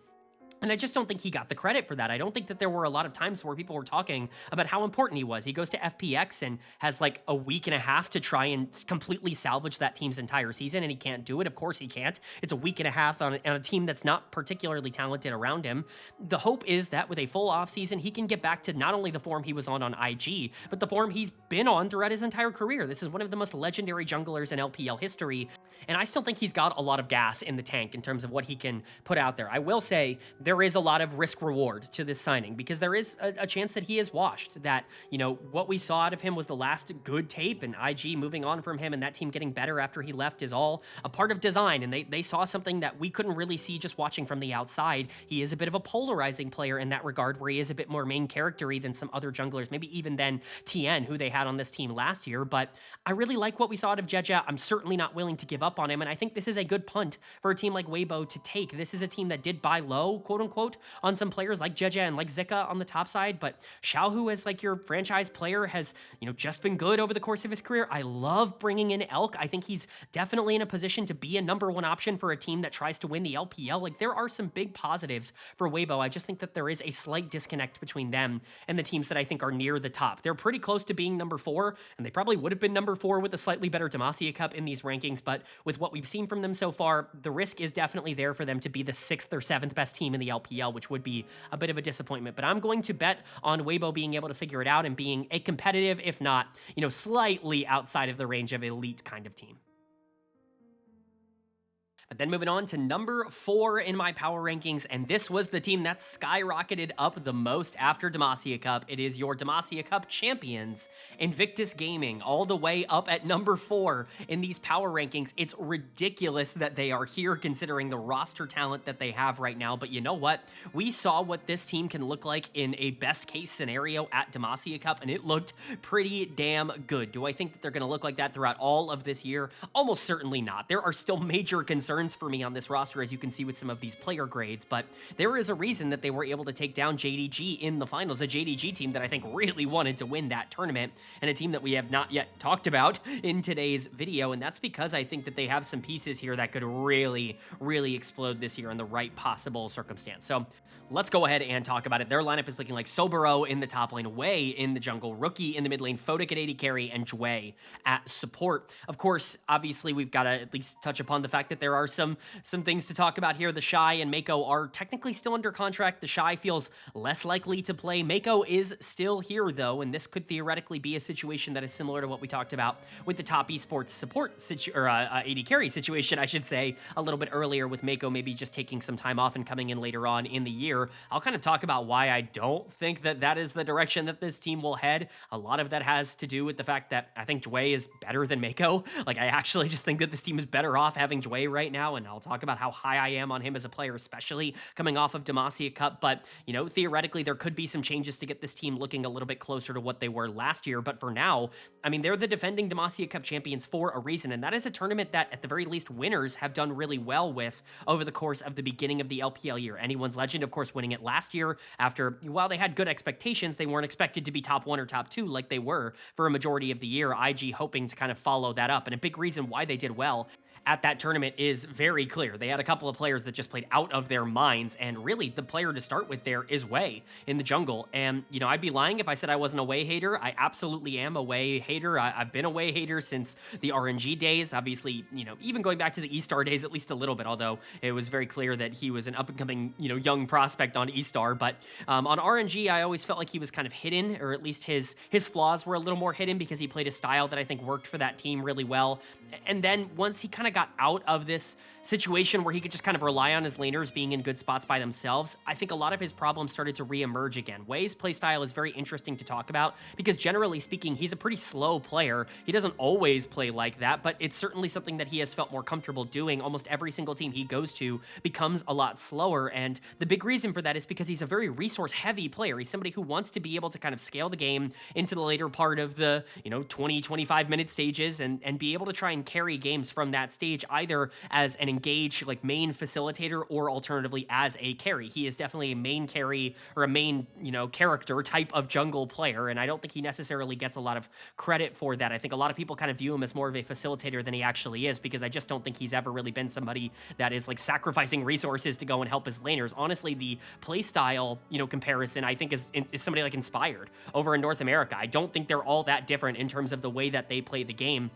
And I just don't think he got the credit for that. I don't think that there were a lot of times where people were talking about how important he was. He goes to FPX and has like a week and a half to try and completely salvage that team's entire season, and he can't do it. Of course he can't. It's a week and a half on a team that's not particularly talented around him. The hope is that with a full offseason, he can get back to not only the form he was on IG, but the form he's been on throughout his entire career. This is one of the most legendary junglers in LPL history, and I still think he's got a lot of gas in the tank in terms of what he can put out there. I will say there is a lot of risk reward to this signing because there is a chance that he is washed, that, you know, what we saw out of him was the last good tape, and IG moving on from him and that team getting better after he left is all a part of design, and they saw something that we couldn't really see just watching from the outside. He is a bit of a polarizing player in that regard, where he is a bit more main character-y than some other junglers, maybe even than TN, who they had on this team last year, but I really like what we saw out of Jeje. I'm certainly not willing to give up on him, and I think this is a good punt for a team like Weibo to take. This is a team that did buy low, quote-unquote, on some players like Jeje and like Zika on the top side, but Xiaohu as like your franchise player has, you know, just been good over the course of his career. I love bringing in Elk. I think he's definitely in a position to be a #1 option for a team that tries to win the LPL. Like, there are some big positives for Weibo. I just think that there is a slight disconnect between them and the teams that I think are near the top. They're pretty close to being #4, and they probably would have been #4 with a slightly better Demacia Cup in these rankings, but with what we've seen from them so far, the risk is definitely there for them to be the 6th or 7th best team in the LPL, which would be a bit of a disappointment. But I'm going to bet on Weibo being able to figure it out and being a competitive, if not, you know, slightly outside of the range of elite kind of team. But then moving on to #4 in my power rankings, and this was the team that skyrocketed up the most after Demacia Cup. It is your Demacia Cup champions, Invictus Gaming, all the way up at #4 in these power rankings. It's ridiculous that they are here considering the roster talent that they have right now, but you know what? We saw what this team can look like in a best case scenario at Demacia Cup, and it looked pretty damn good. Do I think that they're going to look like that throughout all of this year? Almost certainly not. There are still major concerns for me on this roster, as you can see with some of these player grades, but there is a reason that they were able to take down JDG in the finals, a JDG team that I think really wanted to win that tournament, and a team that we have not yet talked about in today's video, and that's because I think that they have some pieces here that could really, really explode this year in the right possible circumstance. So let's go ahead and talk about it. Their lineup is looking like Sobero in the top lane, Wei in the jungle, Rookie in the mid lane, Photic at AD carry, and Jue at support. Of course, obviously, we've got to at least touch upon the fact that there are some things to talk about here. The Shy and Mako are technically still under contract. The Shy feels less likely to play. Mako is still here, though, and this could theoretically be a situation that is similar to what we talked about with the top esports support AD carry situation, I should say, a little bit earlier, with Mako maybe just taking some time off and coming in later on in the year. I'll kind of talk about why I don't think that that is the direction that this team will head. A lot of that has to do with the fact that I think Jue is better than Mako. Like, I actually just think that this team is better off having Jue right now, and I'll talk about how high I am on him as a player, especially coming off of Demacia Cup. But, you know, theoretically, there could be some changes to get this team looking a little bit closer to what they were last year. But for now, I mean, they're the defending Demacia Cup champions for a reason, and that is a tournament that, at the very least, winners have done really well with over the course of the beginning of the LPL year. Anyone's Legend, of course, winning it last year after, while they had good expectations, they weren't expected to be top 1 or top 2 like they were for a majority of the year. IG hoping to kind of follow that up, and a big reason why they did well at that tournament is very clear. They had a couple of players that just played out of their minds, and really the player to start with there is Wei in the jungle. And, you know, I'd be lying if I said I wasn't a Wei hater. I absolutely am a Wei hater. I've been a Wei hater since the RNG days. Obviously, you know, even going back to the E-Star days at least a little bit, although it was very clear that he was an up-and-coming, you know, young prospect on E-Star. But on RNG, I always felt like he was kind of hidden, or at least his flaws were a little more hidden, because he played a style that I think worked for that team really well. And then once he kind kind of got out of this situation where he could just kind of rely on his laners being in good spots by themselves, I think a lot of his problems started to re-emerge again. Wei's playstyle is very interesting to talk about because generally speaking, he's a pretty slow player. He doesn't always play like that, but it's certainly something that he has felt more comfortable doing. Almost every single team he goes to becomes a lot slower, and the big reason for that is because he's a very resource-heavy player. He's somebody who wants to be able to kind of scale the game into the later part of the, 20, 25-minute stages and be able to try and carry games from that stage, either as an engaged, like, main facilitator or alternatively as a carry. He is definitely a main carry or a main, character type of jungle player, and I don't think he necessarily gets a lot of credit for that. I think a lot of people kind of view him as more of a facilitator than he actually is, because I just don't think he's ever really been somebody that is, like, sacrificing resources to go and help his laners. Honestly, the playstyle, comparison, I think is somebody like Inspired over in North America. I don't think they're all that different in terms of the way that they play the game.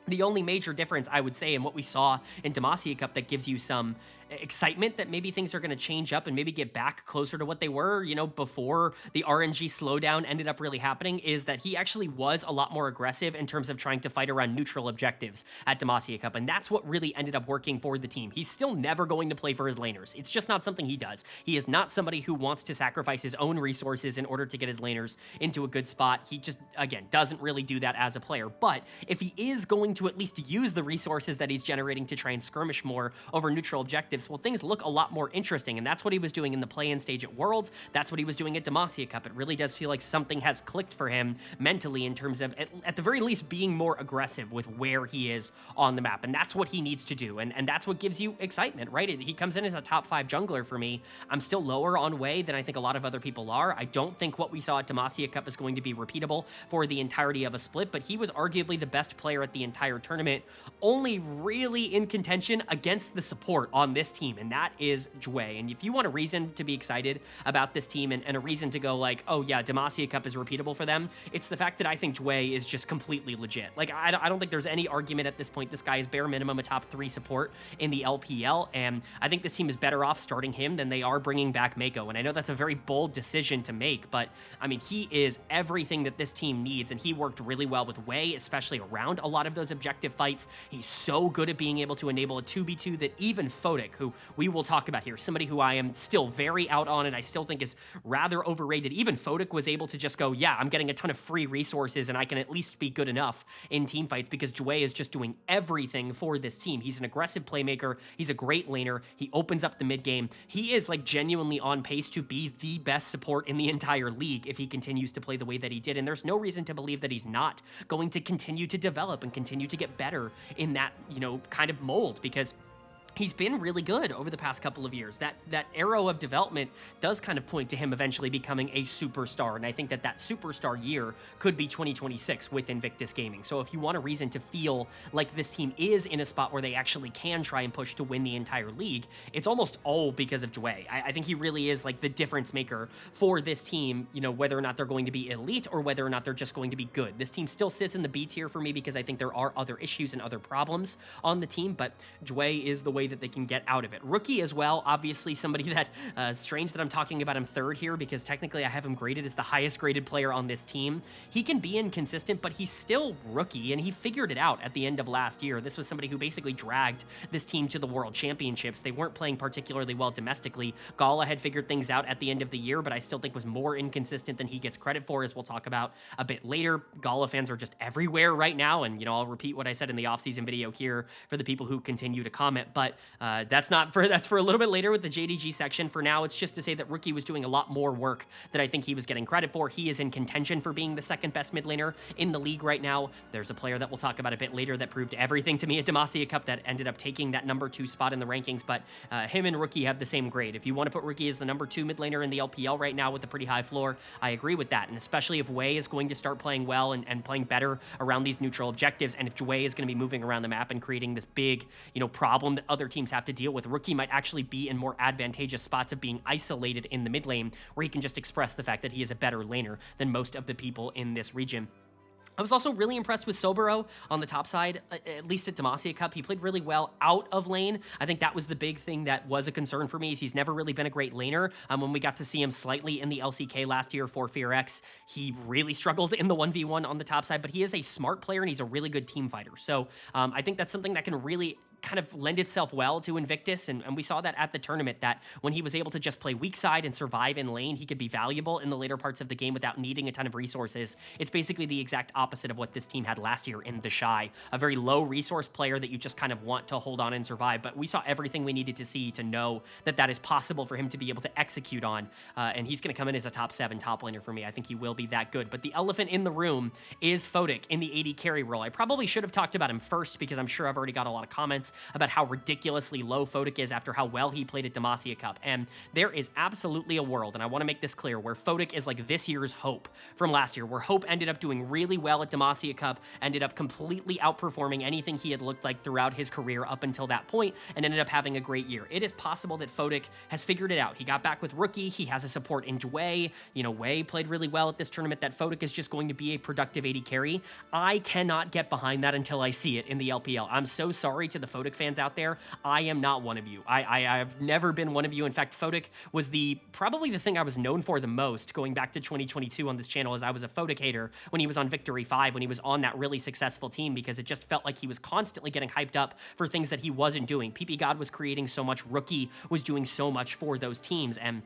The only major difference, I would say, in what we saw in Demacia Cup that gives you some excitement that maybe things are going to change up and maybe get back closer to what they were, before the RNG slowdown ended up really happening, is that he actually was a lot more aggressive in terms of trying to fight around neutral objectives at Demacia Cup, and that's what really ended up working for the team. He's still never going to play for his laners. It's just not something he does. He is not somebody who wants to sacrifice his own resources in order to get his laners into a good spot. He just, again, doesn't really do that as a player. But if he is going to at least use the resources that he's generating to try and skirmish more over neutral objectives, well, things look a lot more interesting, and that's what he was doing in the play-in stage at Worlds. That's what he was doing at Demacia Cup. It really does feel like something has clicked for him mentally in terms of, at the very least, being more aggressive with where he is on the map, and that's what he needs to do, and that's what gives you excitement, right? He comes in as a top 5 jungler for me. I'm still lower on Wei than I think a lot of other people are. I don't think what we saw at Demacia Cup is going to be repeatable for the entirety of a split, but he was arguably the best player at the entire tournament, only really in contention against the support on this team, and that is Jue. And if you want a reason to be excited about this team and a reason to go like, oh yeah, Demacia Cup is repeatable for them, it's the fact that I think Jue is just completely legit. Like, I don't think there's any argument at this point. This guy is bare minimum a top 3 support in the LPL, and I think this team is better off starting him than they are bringing back Mako. And I know that's a very bold decision to make, but I mean, he is everything that this team needs, and he worked really well with Wei, especially around a lot of those objective fights. He's so good at being able to enable a 2v2 that even Photic, who we will talk about here, somebody who I am still very out on and I still think is rather overrated, even Photic was able to just go, yeah, I'm getting a ton of free resources and I can at least be good enough in team fights, because Jue is just doing everything for this team. He's an aggressive playmaker. He's a great laner. He opens up the mid game. He is like genuinely on pace to be the best support in the entire league if he continues to play the way that he did. And there's no reason to believe that he's not going to continue to develop and continue to get better in that, kind of mold, because he's been really good over the past couple of years. That arrow of development does kind of point to him eventually becoming a superstar, and I think that superstar year could be 2026 with Invictus Gaming. So if you want a reason to feel like this team is in a spot where they actually can try and push to win the entire league, it's almost all because of Jue. I think he really is like the difference maker for this team, whether or not they're going to be elite or whether or not they're just going to be good. This team still sits in the B tier for me because I think there are other issues and other problems on the team, but Jue is the way that they can get out of it. Rookie as well, obviously somebody that, strange that I'm talking about him third here, because technically I have him graded as the highest graded player on this team. He can be inconsistent, but he's still rookie, and he figured it out at the end of last year. This was somebody who basically dragged this team to the World Championships. They weren't playing particularly well domestically. Gala had figured things out at the end of the year, but I still think was more inconsistent than he gets credit for, as we'll talk about a bit later. Gala fans are just everywhere right now, and I'll repeat what I said in the offseason video here for the people who continue to comment, but that's for a little bit later with the JDG section. For now, it's just to say that Rookie was doing a lot more work than I think he was getting credit for. He is in contention for being the second best mid laner in the league right now. There's a player that we'll talk about a bit later that proved everything to me at Demacia Cup that ended up taking that number 2 spot in the rankings, but him and Rookie have the same grade. If you want to put Rookie as the number 2 mid laner in the LPL right now with a pretty high floor, I agree with that, and especially if Wei is going to start playing well and playing better around these neutral objectives, and if Jue is going to be moving around the map and creating this big, problem that other teams have to deal with, Rookie might actually be in more advantageous spots of being isolated in the mid lane, where he can just express the fact that he is a better laner than most of the people in this region. I was also really impressed with Sobero on the top side, at least at Demacia Cup. He played really well out of lane. I think that was the big thing that was a concern for me, is he's never really been a great laner. When we got to see him slightly in the LCK last year for FearX, he really struggled in the 1v1 on the top side, but he is a smart player and he's a really good team fighter. So I think that's something that can really kind of lend itself well to Invictus, and we saw that at the tournament, that when he was able to just play weak side and survive in lane, he could be valuable in the later parts of the game without needing a ton of resources. It's basically the exact opposite of what this team had last year in the Shy, a very low resource player that you just kind of want to hold on and survive, but we saw everything we needed to see to know that that is possible for him to be able to execute on, and he's going to come in as a top 7 top laner for me. I think he will be that good, but the elephant in the room is Photic in the AD carry role. I probably should have talked about him first, because I'm sure I've already got a lot of comments about how ridiculously low Photic is after how well he played at Demacia Cup. And there is absolutely a world, and I want to make this clear, where Photic is like this year's Hope from last year, where Hope ended up doing really well at Demacia Cup, ended up completely outperforming anything he had looked like throughout his career up until that point, and ended up having a great year. It is possible that Photic has figured it out. He got back with Rookie. He has a support in Wei. You know, Wei played really well at this tournament. That Photic is just going to be a productive AD carry. I cannot get behind that until I see it in the LPL. I'm so sorry to the Photic fans out there. I am not one of you. I've never been one of you. In fact, Photic was probably the thing I was known for the most going back to 2022 on this channel, as I was a Photic hater when he was on Victory 5, when he was on that really successful team, because it just felt like he was constantly getting hyped up for things that he wasn't doing. PP God was creating so much, Rookie was doing so much for those teams, and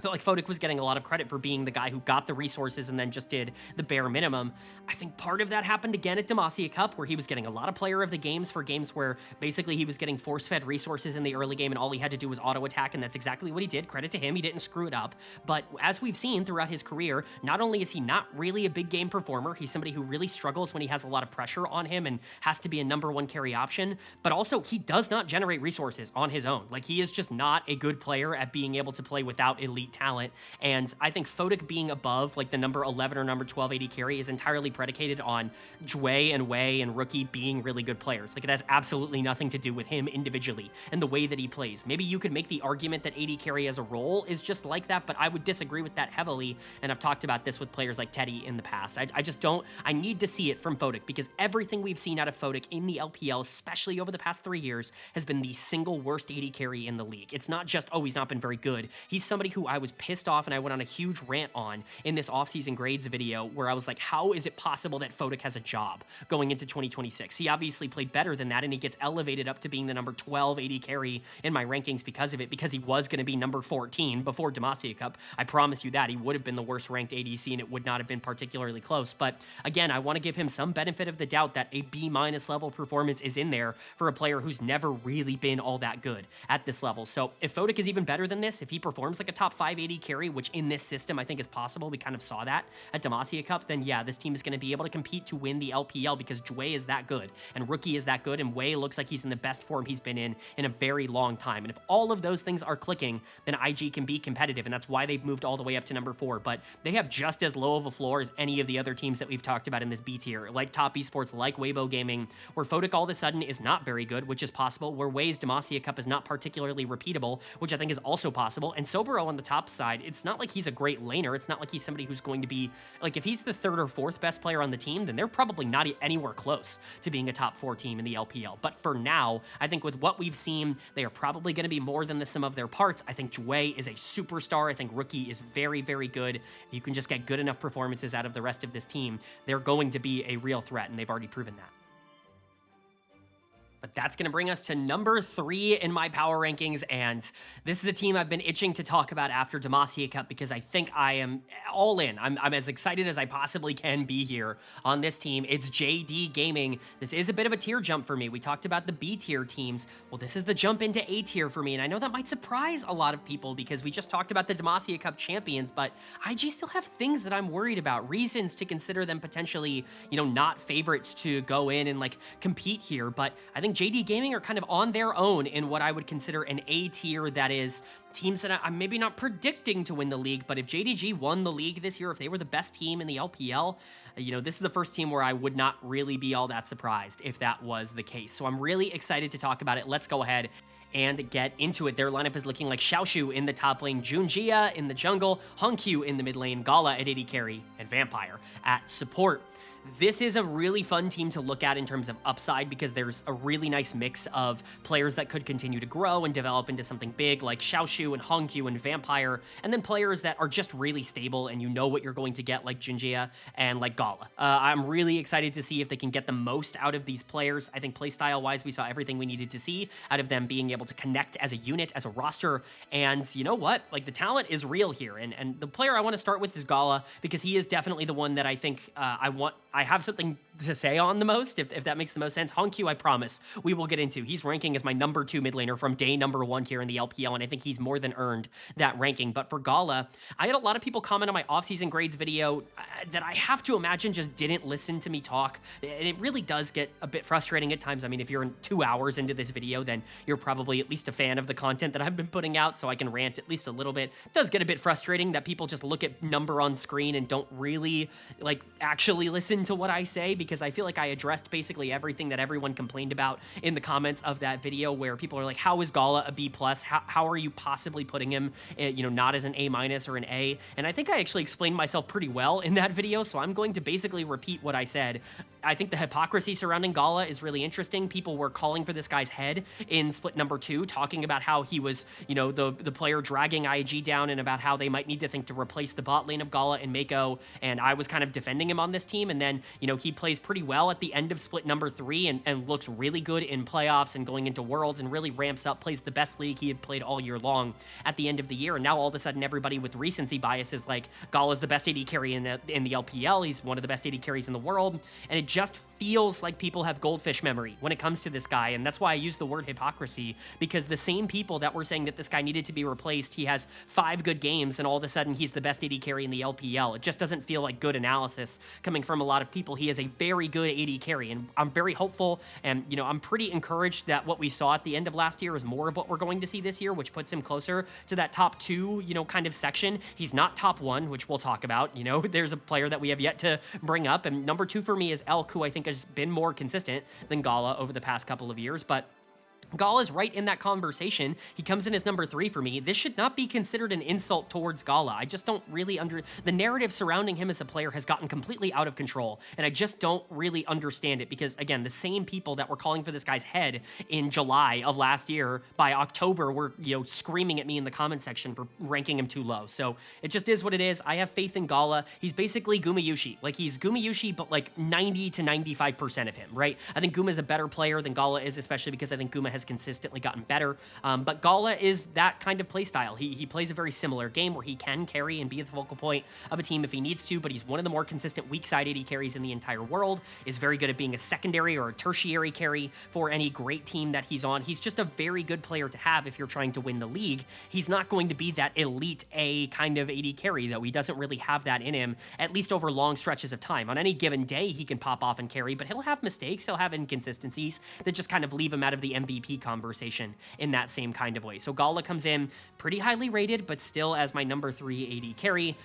felt like Photic was getting a lot of credit for being the guy who got the resources and then just did the bare minimum. I think part of that happened again at Demacia Cup, where he was getting a lot of player of the games for games where basically he was getting force-fed resources in the early game and all he had to do was auto-attack, and that's exactly what he did. Credit to him, he didn't screw it up. But as we've seen throughout his career, not only is he not really a big game performer, he's somebody who really struggles when he has a lot of pressure on him and has to be a #1 carry option, but also he does not generate resources on his own. Like, he is just not a good player at being able to play without elite talent, and I think Photic being above like the number 11 or number 12 AD carry is entirely predicated on Wei and Rookie being really good players. Like, it has absolutely nothing to do with him individually and the way that he plays. Maybe you could make the argument that AD carry as a role is just like that, but I would disagree with that heavily, and I've talked about this with players like Teddy in the past. I just don't, I need to see it from Photic, because everything we've seen out of Photic in the LPL, especially over the past 3 years, has been the single worst AD carry in the league. It's not just, oh, he's not been very good. He's somebody who I was pissed off and I went on a huge rant on in this offseason grades video, where I was like, how is it possible that Photic has a job going into 2026? He obviously played better than that, and he gets elevated up to being the number 12 AD carry in my rankings because of it, because he was going to be number 14 before Demacia Cup. I promise you that. He would have been the worst ranked ADC, and it would not have been particularly close. But again, I want to give him some benefit of the doubt that a B- level performance is in there for a player who's never really been all that good at this level. So if Photic is even better than this, if he performs like a top 5 AD carry, which in this system I think is possible, we kind of saw that at Demacia Cup, then yeah, this team is going to be able to compete to win the LPL, because Wei is that good and Rookie is that good, and Wei looks like he's in the best form he's been in a very long time. And if all of those things are clicking, then IG can be competitive, and that's why they've moved all the way up to number 4. But they have just as low of a floor as any of the other teams that we've talked about in this B tier, like Top Esports, like Weibo Gaming, where Photic all of a sudden is not very good, which is possible, where Wei's Demacia Cup is not particularly repeatable, which I think is also possible. And Sobero on the top side, it's not like he's a great laner. It's not like he's somebody who's going to be, like, if he's the 3rd or 4th best player on the team, then they're probably not anywhere close to being a top 4 team in the LPL. But for now, I think with what we've seen, they are probably going to be more than the sum of their parts. I think Wei is a superstar. I think Rookie is very, very good. If you can just get good enough performances out of the rest of this team, they're going to be a real threat, and they've already proven that. But that's going to bring us to number 3 in my power rankings, and this is a team I've been itching to talk about after Demacia Cup, because I think I am all in. I'm as excited as I possibly can be here on this team. It's JD Gaming. This is a bit of a tier jump for me. We talked about the B tier teams. Well, this is the jump into A tier for me, and I know that might surprise a lot of people, because we just talked about the Demacia Cup champions, but IG still have things that I'm worried about, reasons to consider them potentially, you know, not favorites to go in and like compete here. But I think JD Gaming are kind of on their own in what I would consider an A tier, that is teams that I'm maybe not predicting to win the league, but if JDG won the league this year, if they were the best team in the LPL, you know, this is the first team where I would not really be all that surprised if that was the case. So I'm really excited to talk about it. Let's go ahead and get into it. Their lineup is looking like Xiaoshu in the top lane, Junjia in the jungle, Hongqiu in the mid lane, Gala at AD carry, and Vampire at support. This is a really fun team to look at in terms of upside because there's a really nice mix of players that could continue to grow and develop into something big like Xiaoshu and Hongqiu and Vampire, and then players that are just really stable and you know what you're going to get like Junjia and like Gala. I'm really excited to see if they can get the most out of these players. I think playstyle-wise, we saw everything we needed to see out of them being able to connect as a unit, as a roster, and you know what? Like, the talent is real here, and the player I want to start with is Gala because he is definitely the one that I think I have something to say on the most, if that makes the most sense. Hongqiu, I promise, we will get into. He's ranking as my number 2 mid laner from day number 1 here in the LPL, and I think he's more than earned that ranking. But for Gala, I had a lot of people comment on my offseason grades video that I have to imagine just didn't listen to me talk. And it really does get a bit frustrating at times. I mean, if you're 2 hours into this video, then you're probably at least a fan of the content that I've been putting out, so I can rant at least a little bit. It does get a bit frustrating that people just look at number on screen and don't really, like, actually listen to what I say, because I feel like I addressed basically everything that everyone complained about in the comments of that video, where people are like, how is Gala a B+? How are you possibly putting him, not as an A- or an A? And I think I actually explained myself pretty well in that video, so I'm going to basically repeat what I said. I think the hypocrisy surrounding Gala is really interesting. People were calling for this guy's head in split number 2, talking about how he was, the player dragging IG down, and about how they might need to think to replace the bot lane of Gala and Mako, and I was kind of defending him on this team, and then, he plays pretty well at the end of split number 3 and looks really good in playoffs and going into Worlds, and really ramps up, plays the best league he had played all year long at the end of the year, and now all of a sudden everybody with recency bias is like, Gala's the best AD carry in the LPL, he's one of the best AD carries in the world, and it just feels like people have goldfish memory when it comes to this guy, and that's why I use the word hypocrisy, because the same people that were saying that this guy needed to be replaced, he has 5 good games, and all of a sudden he's the best AD carry in the LPL. It just doesn't feel like good analysis coming from a lot of people. He is a very good AD carry, and I'm very hopeful, and I'm pretty encouraged that what we saw at the end of last year is more of what we're going to see this year, which puts him closer to that top 2, kind of section. He's not top 1, which we'll talk about. There's a player that we have yet to bring up, and number 2 for me is Elk, who I think has been more consistent than Gala over the past couple of years, but Gala's right in that conversation. He comes in as number 3 for me. This should not be considered an insult towards Gala. I just don't really the narrative surrounding him as a player has gotten completely out of control, and I just don't really understand it, because again, the same people that were calling for this guy's head in July of last year, by October were, screaming at me in the comment section for ranking him too low. So it just is what it is. I have faith in Gala. He's basically Gumayushi. Like, he's Gumayushi, but like 90 to 95% of him, right? I think Guma is a better player than Gala is, especially because I think Guma has consistently gotten better, but Gala is that kind of playstyle. He plays a very similar game where he can carry and be the focal point of a team if he needs to, but he's one of the more consistent weak side AD carries in the entire world, is very good at being a secondary or a tertiary carry for any great team that he's on. He's just a very good player to have if you're trying to win the league. He's not going to be that elite A kind of AD carry, though. He doesn't really have that in him, at least over long stretches of time. On any given day, he can pop off and carry, but he'll have mistakes, he'll have inconsistencies that just kind of leave him out of the MVP conversation in that same kind of way. So Gala comes in pretty highly rated, but still as my number 3 AD carry.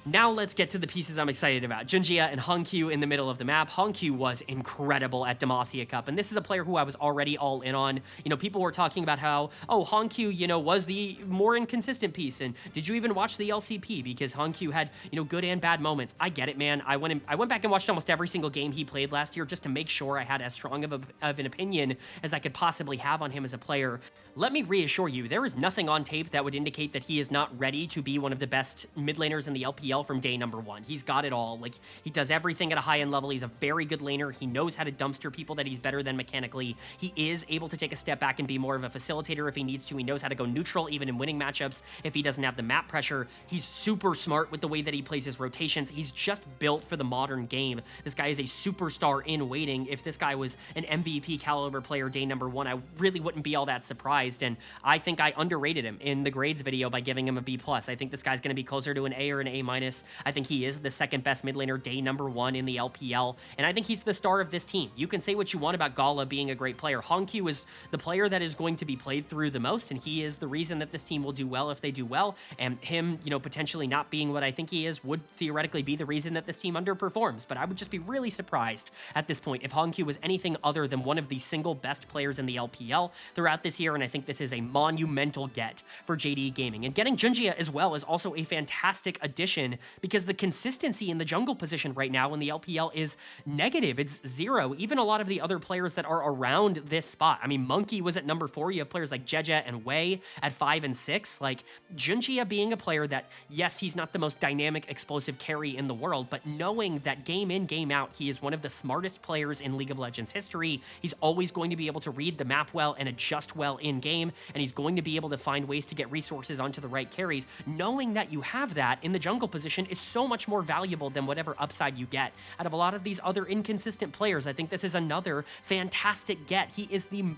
Now let's get to the pieces I'm excited about. Junjia and Hongqiu in the middle of the map. Hongqiu was incredible at Demacia Cup, and this is a player who I was already all in on. People were talking about how, Hongqiu, was the more inconsistent piece, and did you even watch the LCP? Because Hongqiu had, good and bad moments. I get it, man. I went back and watched almost every single game he played last year just to make sure I had as strong of an opinion as I could possibly have on him as a player. Let me reassure you, there is nothing on tape that would indicate that he is not ready to be one of the best mid laners in the LPL from day number 1. He's got it all. Like, he does everything at a high-end level. He's a very good laner. He knows how to dumpster people that he's better than mechanically. He is able to take a step back and be more of a facilitator if he needs to. He knows how to go neutral even in winning matchups if he doesn't have the map pressure. He's super smart with the way that he plays his rotations. He's just built for the modern game. This guy is a superstar in waiting. If this guy was an MVP caliber player day number 1, I really wouldn't be all that surprised, and I think I underrated him in the grades video by giving him a B+. I think this guy's going to be closer to an A or an A-. I think he is the second best mid laner day number 1 in the LPL, and I think he's the star of this team. You can say what you want about Gala being a great player. Hongqiu is the player that is going to be played through the most, and he is the reason that this team will do well if they do well, and him, potentially not being what I think he is would theoretically be the reason that this team underperforms, but I would just be really surprised at this point if Hongqiu was anything other than one of the single best players in the LPL throughout this year, and I think this is a monumental get for JD Gaming. And getting Junjia as well is also a fantastic addition reason, because the consistency in the jungle position right now in the LPL is negative. It's 0. Even a lot of the other players that are around this spot. I mean, Monkey was at number 4. You have players like Jeje and Wei at 5 and 6. Like, Junjia being a player that, yes, he's not the most dynamic, explosive carry in the world, but knowing that game in, game out, he is one of the smartest players in League of Legends history. He's always going to be able to read the map well and adjust well in game, and he's going to be able to find ways to get resources onto the right carries. Knowing that you have that in the jungle position is so much more valuable than whatever upside you get out of a lot of these other inconsistent players. I think this is another fantastic get. He is the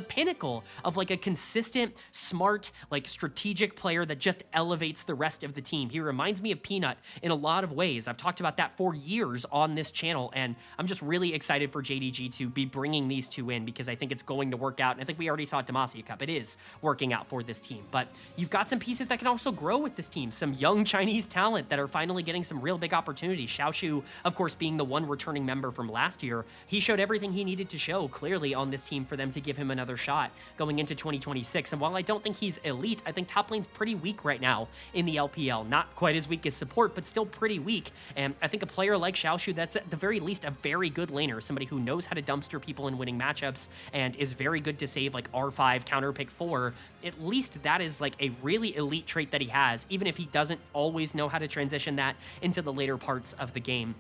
pinnacle of like a consistent, smart, like strategic player that just elevates the rest of the team. He reminds me of Peanut in a lot of ways. I've talked about that for years on this channel, and I'm just really excited for JDG to be bringing these two in because I think it's going to work out. And I think we already saw at Demacia Cup. It is working out for this team, but you've got some pieces that can also grow with this team. Some young Chinese talent that are finally getting some real big opportunities. Xiaoshu, of course, being the one returning member from last year, he showed everything he needed to show clearly on this team for them to give him another shot going into 2026. And while I don't think he's elite, I think top lane's pretty weak right now in the LPL. Not quite as weak as support, but still pretty weak. And I think a player like Xiaoshu, that's at the very least a very good laner, somebody who knows how to dumpster people in winning matchups and is very good to save like R5, counter pick 4. At least that is like a really elite trait that he has, even if he doesn't always know how to transition that into the later parts of the game.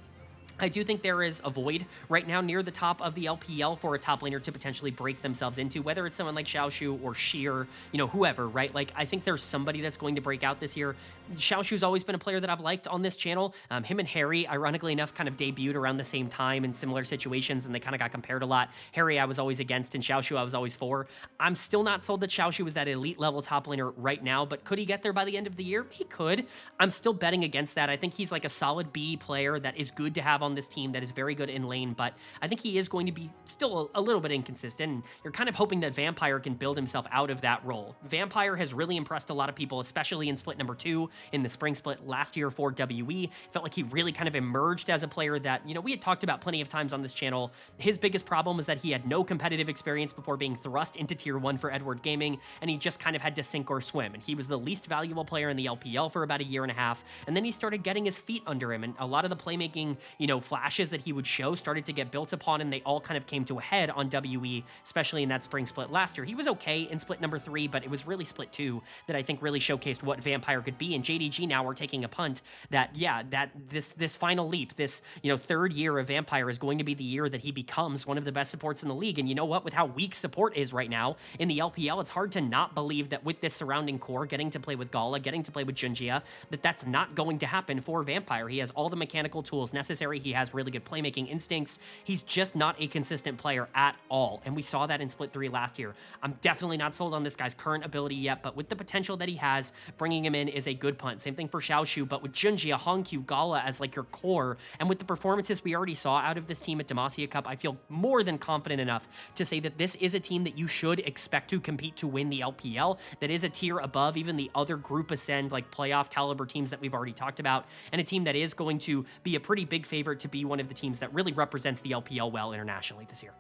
I do think there is a void right now near the top of the LPL for a top laner to potentially break themselves into, whether it's someone like Xiaoshu or Sheer, you know, whoever, right? Like, I think there's somebody that's going to break out this year. Xiaoshu's always been a player that I've liked on this channel. Him and Harry, ironically enough, kind of debuted around the same time in similar situations, and they kind of got compared a lot. Harry I was always against, and Xiaoshu I was always for. I'm still not sold that Xiaoshu was that elite level top laner right now, but could he get there by the end of the year? He could. I'm still betting against that. I think he's like a solid B player that is good to have on this team, that is very good in lane, but I think he is going to be still a little bit inconsistent, and you're kind of hoping that Vampire can build himself out of that role. Vampire has really impressed a lot of people, especially in split number 2 in the spring split last year for WE. Felt like he really kind of emerged as a player that, you know, we had talked about plenty of times on this channel. His biggest problem was that he had no competitive experience before being thrust into tier 1 for Edward Gaming, and he just kind of had to sink or swim, and he was the least valuable player in the LPL for about a year and a half, and then he started getting his feet under him, and a lot of the playmaking, you know, flashes that he would show started to get built upon, and they all kind of came to a head on WE, especially in that spring split last year. He was okay in split number 3, but it was really split 2 that I think really showcased what Vampire could be, and JDG now we're taking a punt that, yeah, that this final leap, this, you know, third year of Vampire is going to be the year that he becomes one of the best supports in the league. And you know what, with how weak support is right now in the LPL, it's hard to not believe that with this surrounding core, getting to play with Gala, getting to play with Junjia, that's not going to happen for Vampire. He has all the mechanical tools necessary. He has really good playmaking instincts. He's just not a consistent player at all, and we saw that in split 3 last year. I'm definitely not sold on this guy's current ability yet, but with the potential that he has, bringing him in is a good punt. Same thing for Xiaoshu, but with Junjia, Hongqiu, Gala as like your core, and with the performances we already saw out of this team at Demacia Cup, I feel more than confident enough to say that this is a team that you should expect to compete to win the LPL, that is a tier above even the other group ascend, like playoff caliber teams that we've already talked about, and a team that is going to be a pretty big favorite to be one of the teams that really represents the LPL well internationally this year.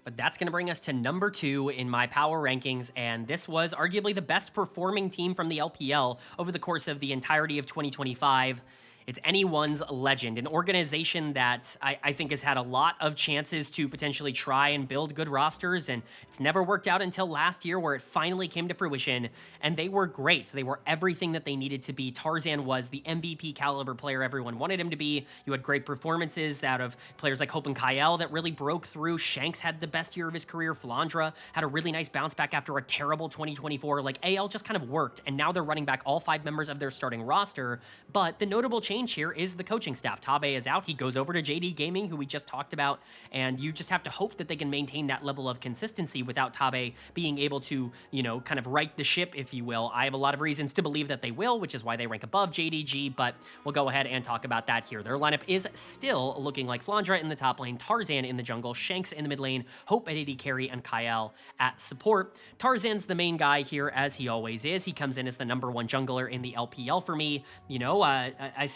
But that's going to bring us to number 2 in my power rankings, and this was arguably the best performing team from the LPL over the course of the entirety of 2025. It's anyone's Legend, an organization that I think has had a lot of chances to potentially try and build good rosters, and it's never worked out until last year where it finally came to fruition, and they were great. They were everything that they needed to be. Tarzan was the MVP caliber player everyone wanted him to be. You had great performances out of players like Hope and Kyle that really broke through. Shanks had the best year of his career. Flandra had a really nice bounce back after a terrible 2024. Like, AL just kind of worked, and now they're running back all 5 members of their starting roster, but the notable change here is the coaching staff. Tabe is out. He goes over to JD Gaming, who we just talked about, and you just have to hope that they can maintain that level of consistency without Tabe being able to, you know, kind of right the ship, if you will. I have a lot of reasons to believe that they will, which is why they rank above JDG, but we'll go ahead and talk about that here. Their lineup is still looking like Flandra in the top lane, Tarzan in the jungle, Shanks in the mid lane, Hope at AD carry, and Kyle at support. Tarzan's the main guy here, as he always is. He comes in as the #1 jungler in the LPL for me. You know,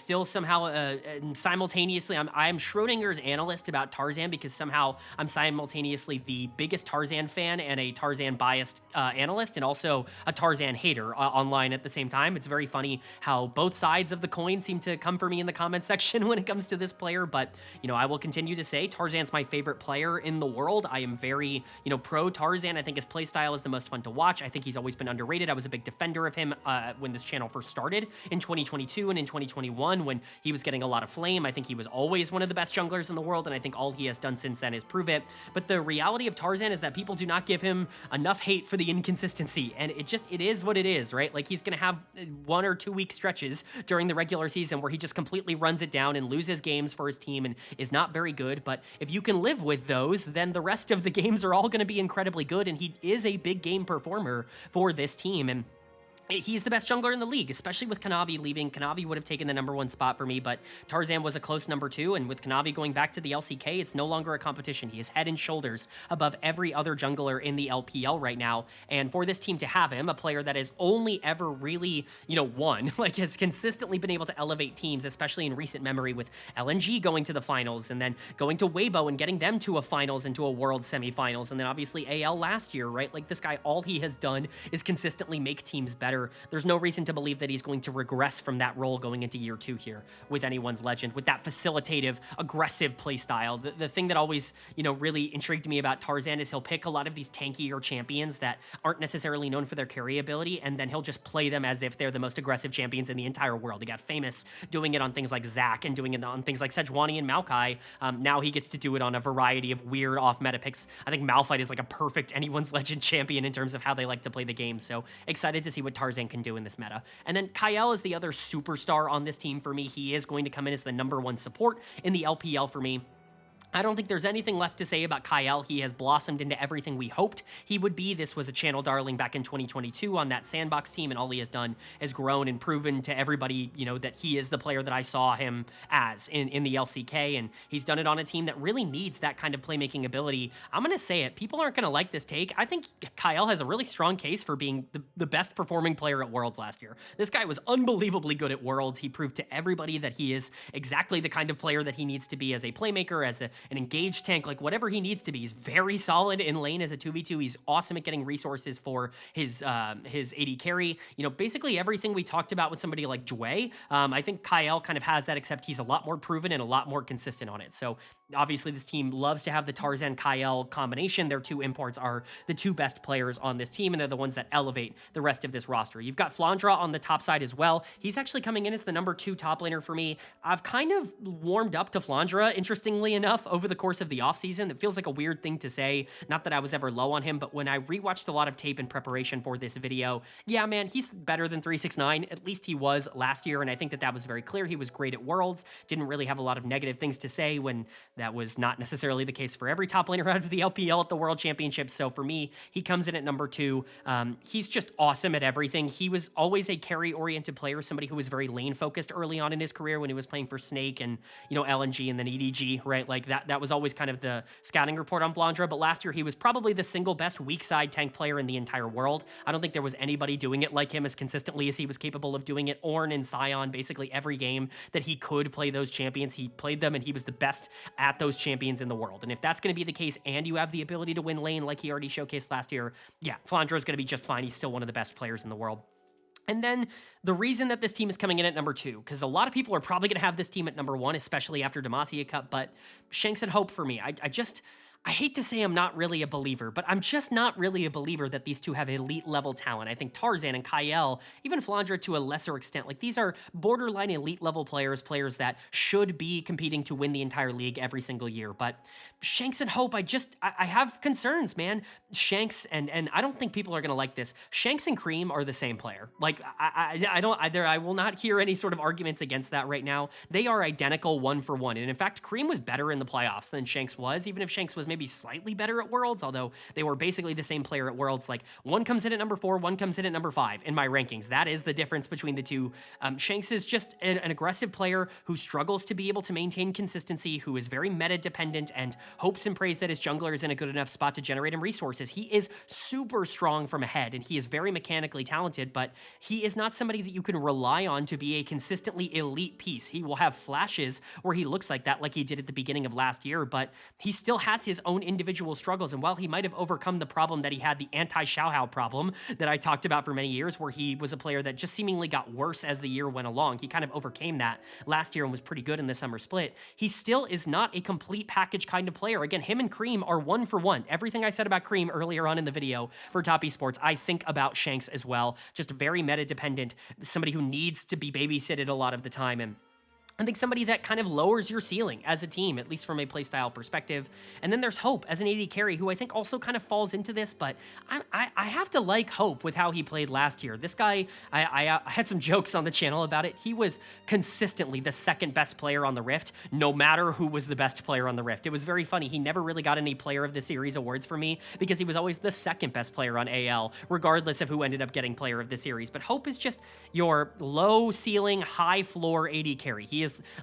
still somehow simultaneously, I'm Schrodinger's analyst about Tarzan because somehow I'm simultaneously the biggest Tarzan fan and a Tarzan biased analyst, and also a Tarzan hater online at the same time. It's very funny how both sides of the coin seem to come for me in the comment section when it comes to this player, but, you know, I will continue to say Tarzan's my favorite player in the world. I am very, you know, pro Tarzan. I think his playstyle is the most fun to watch. I think he's always been underrated. I was a big defender of him when this channel first started in 2022 and in 2021 when he was getting a lot of flame. I think he was always one of the best junglers in the world, and I think all he has done since then is prove it. But the reality of Tarzan is that people do not give him enough hate for the inconsistency, and it is what it is, right? Like, he's gonna have 1 or 2 week stretches during the regular season where he just completely runs it down and loses games for his team and is not very good. But if you can live with those, then the rest of the games are all going to be incredibly good, and he is a big game performer for this team. And he's the best jungler in the league, especially with Kanavi leaving. Kanavi would have taken the #1 spot for me, but Tarzan was a close #2, and with Kanavi going back to the LCK, it's no longer a competition. He is head and shoulders above every other jungler in the LPL right now, and for this team to have him, a player that has only ever really, you know, won, like, has consistently been able to elevate teams, especially in recent memory with LNG going to the finals, and then going to Weibo and getting them to a finals and to a world semifinals, and then obviously AL last year, right? Like, this guy, all he has done is consistently make teams better. There's no reason to believe that he's going to regress from that role going into year 2 here with anyone's legend, with that facilitative, aggressive playstyle. The thing that always, you know, really intrigued me about Tarzan is he'll pick a lot of these tankier champions that aren't necessarily known for their carry ability, and then he'll just play them as if they're the most aggressive champions in the entire world. He got famous doing it on things like Zac and doing it on things like Sejuani and Maokai. Now he gets to do it on a variety of weird off-meta picks. I think Malphite is like a perfect anyone's legend champion in terms of how they like to play the game, so excited to see what Tarzan can do in this meta. And then Kyle is the other superstar on this team for me. He is going to come in as the #1 support in the LPL for me. I don't think there's anything left to say about Kyle. He has blossomed into everything we hoped he would be. This was a channel darling back in 2022 on that Sandbox team, and all he has done is grown and proven to everybody, you know, that he is the player that I saw him as in the LCK, and he's done it on a team that really needs that kind of playmaking ability. I'm going to say it. People aren't going to like this take. I think Kyle has a really strong case for being the best performing player at Worlds last year. This guy was unbelievably good at Worlds. He proved to everybody that he is exactly the kind of player that he needs to be as a playmaker, as an engaged tank, like whatever he needs to be. He's very solid in lane as a 2v2. He's awesome at getting resources for his AD carry. You know, basically everything we talked about with somebody like Jue. I think Kyle kind of has that, except he's a lot more proven and a lot more consistent on it. So obviously this team loves to have the Tarzan Kyle combination. Their 2 imports are the 2 best players on this team, and they're the ones that elevate the rest of this roster. You've got Flandra on the top side as well. He's actually coming in as the #2 top laner for me. I've kind of warmed up to Flandra, interestingly enough, over the course of the offseason. It feels like a weird thing to say. Not that I was ever low on him, but when I rewatched a lot of tape in preparation for this video, yeah, man, he's better than 369. At least he was last year, and I think that was very clear. He was great at Worlds. Didn't really have a lot of negative things to say when that was not necessarily the case for every top laner out of the LPL at the World Championships. So for me, he comes in at #2. He's just awesome at everything. He was always a carry-oriented player, somebody who was very lane-focused early on in his career when he was playing for Snake and, you know, LNG and then EDG, right? Like that was always kind of the scouting report on Flandra, but last year he was probably the single best weak side tank player in the entire world. I don't think there was anybody doing it like him as consistently as he was capable of doing it. Ornn and Sion, basically every game that he could play those champions, he played them, and he was the best at those champions in the world. And if that's going to be the case, and you have the ability to win lane like he already showcased last year, yeah, Flandra is going to be just fine. He's still one of the best players in the world. And then the reason that this team is coming in at #2, because a lot of people are probably going to have this team at #1, especially after Demacia Cup, but Shanks and Hope for me. I hate to say I'm not really a believer, but I'm just not really a believer that these two have elite level talent. I think Tarzan and Kyle, even Flandra to a lesser extent, like these are borderline elite level players that should be competing to win the entire league every single year. But Shanks and Hope, I have concerns, man. Shanks, and I don't think people are going to like this. Shanks and Cream are the same player. Like, I will not hear any sort of arguments against that right now. They are identical 1 for 1. And in fact, Cream was better in the playoffs than Shanks was, even if Shanks was maybe maybe slightly better at Worlds, although they were basically the same player at Worlds. Like, one comes in at number 4, one comes in at number 5 in my rankings. That is the difference between the two. Shanks is just an aggressive player who struggles to be able to maintain consistency, who is very meta dependent and hopes and prays that his jungler is in a good enough spot to generate him resources. He is super strong from ahead, and he is very mechanically talented, but he is not somebody that you can rely on to be a consistently elite piece. He will have flashes where he looks like that, like he did at the beginning of last year, but he still has his own individual struggles. And while he might have overcome the problem that he had, the anti-Xiaohao problem that I talked about for many years, where he was a player that just seemingly got worse as the year went along, he kind of overcame that last year and was pretty good in the summer split. He still is not a complete package kind of player. Again, him and Cream are 1 for 1. Everything I said about Cream earlier on in the video for Top Esports, I think about Shanks as well. Just very meta dependent, somebody who needs to be babysitted a lot of the time, and I think somebody that kind of lowers your ceiling as a team, at least from a playstyle perspective. And then there's Hope as an AD carry, who I think also kind of falls into this, but I have to like Hope with how he played last year. This guy, I had some jokes on the channel about it. He was consistently the second best player on the Rift, no matter who was the best player on the Rift. It was very funny. He never really got any Player of the Series awards for me because he was always the second best player on AL, regardless of who ended up getting Player of the Series. But Hope is just your low ceiling, high floor AD carry.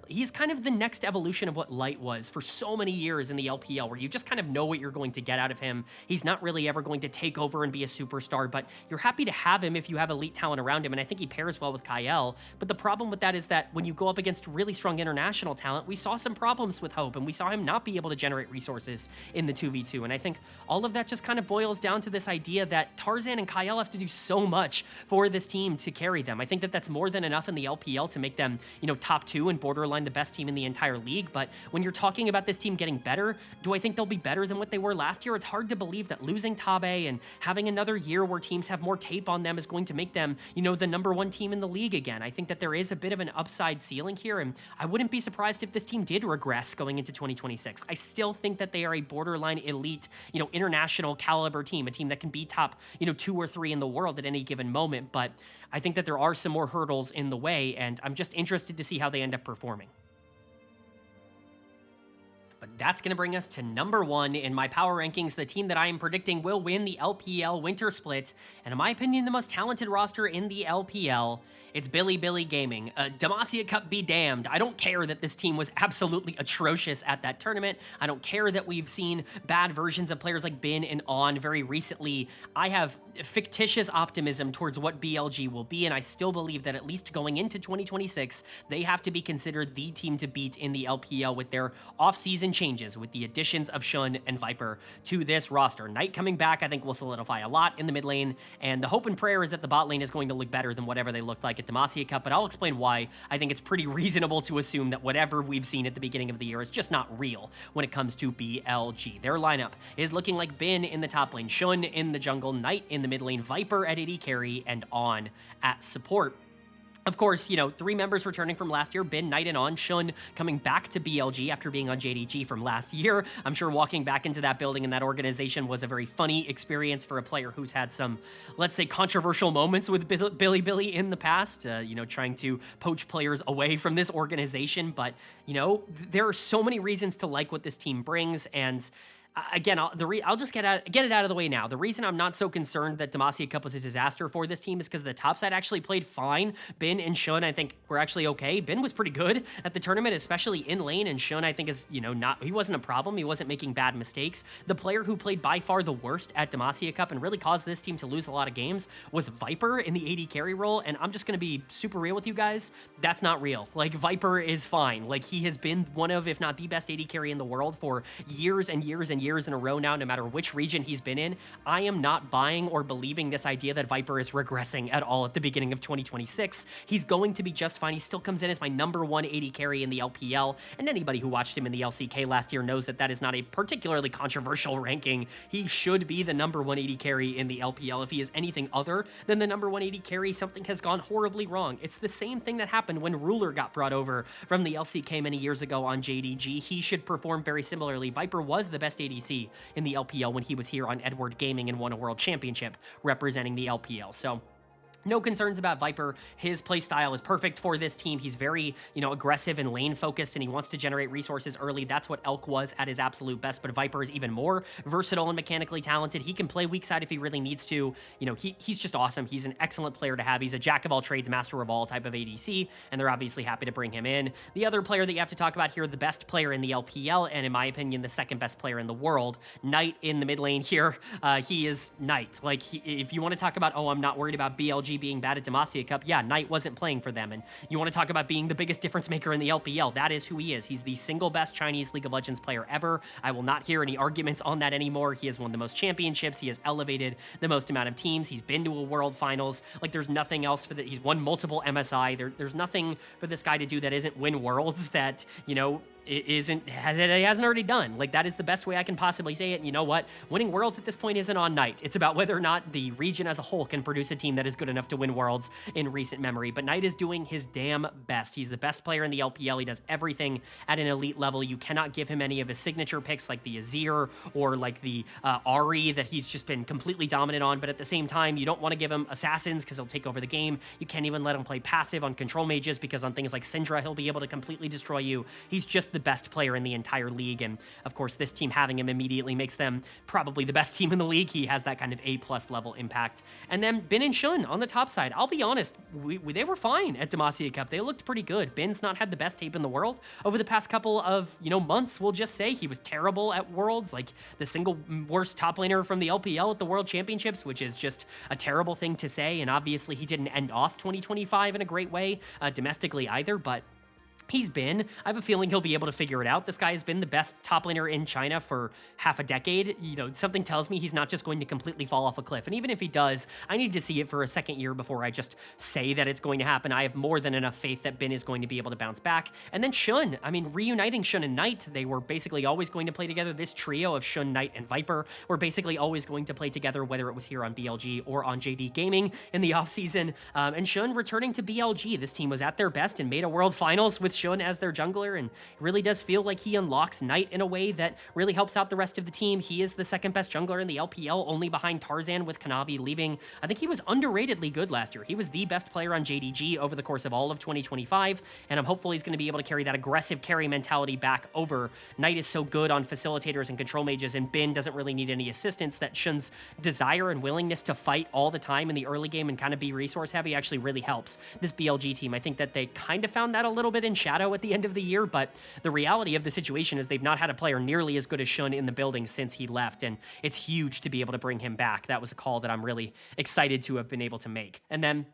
He's kind of the next evolution of what Light was for so many years in the LPL, where you just kind of know what you're going to get out of him. He's not really ever going to take over and be a superstar, but you're happy to have him if you have elite talent around him, and I think he pairs well with Kyle. But the problem with that is that when you go up against really strong international talent, we saw some problems with Hope, and we saw him not be able to generate resources in the 2v2, and I think all of that just kind of boils down to this idea that Tarzan and Kyle have to do so much for this team to carry them. I think that that's more than enough in the LPL to make them, you know, top 2 and borderline the best team in the entire league. But when you're talking about this team getting better, do I think they'll be better than what they were last year? It's hard to believe that losing Tabe and having another year where teams have more tape on them is going to make them, you know, the #1 team in the league again. I think that there is a bit of an upside ceiling here, and I wouldn't be surprised if this team did regress going into 2026. I still think that they are a borderline elite, you know, international caliber team, a team that can be top, you know, 2 or 3 in the world at any given moment. But I think that there are some more hurdles in the way, and I'm just interested to see how they end up performing. But that's going to bring us to #1 in my power rankings, the team that I am predicting will win the LPL Winter Split, and in my opinion, the most talented roster in the LPL. It's Bilibili Gaming. Demacia Cup be damned. I don't care that this team was absolutely atrocious at that tournament. I don't care that we've seen bad versions of players like Bin and On very recently. I have fictitious optimism towards what BLG will be, and I still believe that at least going into 2026, they have to be considered the team to beat in the LPL with their off-season changes, with the additions of Shun and Viper to this roster. Knight coming back, I think, will solidify a lot in the mid lane, and the hope and prayer is that the bot lane is going to look better than whatever they looked like at Demacia Cup, but I'll explain why. I think it's pretty reasonable to assume that whatever we've seen at the beginning of the year is just not real when it comes to BLG. Their lineup is looking like Bin in the top lane, Shun in the jungle, Knight in the mid lane, Viper at AD carry, and On at support. Of course, you know, 3 members returning from last year, Bin, Knight, and On. Shun coming back to BLG after being on JDG from last year. I'm sure walking back into that building and that organization was a very funny experience for a player who's had some, let's say, controversial moments with Bilibili in the past, you know, trying to poach players away from this organization. But, you know, there are so many reasons to like what this team brings, and again, I'll just get it out of the way now. The reason I'm not so concerned that Demacia Cup was a disaster for this team is because the top side actually played fine. Bin and Shun, I think, were actually okay. Bin was pretty good at the tournament, especially in lane, and Shun, I think, is, you know, he wasn't a problem. He wasn't making bad mistakes. The player who played by far the worst at Demacia Cup and really caused this team to lose a lot of games was Viper in the AD carry role, and I'm just going to be super real with you guys. That's not real. Like, Viper is fine. Like, he has been one of, if not the best AD carry in the world for years and years and years in a row now, no matter which region he's been in. I am not buying or believing this idea that Viper is regressing at all at the beginning of 2026. He's going to be just fine. He still comes in as my #1 AD carry in the LPL, and anybody who watched him in the LCK last year knows that that is not a particularly controversial ranking. He should be the #1 AD carry in the LPL. If he is anything other than the #1 AD carry, something has gone horribly wrong. It's the same thing that happened when Ruler got brought over from the LCK many years ago on JDG. He should perform very similarly. Viper was the best ADC in the LPL when he was here on Edward Gaming and won a world championship representing the LPL. So No concerns about Viper. His play style is perfect for this team. He's very, aggressive and lane focused, and he wants to generate resources early. That's what Elk was at his absolute best, but Viper is even more versatile and mechanically talented. He can play weak side if he really needs to. He's just awesome. He's an excellent player to have. He's a jack of all trades, master of all type of ADC, and they're obviously happy to bring him in. The other player that you have to talk about here, the best player in the LPL, and in my opinion, the second best player in the world, Knight in the mid lane here. He is Knight. Like, if you want to talk about, oh, I'm not worried about BLG being bad at Demacia Cup, yeah, Knight wasn't playing for them. And you want to talk about being the biggest difference maker in the LPL, that is who he is. He's the single best Chinese League of Legends player ever. I will not hear any arguments on that anymore. He has won the most championships. He has elevated the most amount of teams. He's been to a world finals. Like, there's nothing else for that. He's won multiple MSI. There's nothing for this guy to do that isn't win worlds that, that he hasn't already done. Like, that is the best way I can possibly say it. And you know what? Winning worlds at this point isn't on Knight. It's about whether or not the region as a whole can produce a team that is good enough to win worlds in recent memory. But Knight is doing his damn best. He's the best player in the LPL. He does everything at an elite level. You cannot give him any of his signature picks like the Azir or like the Ahri that he's just been completely dominant on. But at the same time, you don't want to give him assassins because he'll take over the game. You can't even let him play passive on control mages because on things like Syndra, he'll be able to completely destroy you. He's just the best player in the entire league, and of course this team having him immediately makes them probably the best team in the league. He has that kind of A+ level impact. And then Bin and Shun on the top side, I'll be honest, they were fine at Demacia Cup. They looked pretty good. Bin's not had the best tape in the world over the past couple of months. We'll just say he was terrible at Worlds, like the single worst top laner from the LPL at the World Championships, which is just a terrible thing to say. And obviously he didn't end off 2025 in a great way domestically either, but I have a feeling he'll be able to figure it out. This guy has been the best top laner in China for half a decade. Something tells me he's not just going to completely fall off a cliff. And even if he does, I need to see it for a second year before I just say that it's going to happen. I have more than enough faith that Bin is going to be able to bounce back. And then Shun, reuniting Shun and Knight, they were basically always going to play together. This trio of Shun, Knight, and Viper were basically always going to play together, whether it was here on BLG or on JD Gaming in the offseason. And Shun returning to BLG. This team was at their best and made a world finals with Shun as their jungler, and it really does feel like he unlocks Knight in a way that really helps out the rest of the team. He is the second best jungler in the LPL, only behind Tarzan, with Kanavi leaving. I think he was underratedly good last year. He was the best player on JDG over the course of all of 2025, and I'm hopeful he's going to be able to carry that aggressive carry mentality back over. Knight is so good on facilitators and control mages, and Bin doesn't really need any assistance. That Shun's desire and willingness to fight all the time in the early game and kind of be resource heavy actually really helps this BLG team. I think that they kind of found that a little bit in Shadow at the end of the year, but the reality of the situation is they've not had a player nearly as good as Shun in the building since he left, and it's huge to be able to bring him back. That was a call that I'm really excited to have been able to make. And then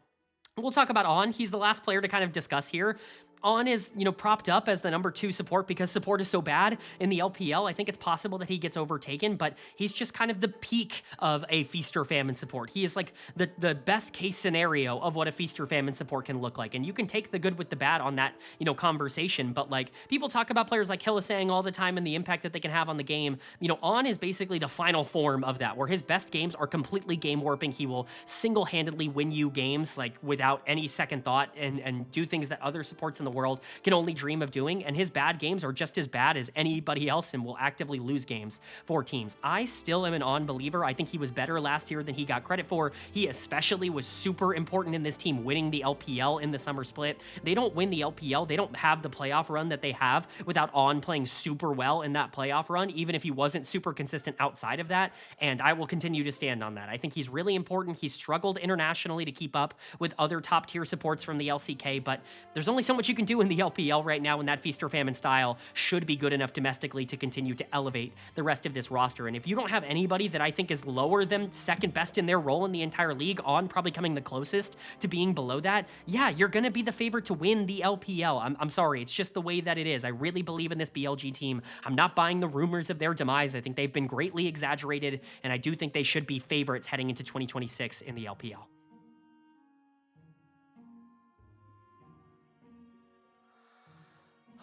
we'll talk about On. He's the last player to kind of discuss here. On is, propped up as the number 2 support because support is so bad in the LPL. I think it's possible that he gets overtaken, but he's just kind of the peak of a feast or famine support. He is like the best case scenario of what a feast or famine support can look like. And you can take the good with the bad on that, conversation. But like, people talk about players like Hillisang all the time and the impact that they can have on the game. On is basically the final form of that, where his best games are completely game warping. He will single-handedly win you games like without any second thought and do things that other supports in the world can only dream of doing, and his bad games are just as bad as anybody else and will actively lose games for teams. I still am an On believer. I think he was better last year than he got credit for. He especially was super important in this team winning the LPL in the summer split. They don't win the LPL, they don't have the playoff run that they have without On playing super well in that playoff run, even if he wasn't super consistent outside of that, and I will continue to stand on that. I think he's really important. He's struggled internationally to keep up with other top tier supports from the LCK, but there's only so much you can do in the LPL right now, and that feast or famine style should be good enough domestically to continue to elevate the rest of this roster. And if you don't have anybody that I think is lower than second best in their role in the entire league, On probably coming the closest to being below that, yeah, you're going to be the favorite to win the LPL. I'm sorry, it's just the way that it is. I really believe in this BLG team. I'm not buying the rumors of their demise. I think they've been greatly exaggerated, and I do think they should be favorites heading into 2026 in the LPL.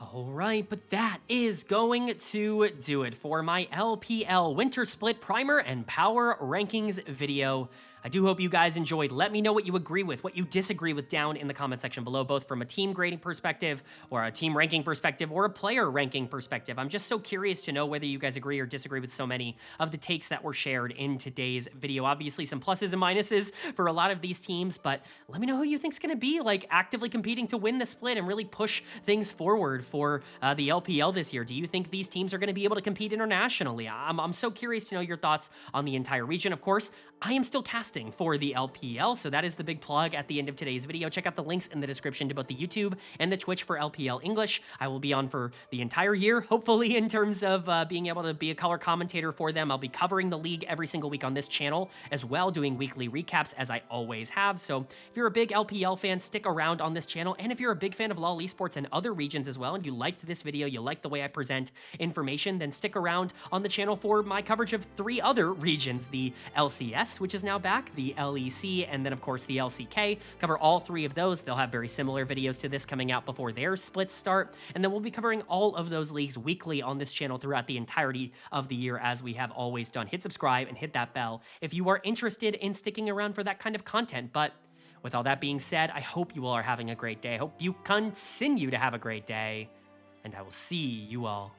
All right, but that is going to do it for my LPL Winter Split Primer and Power Rankings video. I do hope you guys enjoyed. Let me know what you agree with, what you disagree with down in the comment section below, both from a team grading perspective or a team ranking perspective or a player ranking perspective. I'm just so curious to know whether you guys agree or disagree with so many of the takes that were shared in today's video. Obviously, some pluses and minuses for a lot of these teams, but let me know who you think's going to be like actively competing to win the split and really push things forward for the LPL this year. Do you think these teams are going to be able to compete internationally? I'm so curious to know your thoughts on the entire region. Of course, I am still casting for the LPL, so that is the big plug at the end of today's video. Check out the links in the description to both the YouTube and the Twitch for LPL English. I will be on for the entire year, hopefully, in terms of being able to be a color commentator for them. I'll be covering the league every single week on this channel as well, doing weekly recaps as I always have. So if you're a big LPL fan, stick around on this channel. And if you're a big fan of LoL Esports and other regions as well, and you liked this video, you liked the way I present information, then stick around on the channel for my coverage of 3 other regions, the LCS, which is now back, the LEC, and then of course the LCK. Cover all 3 of those. They'll have very similar videos to this coming out before their splits start. And then we'll be covering all of those leagues weekly on this channel throughout the entirety of the year, as we have always done. Hit subscribe and hit that bell if you are interested in sticking around for that kind of content. But with all that being said, I hope you all are having a great day. I hope you continue to have a great day, and I will see you all